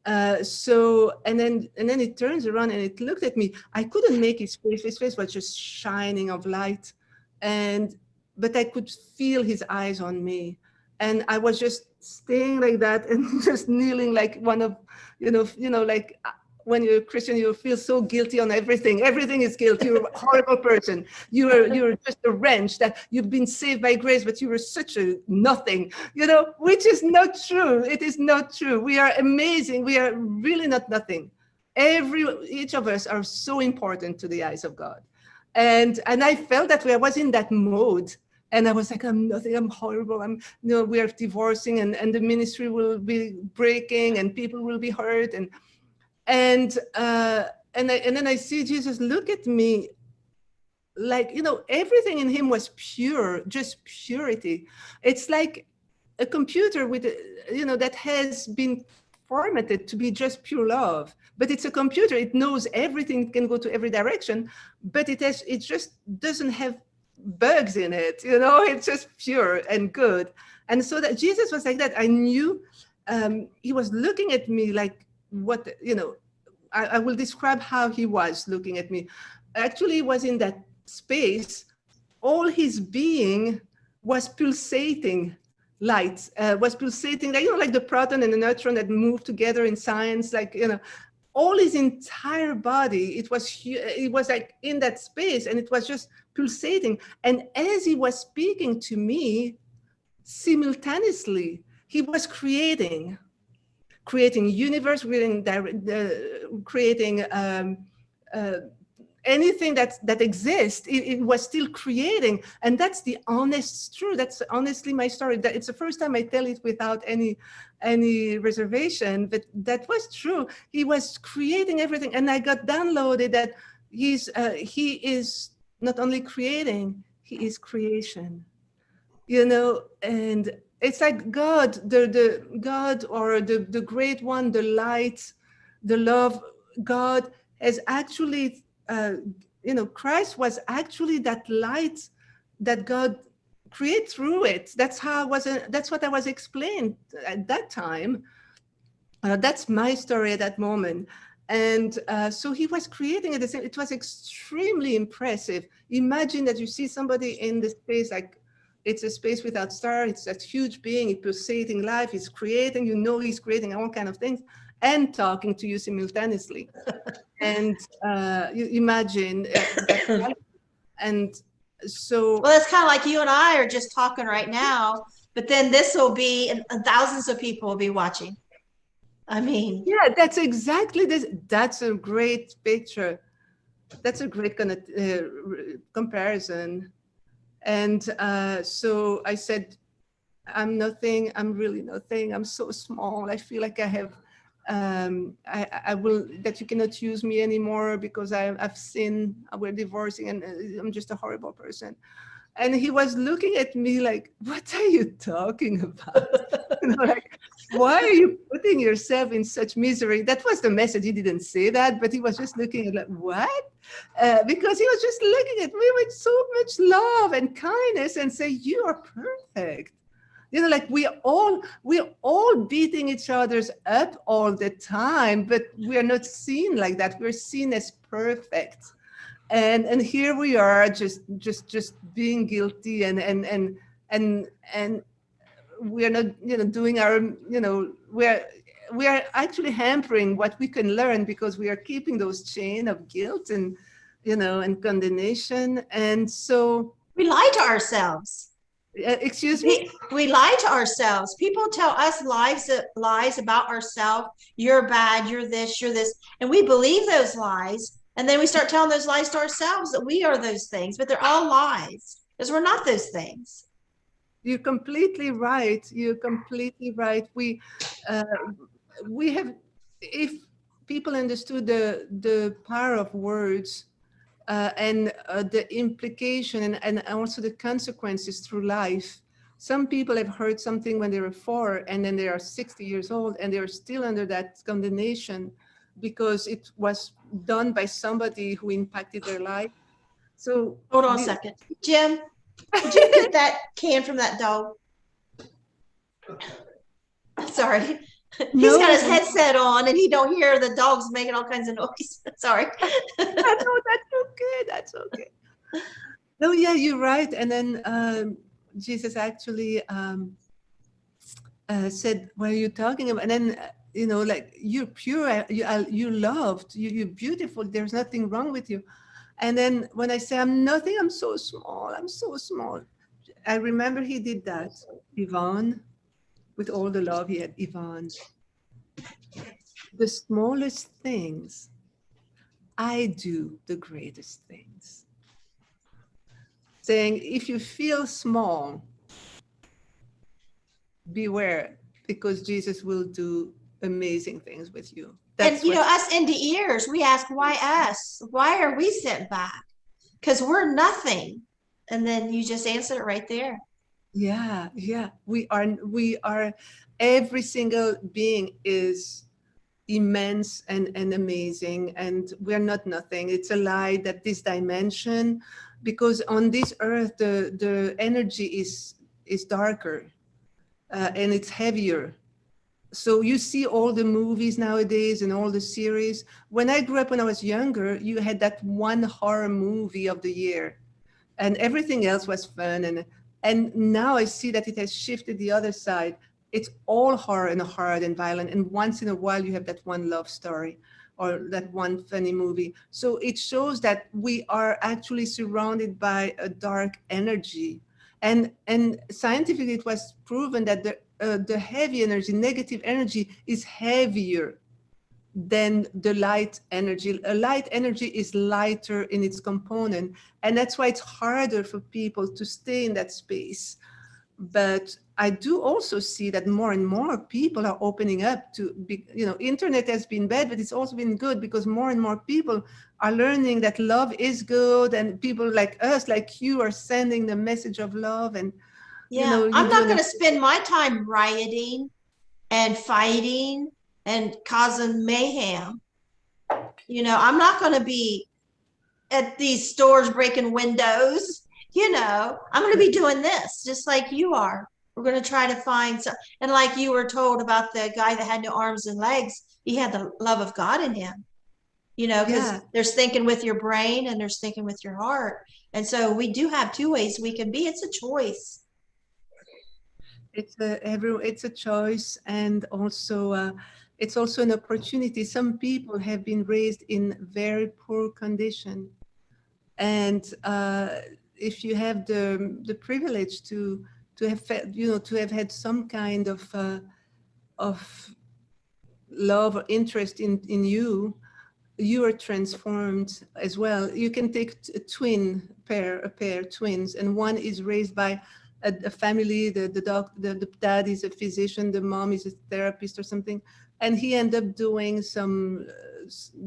And then it turns around and it looked at me. I couldn't make his face. His face was just shining of light. But I could feel his eyes on me. And I was just staying like that and just kneeling like one of, like when you're a Christian, you feel so guilty on everything. Everything is guilt. You're a horrible person. You're just a wrench, that you've been saved by grace, but you were such a nothing, which is not true. It is not true. We are amazing. We are really not nothing. Each of us are so important to the eyes of God. And I felt that way. I was in that mode. And I was like, I'm nothing, I'm horrible. We are divorcing, and the ministry will be breaking, and people will be hurt. And then I see Jesus look at me like, everything in him was pure, just purity. It's like a computer with, that has been formatted to be just pure love. But it's a computer. It knows everything. It can go to every direction, but it just doesn't have bugs in it. It's just pure and good. And so that Jesus was like that. I knew he was looking at me like what, I will describe how he was looking at me. Actually, he was in that space. All his being was pulsating light, was pulsating, like the proton and the neutron that move together in science, all his entire body, it was like in that space, and it was just pulsating. And as he was speaking to me, simultaneously, he was creating universe, creating anything that exists. It was still creating. And that's the honest truth. That's honestly my story. That it's the first time I tell it without any reservation, but that was true. He was creating everything. And I got downloaded that he is not only creating, he is creation, and it's like God, the God, or the great one, the light, the love. God has actually, Christ was actually that light that God created through it. That's what I was explained at that time. That's my story at that moment. And so he was creating at the same. It was extremely impressive. Imagine that you see somebody in the space, like it's a space without stars. It's that huge being, it's pulsating life. He's creating. He's creating all kinds of things and talking to you simultaneously. And you imagine that. And so, well, it's kind of like you and I are just talking right now, but then this will be, and thousands of people will be watching. I mean, yeah, that's exactly this. That's a great picture. That's a great kind of comparison. And so I said, I'm nothing. I'm really nothing. I'm so small. I feel like I have, I will, that you cannot use me anymore because I've sinned. We're divorcing, and I'm just a horrible person. And he was looking at me like, what are you talking about? Like, why are you putting yourself in such misery? That was the message. He didn't say that, but he was just looking at like, what? Because he was just looking at me with so much love and kindness and say, you are perfect. Like we're all beating each other's up all the time, but we are not seen like that. We're seen as perfect. And here we are just being guilty and we are not doing our, we are actually hampering what we can learn because we are keeping those chain of guilt and and condemnation. And so we lie to ourselves. Excuse me? We lie to ourselves. People tell us lies about ourselves. You're bad, you're this, and we believe those lies. And then we start telling those lies to ourselves that we are those things, but they're all lies because we're not those things. You're completely right. You're completely right. We have, if people understood the power of words and the implication and also the consequences through life. Some people have heard something when they were 4 and then they are 60 years old and they're still under that condemnation because it was done by somebody who impacted their life. So hold on a second. Jim, could you get that can from that dog? Sorry. He's got his headset on and he don't hear the dogs making all kinds of noise. Sorry. No, that's okay. That's okay. No, yeah, you're right. And then Jesus actually said, what are you talking about? And then, like, you're pure, you loved, you're beautiful. There's nothing wrong with you. And then when I say I'm nothing, I'm so small. I'm so small. I remember he did that. Yvonne, with all the love he had, Yvonne, the smallest things, I do the greatest things. Saying, if you feel small, beware, because Jesus will do amazing things with you. That's and us NDEers, we ask, why us? Why are we sent back? Because we're nothing. And then you just answer it right there. Yeah, we are. every single being is immense and amazing, and we're not nothing. It's a lie that this dimension, because on this earth the energy is darker, and it's heavier. So you see all the movies nowadays and all the series. When I grew up, when I was younger, you had that one horror movie of the year, and everything else was fun. And now I see that it has shifted the other side. It's all horror and hard and violent, and once in a while you have that one love story or that one funny movie. So it shows that we are actually surrounded by a dark energy, and scientifically it was proven that the heavy energy, negative energy, is heavier than the light energy. A light energy is lighter in its component, and that's why it's harder for people to stay in that space. But I do also see that more and more people are opening up to be, internet has been bad, but it's also been good, because more and more people are learning that love is good, and people like us, like you, are sending the message of love. And Yeah, you I'm do not an going to spend my time rioting and fighting and causing mayhem. I'm not going to be at these stores breaking windows. I'm going to be doing this just like you are. We're going to try to find some, and like you were told about the guy that had no arms and legs, he had the love of God in him, because Yeah, there's thinking with your brain and there's thinking with your heart. And so we do have two ways we can be. It's a choice. it's a choice, and also it's also an opportunity. Some people have been raised in very poor condition, and if you have the privilege to have to have had some kind of love or interest in you, you are transformed as well. You can take a pair twins, and one is raised by a family. The dad is a physician, the mom is a therapist or something, and he ended up doing some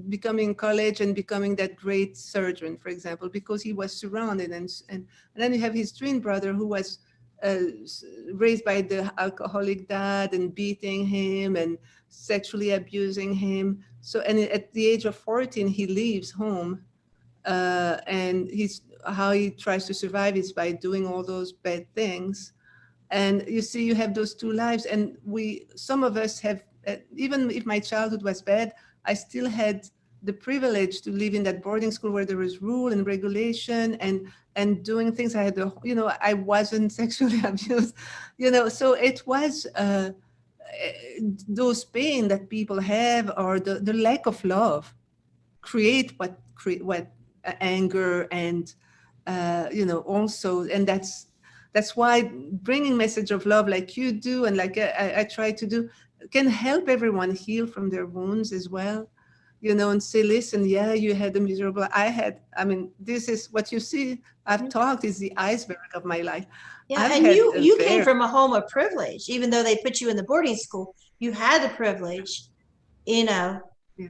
becoming college and becoming that great surgeon, for example, because he was surrounded. And then you have his twin brother who was raised by the alcoholic dad and beating him and sexually abusing him. So, and at the age of 14, he leaves home, and how he tries to survive is by doing all those bad things. And you see, you have those two lives, and some of us have, even if my childhood was bad, I still had the privilege to live in that boarding school where there was rule and regulation and doing things. I had, I wasn't sexually abused, so it was those pain that people have, or the lack of love, create what anger and also. And that's why bringing message of love like you do, and like I try to do, can help everyone heal from their wounds as well, and say, listen, yeah, you had a miserable, I mean, this is what you see. I've talked is the iceberg of my life. Yeah, I've and had you came from a home of privilege, even though they put you in the boarding school. You had the privilege, you know. Yeah.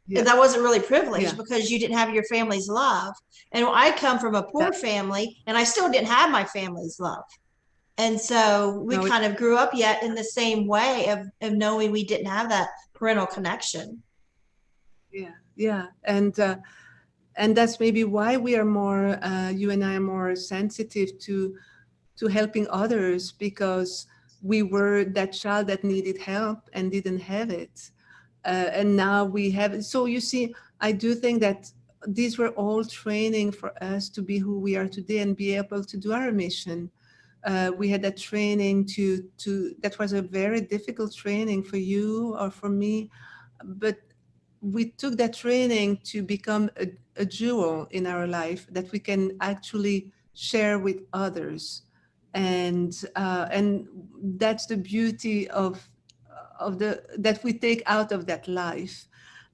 And Yeah. that wasn't really privilege Yeah. because you didn't have your family's love. And I come from a poor family, and I still didn't have my family's love. And so we No, kind of grew up yet in the same way of knowing we didn't have that parental connection. yeah. And that's maybe why we are more, you and I are more sensitive to helping others, because we were that child that needed help and didn't have it. And now we have it. So you see, I do think that these were all training for us to be who we are today and be able to do our mission. We had that training that was a very difficult training for you or for me, but we took that training to become a jewel in our life that we can actually share with others. And that's the beauty of that we take out of that life.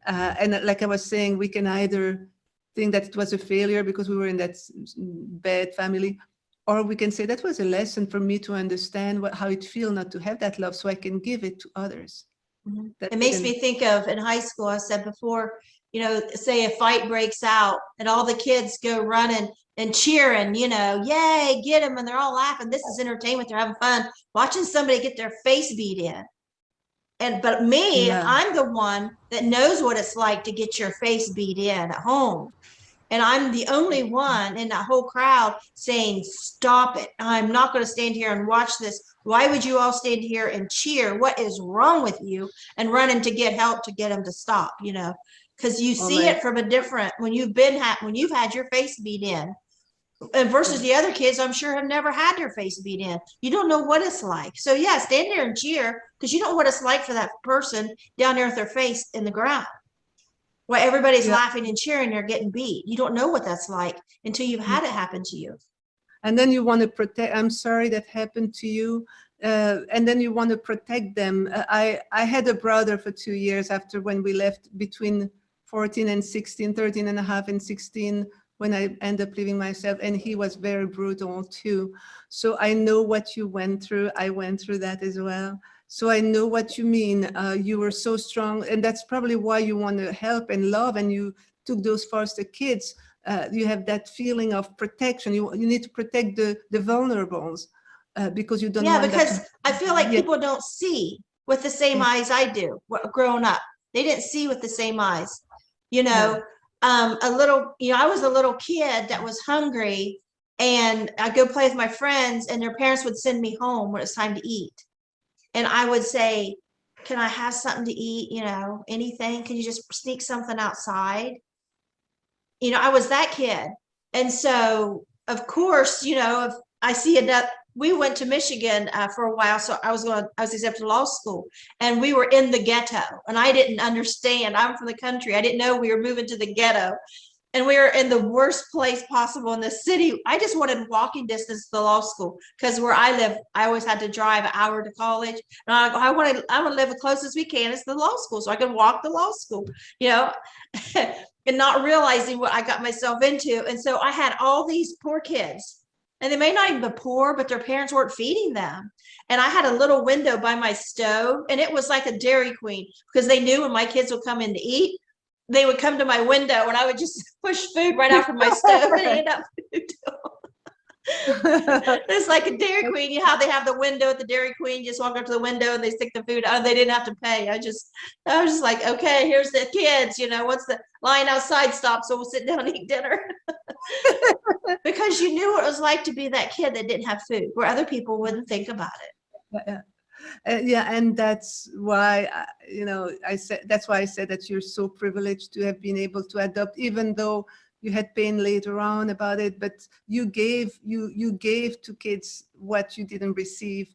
And like I was saying, we can either think that it was a failure because we were in that bad family, or we can say that was a lesson for me to understand how it feels not to have that love, so I can give it to others. It makes me think of in high school, I said before, you know, say a fight breaks out and all the kids go running and cheering, you know, yay, get them. And they're all laughing. This is entertainment. They're having fun watching somebody get their face beat in. But me, Yeah. I'm the one that knows what it's like to get your face beat in at home. And I'm the only one in that whole crowd saying, stop it. I'm not going to stand here and watch this. Why would you all stand here and cheer? What is wrong with you? And running to get help to get them to stop, you know, because you see it from a different, when you've had your face beat in, and versus the other kids, I'm sure have never had their face beat in. You don't know what it's like. So yeah, stand there and cheer because you don't know what it's like for that person down there with their face in the ground. While everybody's laughing and cheering, they're getting beat. You don't know what that's like until you've had it happen to you. And then you want to protect, I'm sorry that happened to you. And then you want to protect them. I had a brother for 2 years after when we left between 14 and 16, 13 and a half and 16, when I ended up leaving myself, and he was very brutal too. So I know what you went through. I went through that as well. So I know what you mean. You were so strong, and that's probably why you want to help and love, and you took those foster kids. You have that feeling of protection. You need to protect the vulnerables because you don't want because that I feel like people don't see with the same eyes I do growing up. They didn't see with the same eyes, you know. I was a little kid that was hungry, and I'd go play with my friends, and their parents would send me home when it's time to eat. And I would say, can I have something to eat? You know, anything? Can you just sneak something outside? You know, I was that kid. And so, of course, you know, if I see enough, we went to Michigan for a while. So I was accepted to law school, and we were in the ghetto, and I didn't understand. I'm from the country. I didn't know we were moving to the ghetto, and we were in the worst place possible in the city. I just wanted walking distance to the law school because where I live, I always had to drive an hour to college. And I want to live as close as we can as the law school so I can walk to law school, you know, and not realizing what I got myself into. And so I had all these poor kids, and they may not even be poor, but their parents weren't feeding them. And I had a little window by my stove, and it was like a Dairy Queen because they knew when my kids would come in to eat, they would come to my window, and I would just push food right out from my stove and hand out food to them. It's like a Dairy Queen. You know how they have the window at the Dairy Queen? You just walk up to the window and they stick the food out. They didn't have to pay. I was just like, okay, here's the kids. You know, once the line outside stops, so we'll sit down and eat dinner. Because you knew what it was like to be that kid that didn't have food, where other people wouldn't think about it. Yeah, and that's why you know, that's why I said that you're so privileged to have been able to adopt, even though you had pain later on about it. But you gave to kids what you didn't receive,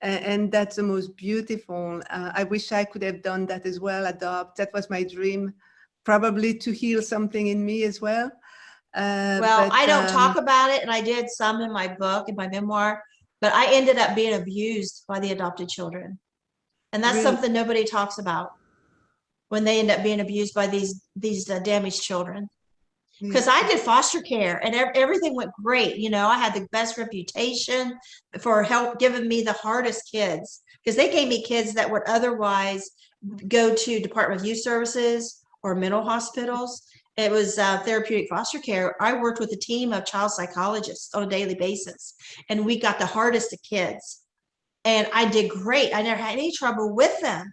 and that's the most beautiful. I wish I could have done that as well. Adopt. That was my dream, probably to heal something in me as well. Well, I don't talk about it, and I did some in my book, in my memoir. But I ended up being abused by the adopted children. And that's something nobody talks about when they end up being abused by these damaged children. Because I did foster care, and everything went great. You know, I had the best reputation for help giving me the hardest kids, because they gave me kids that would otherwise go to Department of Youth Services or mental hospitals. It was therapeutic foster care. I worked with a team of child psychologists on a daily basis, and we got the hardest of kids. And I did great. I never had any trouble with them.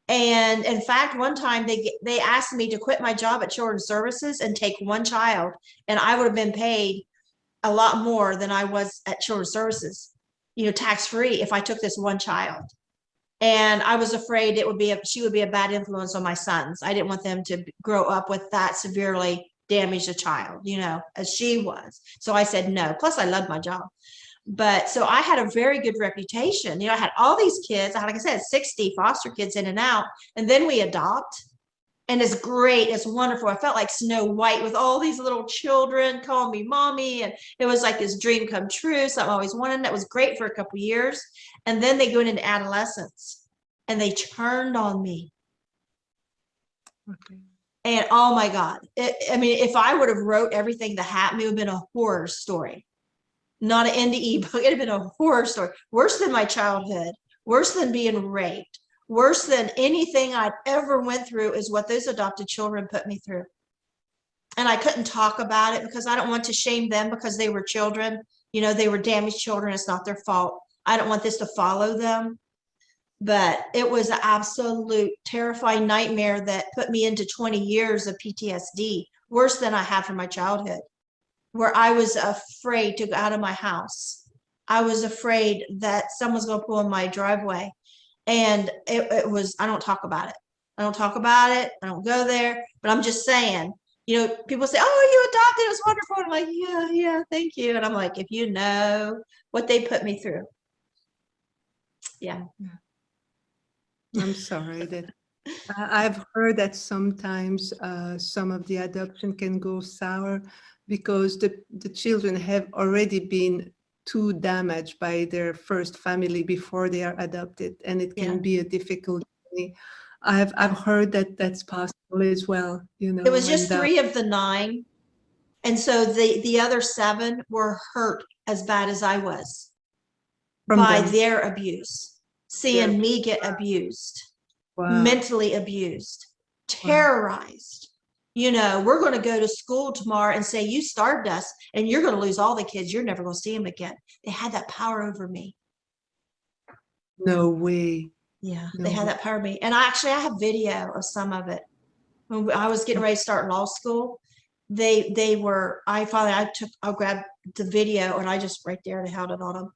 And in fact, one time they asked me to quit my job at Children's Services and take one child, and I would have been paid a lot more than I was at Children's Services, you know, tax-free, if I took this one child. And I was afraid she would be a bad influence on my sons. I didn't want them to grow up with that severely damaged a child, you know, as she was. So I said no. Plus, I loved my job. But so I had a very good reputation. You know, I had all these kids. I had, like I said, 60 foster kids in and out. And then we adopt. And it's great. It's wonderful. I felt like Snow White with all these little children calling me mommy. And it was like this dream come true. Something I always wanted. That was great for a couple of years. And then they go into adolescence, and they turned on me. Okay. And oh my God. I mean, if I would have wrote everything that happened, it would have been a horror story. Not an NDE book. It'd have been a horror story. Worse than my childhood. Worse than being raped. worse than anything I'd ever went through is what those adopted children put me through. And I couldn't talk about it because I don't want to shame them because they were children. You know, they were damaged children. It's not their fault. I don't want this to follow them. But it was an absolute terrifying nightmare that put me into 20 years of PTSD, worse than I had from my childhood, where I was afraid to go out of my house. I was afraid that someone's going to pull in my driveway. And it was, I don't talk about it. I don't talk about it. I don't go there. But I'm just saying, you know, people say, oh, you adopted. It was wonderful. I'm like, yeah, thank you. And I'm like, if you know what they put me through. Yeah. I'm sorry that I've heard that sometimes some of the adoption can go sour because the children have already been too damaged by their first family before they are adopted, and it can be a difficult journey. I've heard that that's possible as well, you know. It was just 3 of the 9. And so the other 7 were hurt as bad as I was by their abuse, seeing me get abused, mentally abused, terrorized. You know, we're going to go to school tomorrow and say, you starved us and you're going to lose all the kids. You're never going to see them again. They had that power over me. No way. Yeah, they had that power over me. And I have video of some of it. When I was getting ready to start law school, I grabbed the video and I just right there and held it on them.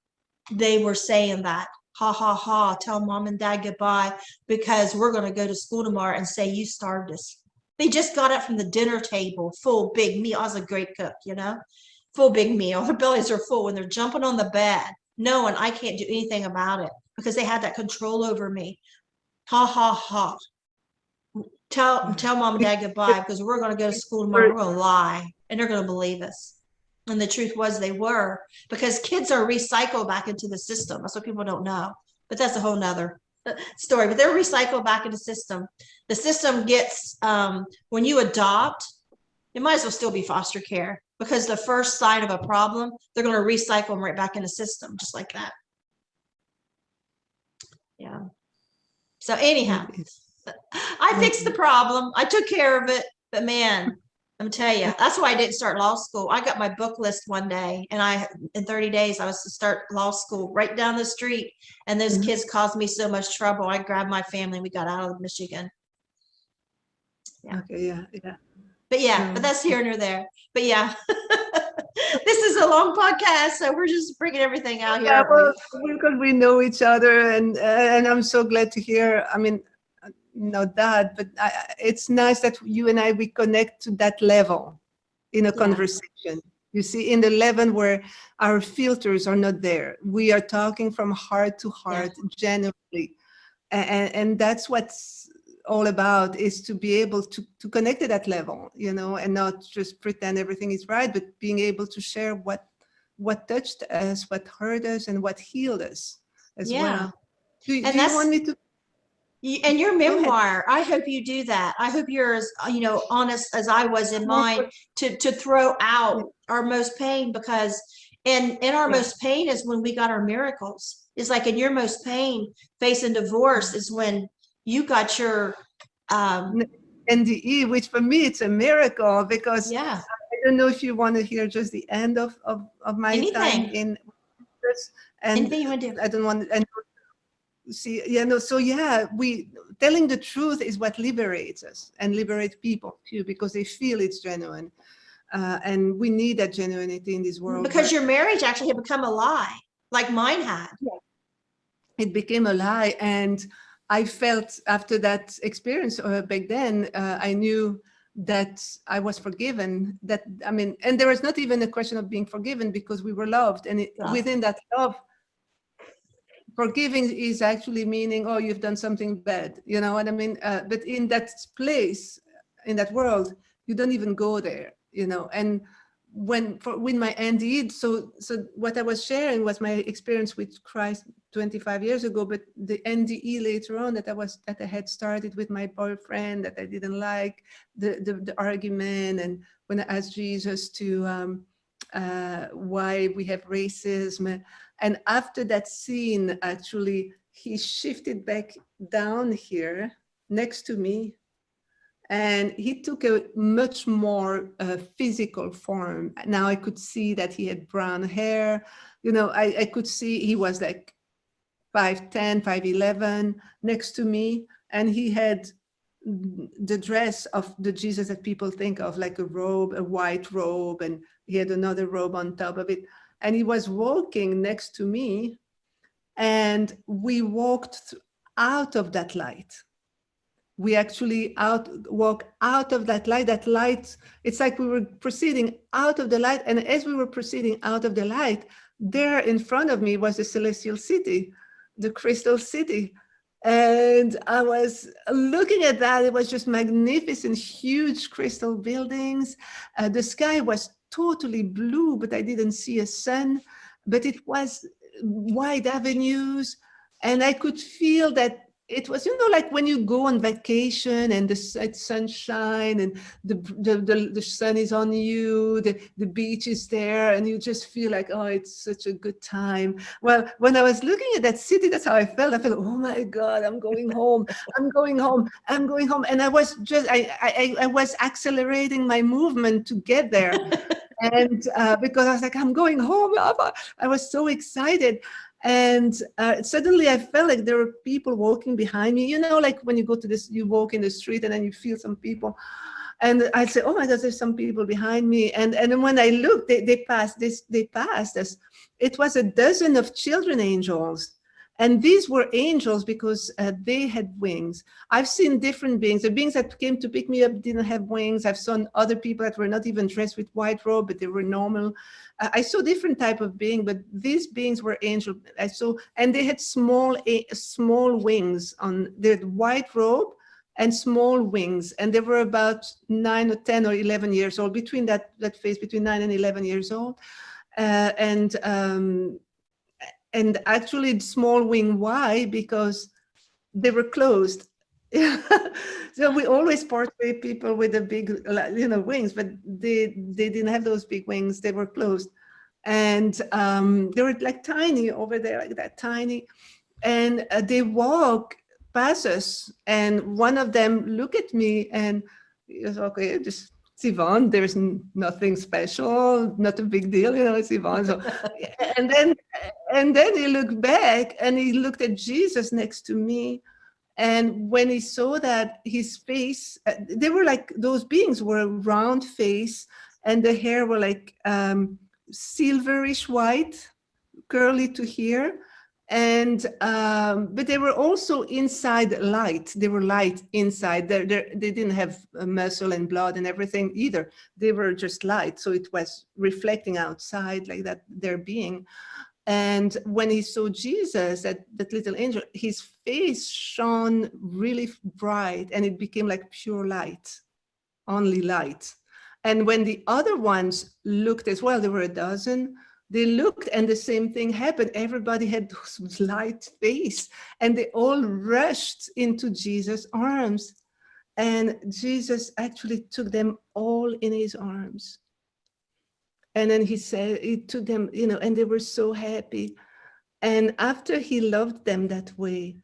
They were saying that, ha, ha, ha, tell mom and dad goodbye because we're going to go to school tomorrow and say you starved us. They just got up from the dinner table, full big meal. I was a great cook, you know, full big meal. Their bellies are full when they're jumping on the bed, knowing I can't do anything about it because they had that control over me. Ha, ha, ha. Tell mom and dad goodbye because we're going to go to school tomorrow. We're going to lie and they're going to believe us. And the truth was they were, because kids are recycled back into the system. That's what people don't know, but that's a whole nother story. But they're recycled back into the system. The system gets, when you adopt, it might as well still be foster care because the first sign of a problem, they're going to recycle them right back in the system, just like that. Yeah. So anyhow, I fixed the problem. I took care of it, but man, I'm telling you, that's why I didn't start law school. I got my book list one day and in 30 days, I was to start law school right down the street. And those kids caused me so much trouble. I grabbed my family and we got out of Michigan. Yeah. Okay, yeah. But that's here and there. But yeah, this is a long podcast. So we're just bringing everything out here. Yeah, well, because we know each other and I'm so glad to hear, I mean, not that, but it's nice that you and we connect to that level in a conversation. You see, in the level where our filters are not there. We are talking from heart to heart, genuinely. And that's what's all about, is to be able to connect to that level, you know, and not just pretend everything is right, but being able to share what touched us, what hurt us, and what healed us as well. Do you want me to? And your memoir, I hope you do that. I hope you're as, you know, honest as I was in mine to throw out our most pain, because in our most pain is when we got our miracles. It's like in your most pain, facing divorce is when you got your NDE, which for me it's a miracle, because I don't know if you want to hear just the end of my time in this, and anything you want to do. I don't want and see, we telling the truth is what liberates us and liberates people too, because they feel it's genuine, and we need that genuinity in this world. Because your marriage actually had become a lie, like mine had. It became a lie, and I felt after that experience back then, I knew that I was forgiven. That, I mean, and there was not even a question of being forgiven, because we were loved, and within that love, forgiving is actually meaning, oh, you've done something bad, you know what I mean? But in that place, in that world, you don't even go there, you know. And with my NDE, so what I was sharing was my experience with Christ 25 years ago, but the NDE later on that I had started with my boyfriend that I didn't like, the argument, and when I asked Jesus to why we have racism. And after that scene, actually, he shifted back down here next to me, and he took a much more physical form. Now I could see that he had brown hair. You know, I could see he was like 5'10", 5'11", next to me, and he had the dress of the Jesus that people think of, like a robe, a white robe, and he had another robe on top of it. And he was walking next to me, and we walked out of that light. We actually walk out of that light. That light, it's like we were proceeding out of the light. And as we were proceeding out of the light, there in front of me was the celestial city, the crystal city. And I was looking at that. It was just magnificent, huge crystal buildings. The sky was totally blue, but I didn't see a sun. But it was wide avenues. And I could feel that it was, you know, like when you go on vacation and it's sunshine and the sun is on you, the beach is there, and you just feel like, oh, it's such a good time. Well, when I was looking at that city, that's how I felt. I felt, oh my God, I'm going home. I'm going home. I'm going home. And I was just, I was accelerating my movement to get there. And because I was like, I'm going home. I was so excited. And suddenly I felt like there were people walking behind me. You know, like when you go to this, you walk in the street and then you feel some people. And I said, oh my God, there's some people behind me. And then when I looked, they passed us. It was a dozen of children angels. And these were angels because they had wings. I've seen different beings. The beings that came to pick me up didn't have wings. I've seen other people that were not even dressed with white robe, but they were normal. I saw different type of being, but these beings were angels. I saw, and they had small wings on their white robe and small wings. And they were about 9 or 10 or 11 years old, between that phase, between 9 and 11 years old. And actually small wing, why? Because they were closed. So we always portray people with the big, you know, wings, but they didn't have those big wings. They were closed. And they were like tiny over there, like that tiny. And they walk past us. And one of them looked at me and he was, okay, just, it's Yvonne, there's nothing special, not a big deal, you know, it's Yvonne. So, and then he looked back and he looked at Jesus next to me. And when he saw that, his face, they were like, those beings were round face, and the hair were like silverish white, curly to here. And but they were also inside light. They were light inside. They didn't have muscle and blood and everything either. They were just light. So it was reflecting outside like that, their being. And when he saw Jesus, that little angel, his face shone really bright, and it became like pure light, only light. And when the other ones looked as well, there were a dozen, they looked and the same thing happened. Everybody had those light face, and they all rushed into Jesus' arms. And Jesus actually took them all in his arms. And then he said, he took them, you know, and they were so happy. And after he loved them that way,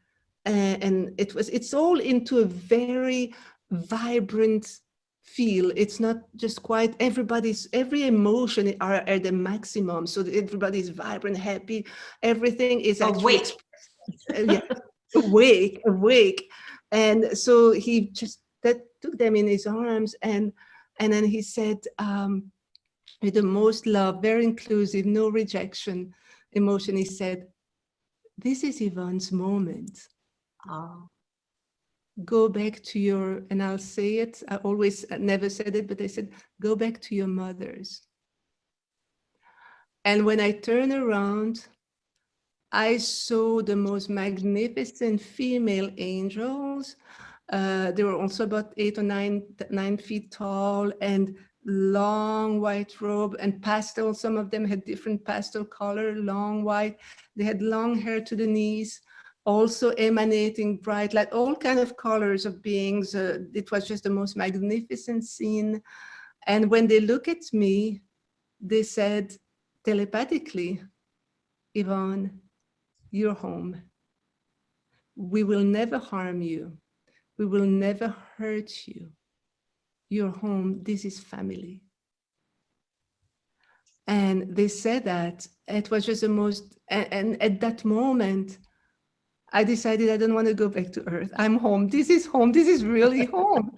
and it's all into a very vibrant feel. It's not just quite, every emotion are at the maximum. So everybody's vibrant, happy. Everything is actually awake. And so he just took them in his arms, and then he said, with the most love, very inclusive, no rejection emotion, he said, this is Yvonne's moment. Oh. Go back to your, and I'll say it, I never said it, but I said, go back to your mothers. And when I turned around, I saw the most magnificent female angels. They were also about 8 or 9 feet tall, and long white robe and pastel. Some of them had different pastel color, long white. They had long hair to the knees, also emanating bright light, all kind of colors of beings. It was just the most magnificent scene. And when they look at me, they said telepathically, Yvonne, you're home. we will never harm you. We will never hurt you. You're home. This is family. And they said that. It was just the most, and at that moment, I decided I don't want to go back to earth. I'm home. This is home. This is really home.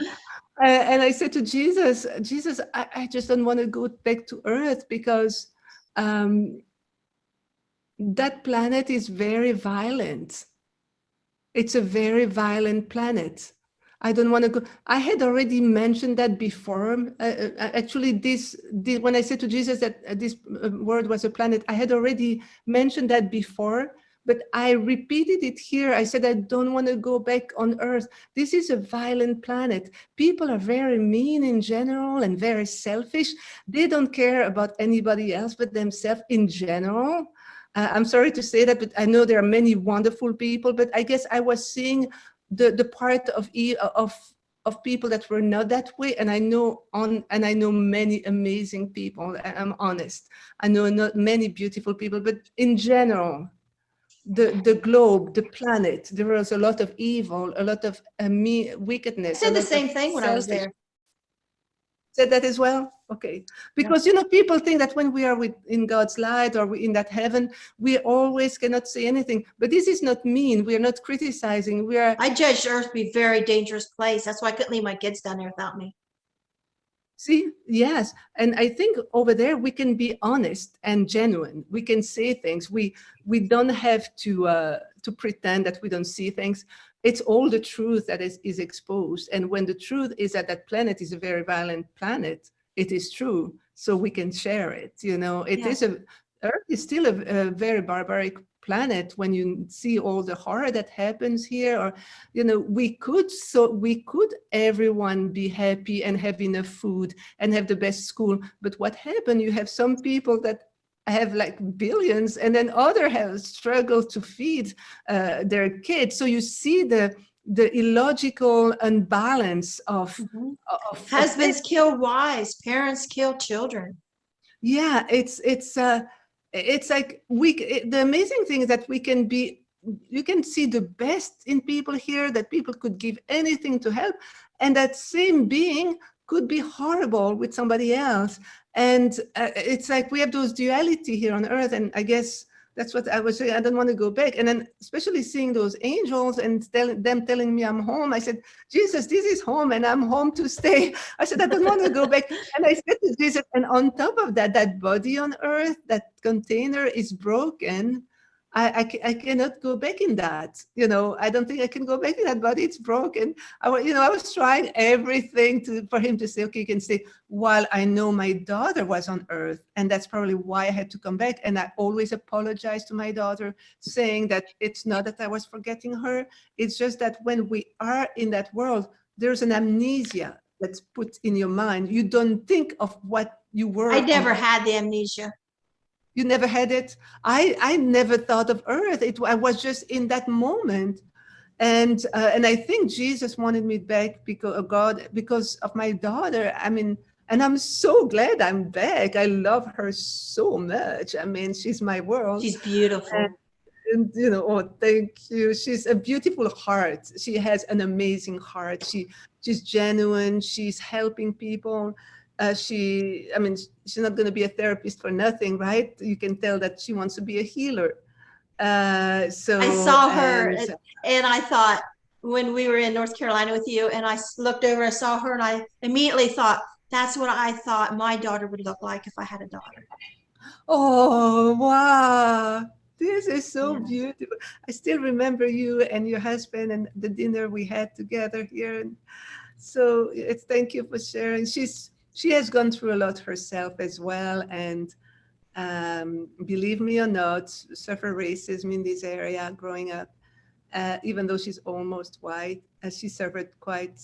And I said to Jesus, Jesus, I just don't want to go back to earth because that planet is very violent. It's a very violent planet. I don't want to go. I had already mentioned that before. Actually, when I said to Jesus that this world was a planet, I had already mentioned that before, but I repeated it here. I said, I don't want to go back on Earth. This is a violent planet. People are very mean in general and very selfish. They don't care about anybody else but themselves in general. I'm sorry to say that, but I know there are many wonderful people, but I guess I was seeing the part of people that were not that way, and I know many amazing people. I'm honest. I know not many beautiful people, but in general, the globe, the planet, there was a lot of evil, a lot of wickedness. I said the same thing when I was there. Said that as well? Okay. Because, you know, people think that when we are in God's light or in that heaven, we always cannot say anything. But this is not mean. We are not criticizing. I judged Earth to be a very dangerous place. That's why I couldn't leave my kids down there without me. See, yes. And I think over there, we can be honest and genuine. We can say things. We don't have to pretend that we don't see things. It's all the truth that is exposed. And when the truth is that that planet is a very violent planet, it is true. So we can share it. You know, Earth is still a very barbaric planet when you see all the horror that happens here. Or, you know, we could everyone be happy and have enough food and have the best school. But what happened? You have some people that have like billions, and then others have struggled to feed their kids. So you see the illogical imbalance of, husbands kill wives, parents kill children. Yeah, it's like the amazing thing is that you can see the best in people here, that people could give anything to help, and that same being could be horrible with somebody else. And it's like we have those duality here on Earth, and I guess that's what I was saying. I don't want to go back. And then especially seeing those angels and them telling me I'm home. I said, Jesus, this is home and I'm home to stay. I said, I don't want to go back. And I said to Jesus, and on top of that, that body on Earth, that container is broken. I cannot go back in that. You know, I don't think I can go back in that body. It's broken. I was trying everything for him to say, okay, you can stay, while I know my daughter was on Earth. And that's probably why I had to come back. And I always apologize to my daughter, saying that it's not that I was forgetting her. It's just that when we are in that world, there's an amnesia that's put in your mind. You don't think of what you were. I never had the amnesia. You never had it? I never thought of Earth. I was just in that moment. And I think Jesus wanted me back because of my daughter. I mean, and I'm so glad I'm back. I love her so much. I mean, she's my world. She's beautiful. And you know, oh, thank you. She's a beautiful heart. She has an amazing heart. She's genuine. She's helping people. She's not going to be a therapist for nothing, right? You can tell that she wants to be a healer. So I saw her, and I thought, when we were in North Carolina with you, and I looked over, I saw her, and I immediately thought, that's what I thought my daughter would look like if I had a daughter. Oh, wow. This is so beautiful. I still remember you and your husband and the dinner we had together here. And so thank you for sharing. She has gone through a lot herself as well. And believe me or not, suffer racism in this area growing up. Even though she's almost white, she suffered quite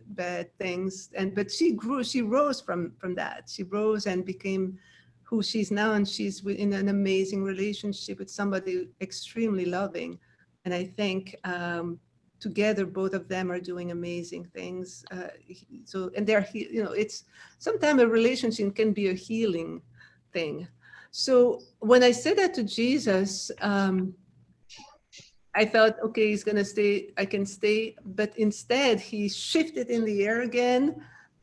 bad things. But she rose from that. She rose and became who she's now, and she's in an amazing relationship with somebody extremely loving. And I think together, both of them are doing amazing things. And they're, it's sometimes a relationship can be a healing thing. So when I said that to Jesus, I thought, okay, he's gonna stay, I can stay, but instead he shifted in the air again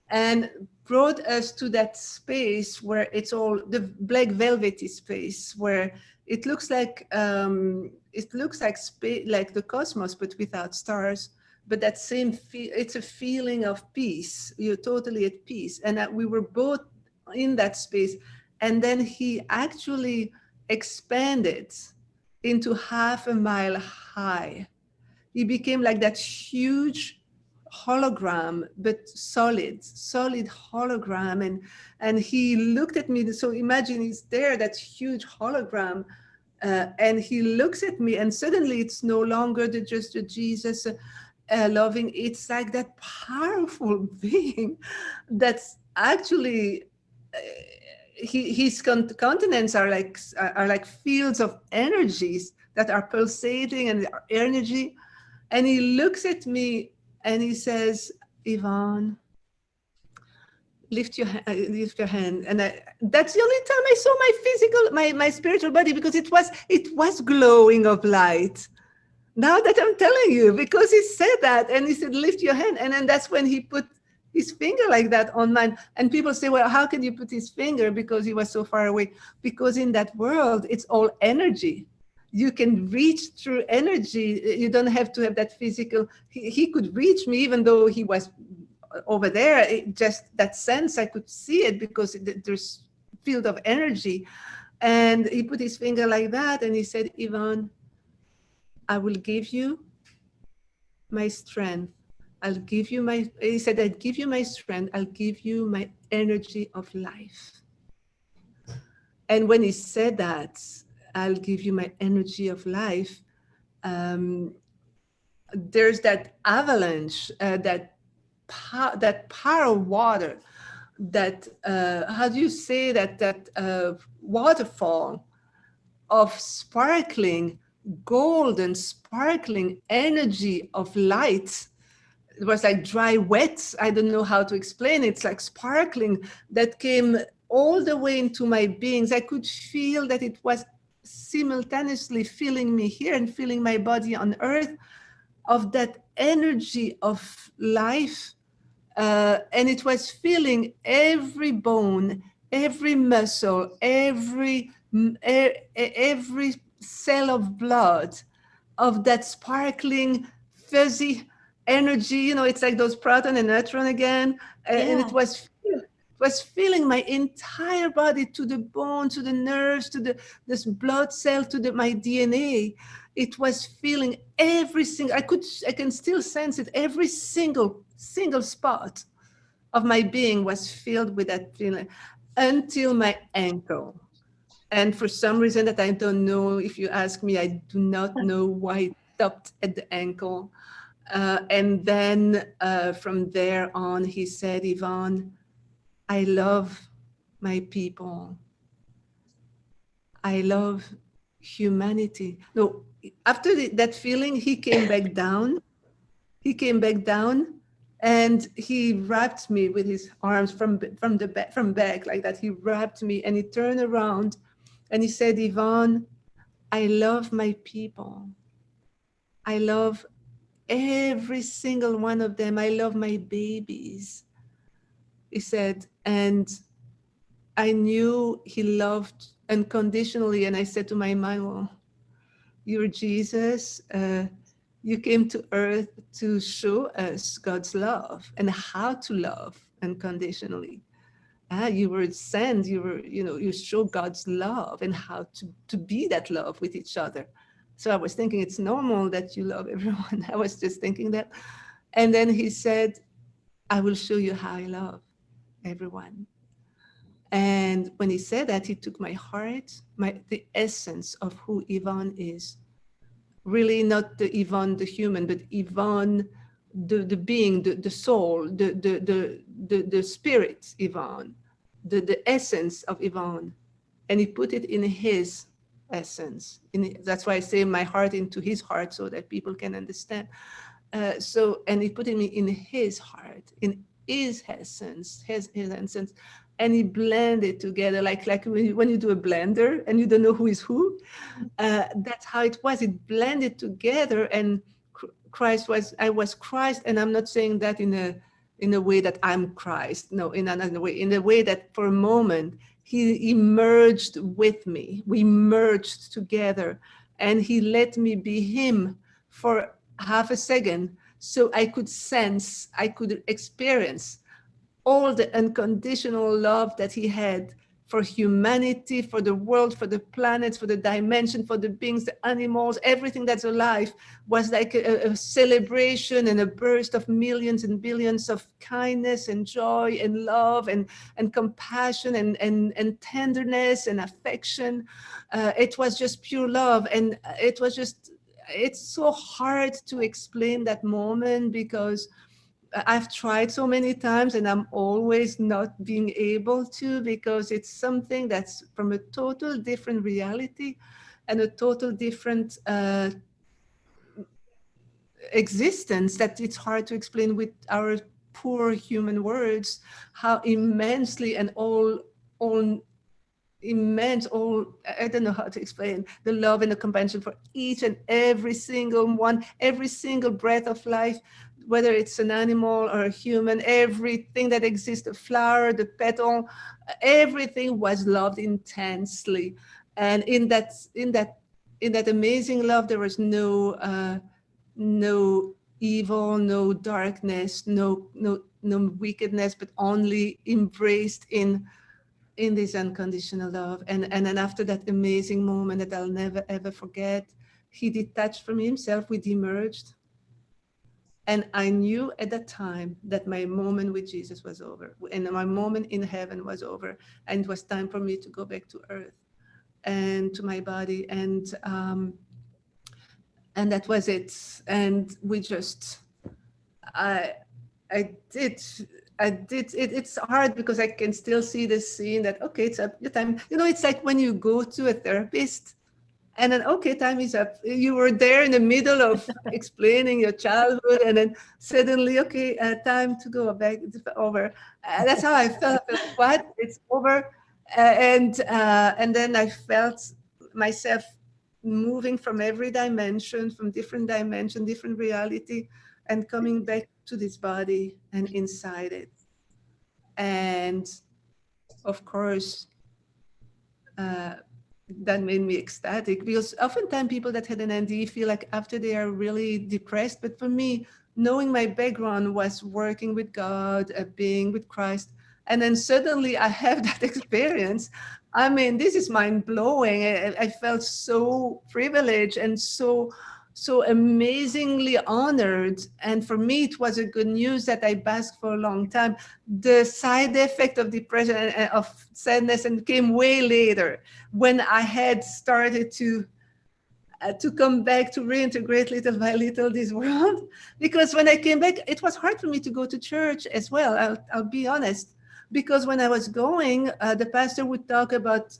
and brought us to that space where it's all the black velvety space where it looks like space, like the cosmos, but without stars. But that same it's a feeling of peace. You're totally at peace, and that we were both in that space. And then he actually expanded into 1/2 mile high. He became like that huge hologram, but solid hologram. And he looked at me. So imagine he's there, that huge hologram, and he looks at me, and suddenly it's no longer just a Jesus loving. It's like that powerful being that's actually. His continents are like fields of energies that are pulsating and are energy. And he looks at me and he says, Yvonne, lift your hand. And that's the only time I saw my physical, my spiritual body, because it was glowing of light. Now that I'm telling you, because he said that, and he said, lift your hand. And then that's when he put his finger like that on mine. And people say, well, how can you put his finger? Because he was so far away. Because in that world, it's all energy. You can reach through energy. You don't have to have that physical. He could reach me, even though he was over there. Just that sense, I could see it because there's field of energy. And he put his finger like that, and he said, Yvonne, I will give you my strength. He said, I'll give you my strength. I'll give you my energy of life. And when he said that, I'll give you my energy of life, there's that avalanche, that power of water, that, how do you say that waterfall of sparkling, golden, sparkling energy of light. It was like dry wet. I don't know how to explain it. It's like sparkling that came all the way into my beings. I could feel that it was simultaneously filling me here and filling my body on earth, of that energy of life. And it was filling every bone, every muscle, every cell of blood, of that sparkling, fuzzy energy. You know, it's like those proton and neutron again. And it was filling my entire body, to the bone, to the nerves, to this blood cell, to my DNA. It was filling every single, I can still sense it. Every single spot of my being was filled with that feeling, until my ankle. And for some reason that I don't know, if you ask me, I do not know why it stopped at the ankle. And then from there on, he said, Yvonne, I love my people. I love humanity. No, after that feeling, he came back down. He came back down, and he wrapped me with his arms from back like that. He wrapped me, and he turned around, and he said, Yvonne, I love my people. I love every single one of them. I love my babies. He said, and I knew he loved unconditionally. And I said to my mind, well, you're Jesus. You came to earth to show us God's love and how to love unconditionally. You were sent, you show God's love and how to be that love with each other. So I was thinking it's normal that you love everyone. I was just thinking that. And then he said, I will show you how I love everyone. And when he said that, he took my heart, the essence of who Yvonne is. Really not the Yvonne, the human, but Yvonne, the being, the soul, the spirit, Yvonne, the essence of Yvonne. And he put it in his essence. That's why I say my heart into his heart, so that people can understand. And he put it in his heart, in his essence, his essence. and he blended together like when you do a blender and you don't know who is who. That's how it was. It blended together, and I was Christ, and I'm not saying that in a way that I'm Christ. No, in another way, in a way that for a moment he merged with me. We merged together, and he let me be him for half a second, so I could sense, I could experience all the unconditional love that he had for humanity, for the world, for the planets, for the dimension, for the beings, the animals, everything that's alive was like a celebration and a burst of millions and billions of kindness and joy and love and compassion and tenderness and affection. It was just pure love. And it was just, it's so hard to explain that moment because I've tried so many times and I'm always not being able to, because it's something that's from a total different reality and a total different existence that it's hard to explain with our poor human words, how immensely and all immense, all, I don't know how to explain the love and the compassion for each and every single one, every single breath of life, whether it's an animal or a human, everything that exists, the flower, the petal, everything was loved intensely. And in that amazing love, there was no evil, no darkness, no wickedness, but only embraced in this unconditional love. And then after that amazing moment that I'll never ever forget, he detached from himself, we demerged. And I knew at that time that my moment with Jesus was over, and my moment in heaven was over, and it was time for me to go back to earth and to my body, and that was it. And we just, I did. It's hard because I can still see the scene that, okay, it's up, your time. You know, it's like when you go to a therapist and then, okay, time is up. You were there in the middle of explaining your childhood, and then suddenly, okay, time to go back, it's over. That's how I felt. I felt, what? It's over. And then I felt myself moving from every dimension, from different dimension, different reality, and coming back to this body and inside it. And of course, that made me ecstatic, because oftentimes people that had an NDE feel like after they are really depressed. But for me, knowing my background was working with God, being with Christ, and then suddenly I have that experience. I mean, this is mind blowing. I felt so privileged and so amazingly honored. And for me, it was a good news that I basked for a long time. The side effect of depression and of sadness and came way later, when I had started to come back, to reintegrate little by little this world. Because when I came back, it was hard for me to go to church as well. I'll be honest. Because when I was going, the pastor would talk about,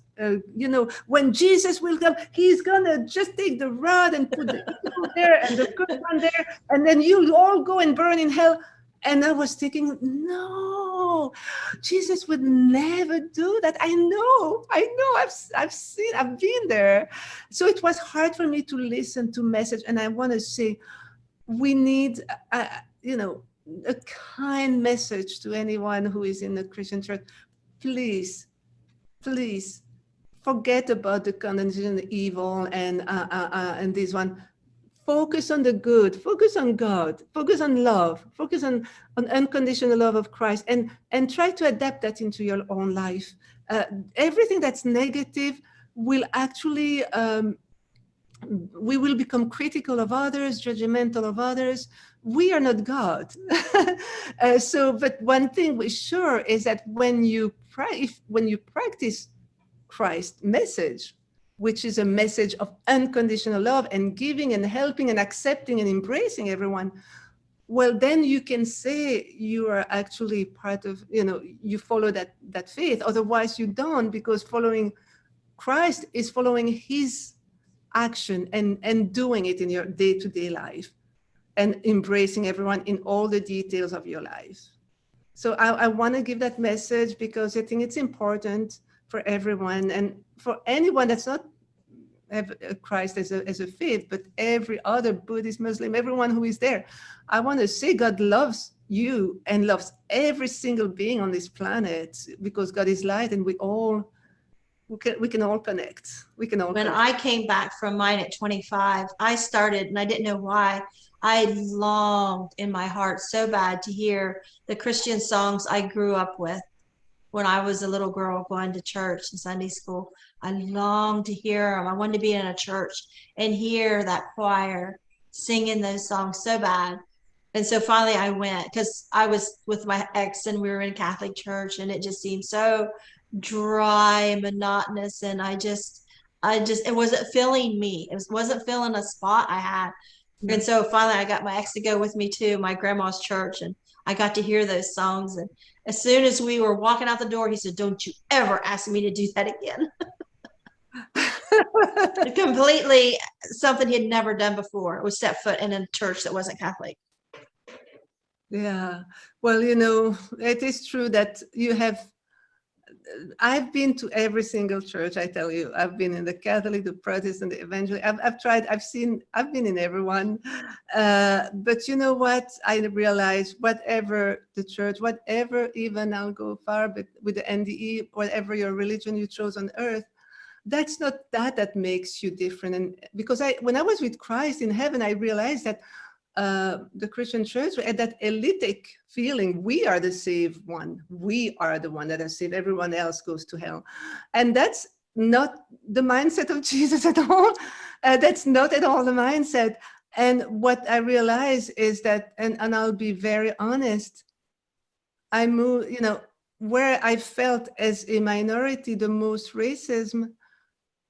when Jesus will come, he's gonna just take the rod and put the evil there and the good one there, and then you'll all go and burn in hell. And I was thinking, no, Jesus would never do that. I know, I've seen, I've been there. So it was hard for me to listen to message. And I want to say, we need, a kind message to anyone who is in the Christian church. Please forget about the condemnation, the evil, and this one. Focus on the good, focus on God, focus on love, focus on unconditional love of Christ, and try to adapt that into your own life. Everything that's negative will actually, we will become critical of others, judgmental of others. We are not God. But one thing we sure is that when you practice Christ's message, which is a message of unconditional love and giving and helping and accepting and embracing everyone, well, then you can say you are actually part of, you follow that faith. Otherwise you don't, because following Christ is following his action and doing it in your day-to-day life and embracing everyone in all the details of your life. So I want to give that message because I think it's important for everyone, and for anyone that's not have Christ as a faith, but every other Buddhist, Muslim, everyone who is there. I want to say God loves you and loves every single being on this planet, because God is light, and we can all connect. We can all When connect. I came back from mine at 25, I started, and I didn't know why. I longed in my heart so bad to hear the Christian songs I grew up with when I was a little girl going to church and Sunday school. I longed to hear them. I wanted to be in a church and hear that choir singing those songs so bad. And so finally I went, because I was with my ex and we were in Catholic church, and it just seemed so dry and monotonous. And it wasn't filling me. It wasn't filling a spot I had. And so finally I got my ex to go with me to my grandma's church, and I got to hear those songs. And as soon as we were walking out the door, he said, "Don't you ever ask me to do that again." Completely something he had never done before, was step foot in a church that wasn't Catholic. Yeah. Well, it is true that I've been to every single church, I tell you. I've been in the Catholic, the Protestant, the Evangelical. I've been in everyone. But you know what? I realize whatever the church, whatever, even I'll go far, but with the NDE, whatever your religion you chose on earth, that's not that makes you different. And because when I was with Christ in heaven, I realized that the Christian church had that elitic feeling. We are the saved one. We are the one that is saved. Everyone else goes to hell. And that's not the mindset of Jesus at all. That's not at all the mindset. And what I realize is that, and I'll be very honest, I moved, where I felt as a minority, the most racism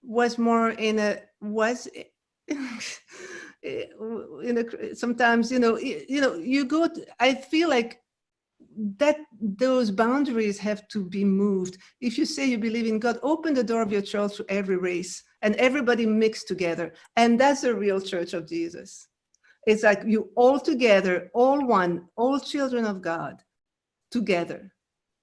was more sometimes you go to, I feel like that those boundaries have to be moved. If you say you believe in God, open the door of your church to every race and everybody mixed together, and that's the real church of Jesus. It's like you all together, all one, all children of God together.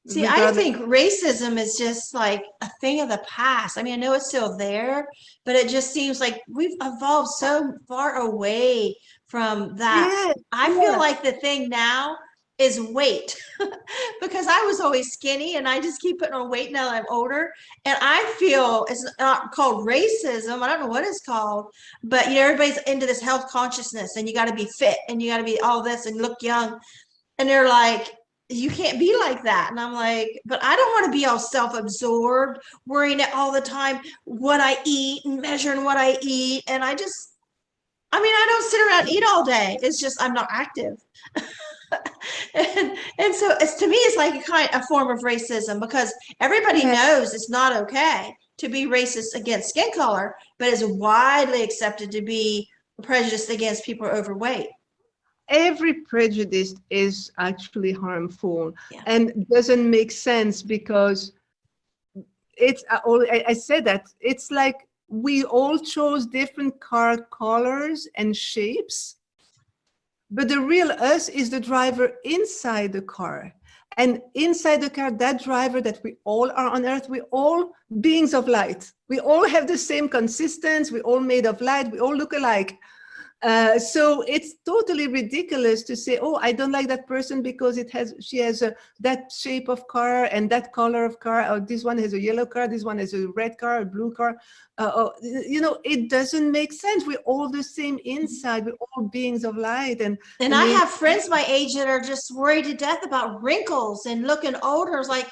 See, I think racism is just like a thing of the past. I mean, I know it's still there, but it just seems like we've evolved so far away from that. Yeah, I feel like the thing now is weight, because I was always skinny and I just keep putting on weight now that I'm older. And I feel it's not called racism. I don't know what it's called, but everybody's into this health consciousness, and you got to be fit and you got to be all this and look young. And they're like, you can't be like that. And I'm like, but I don't want to be all self-absorbed, worrying all the time what I eat and measuring what I eat. And I don't sit around and eat all day. It's just I'm not active. and so it's, to me, it's like a form of racism, because everybody knows it's not okay to be racist against skin color, but it's widely accepted to be prejudiced against people overweight. Every prejudice is actually harmful and doesn't make sense, because I said that it's like we all chose different car colors and shapes, but the real us is the driver inside the car. And inside the car, that driver that we all are on earth, we all beings of light. We all have the same consistence. We all made of light. We all look alike. So it's totally ridiculous to say, oh, I don't like that person because she has that shape of car and that color of car, or this one has a yellow car, this one has a red car, a blue car. It doesn't make sense. We're all the same inside. We're all beings of light. And I have friends my age that are just worried to death about wrinkles and looking older. It's like,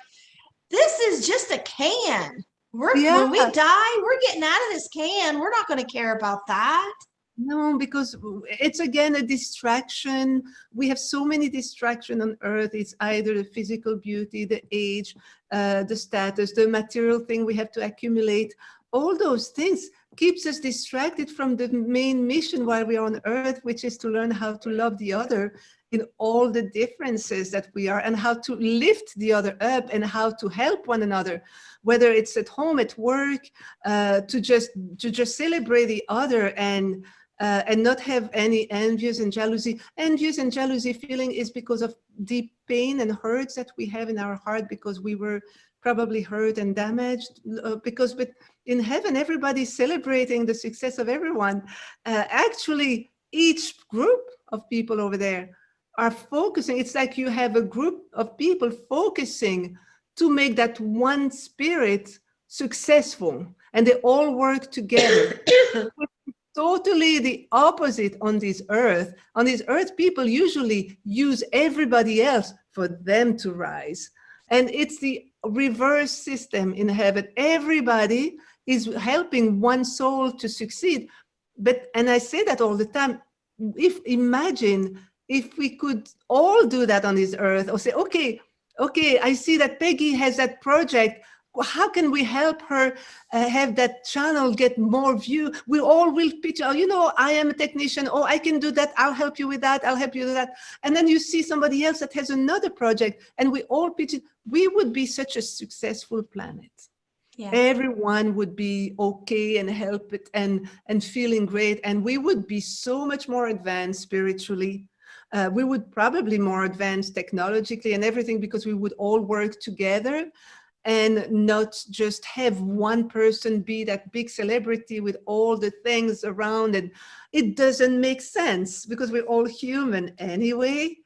this is just a can. When we die, we're getting out of this can. We're not going to care about that. No, because it's again a distraction. We have so many distractions on earth. It's either the physical beauty, the age, the status, the material thing we have to accumulate. All those things keeps us distracted from the main mission while we're on earth, which is to learn how to love the other in all the differences that we are, and how to lift the other up, and how to help one another, whether it's at home, at work, to just celebrate the other. And and not have any envious and jealousy. Envious and jealousy feeling is because of deep pain and hurts that we have in our heart because we were probably hurt and damaged. Because in heaven, everybody's celebrating the success of everyone. Actually, each group of people over there are focusing. It's like you have a group of people focusing to make that one spirit successful, and they all work together. Totally the opposite on this earth. On this earth, people usually use everybody else for them to rise. And it's the reverse system in heaven. Everybody is helping one soul to succeed. And I say that all the time, imagine if we could all do that on this earth, or say, okay, I see that Peggy has that project. How can we help her have that channel get more view? We all will pitch, oh, you know, I am a technician. Oh, I can do that. I'll help you with that. I'll help you with that. And then you see somebody else that has another project and we all pitch it. We would be such a successful planet. Yeah. Everyone would be okay and help it and feeling great. And we would be so much more advanced spiritually. We would probably more advanced technologically and everything because we would all work together. And not just have one person be that big celebrity with all the things around. And it doesn't make sense because we're all human anyway.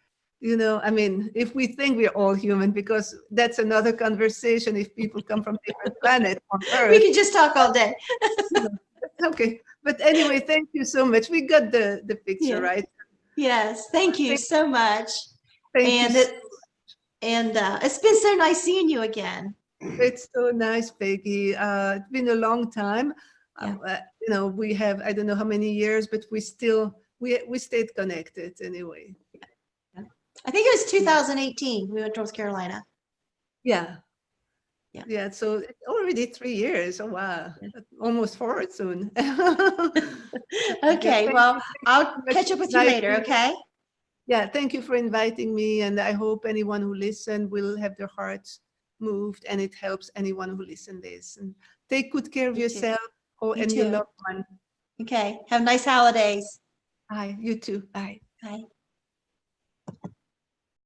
You know, I mean, if we think we're all human, because that's another conversation if people come from different planets on Earth. We can just talk all day. Okay. But anyway, thank you so much. We got the picture, right? Yes. Thank you so much. Thank you. It's been so nice seeing you again. It's so nice, Peggy. It's been a long time. Yeah. You know, we have, I don't know how many years, but we stayed connected anyway. Yeah. I think it was 2018. We went to North Carolina. Yeah. Yeah. So already 3 years. Oh, wow. Yeah. Almost 4 soon. Okay. Well, I'll catch up with you later. Okay. Yeah. Thank you for inviting me. And I hope anyone who listened will have their hearts moved, and it helps anyone who listens this. And take good care of yourself and your loved one. Okay. Have nice holidays. Bye. You too. Bye. Bye.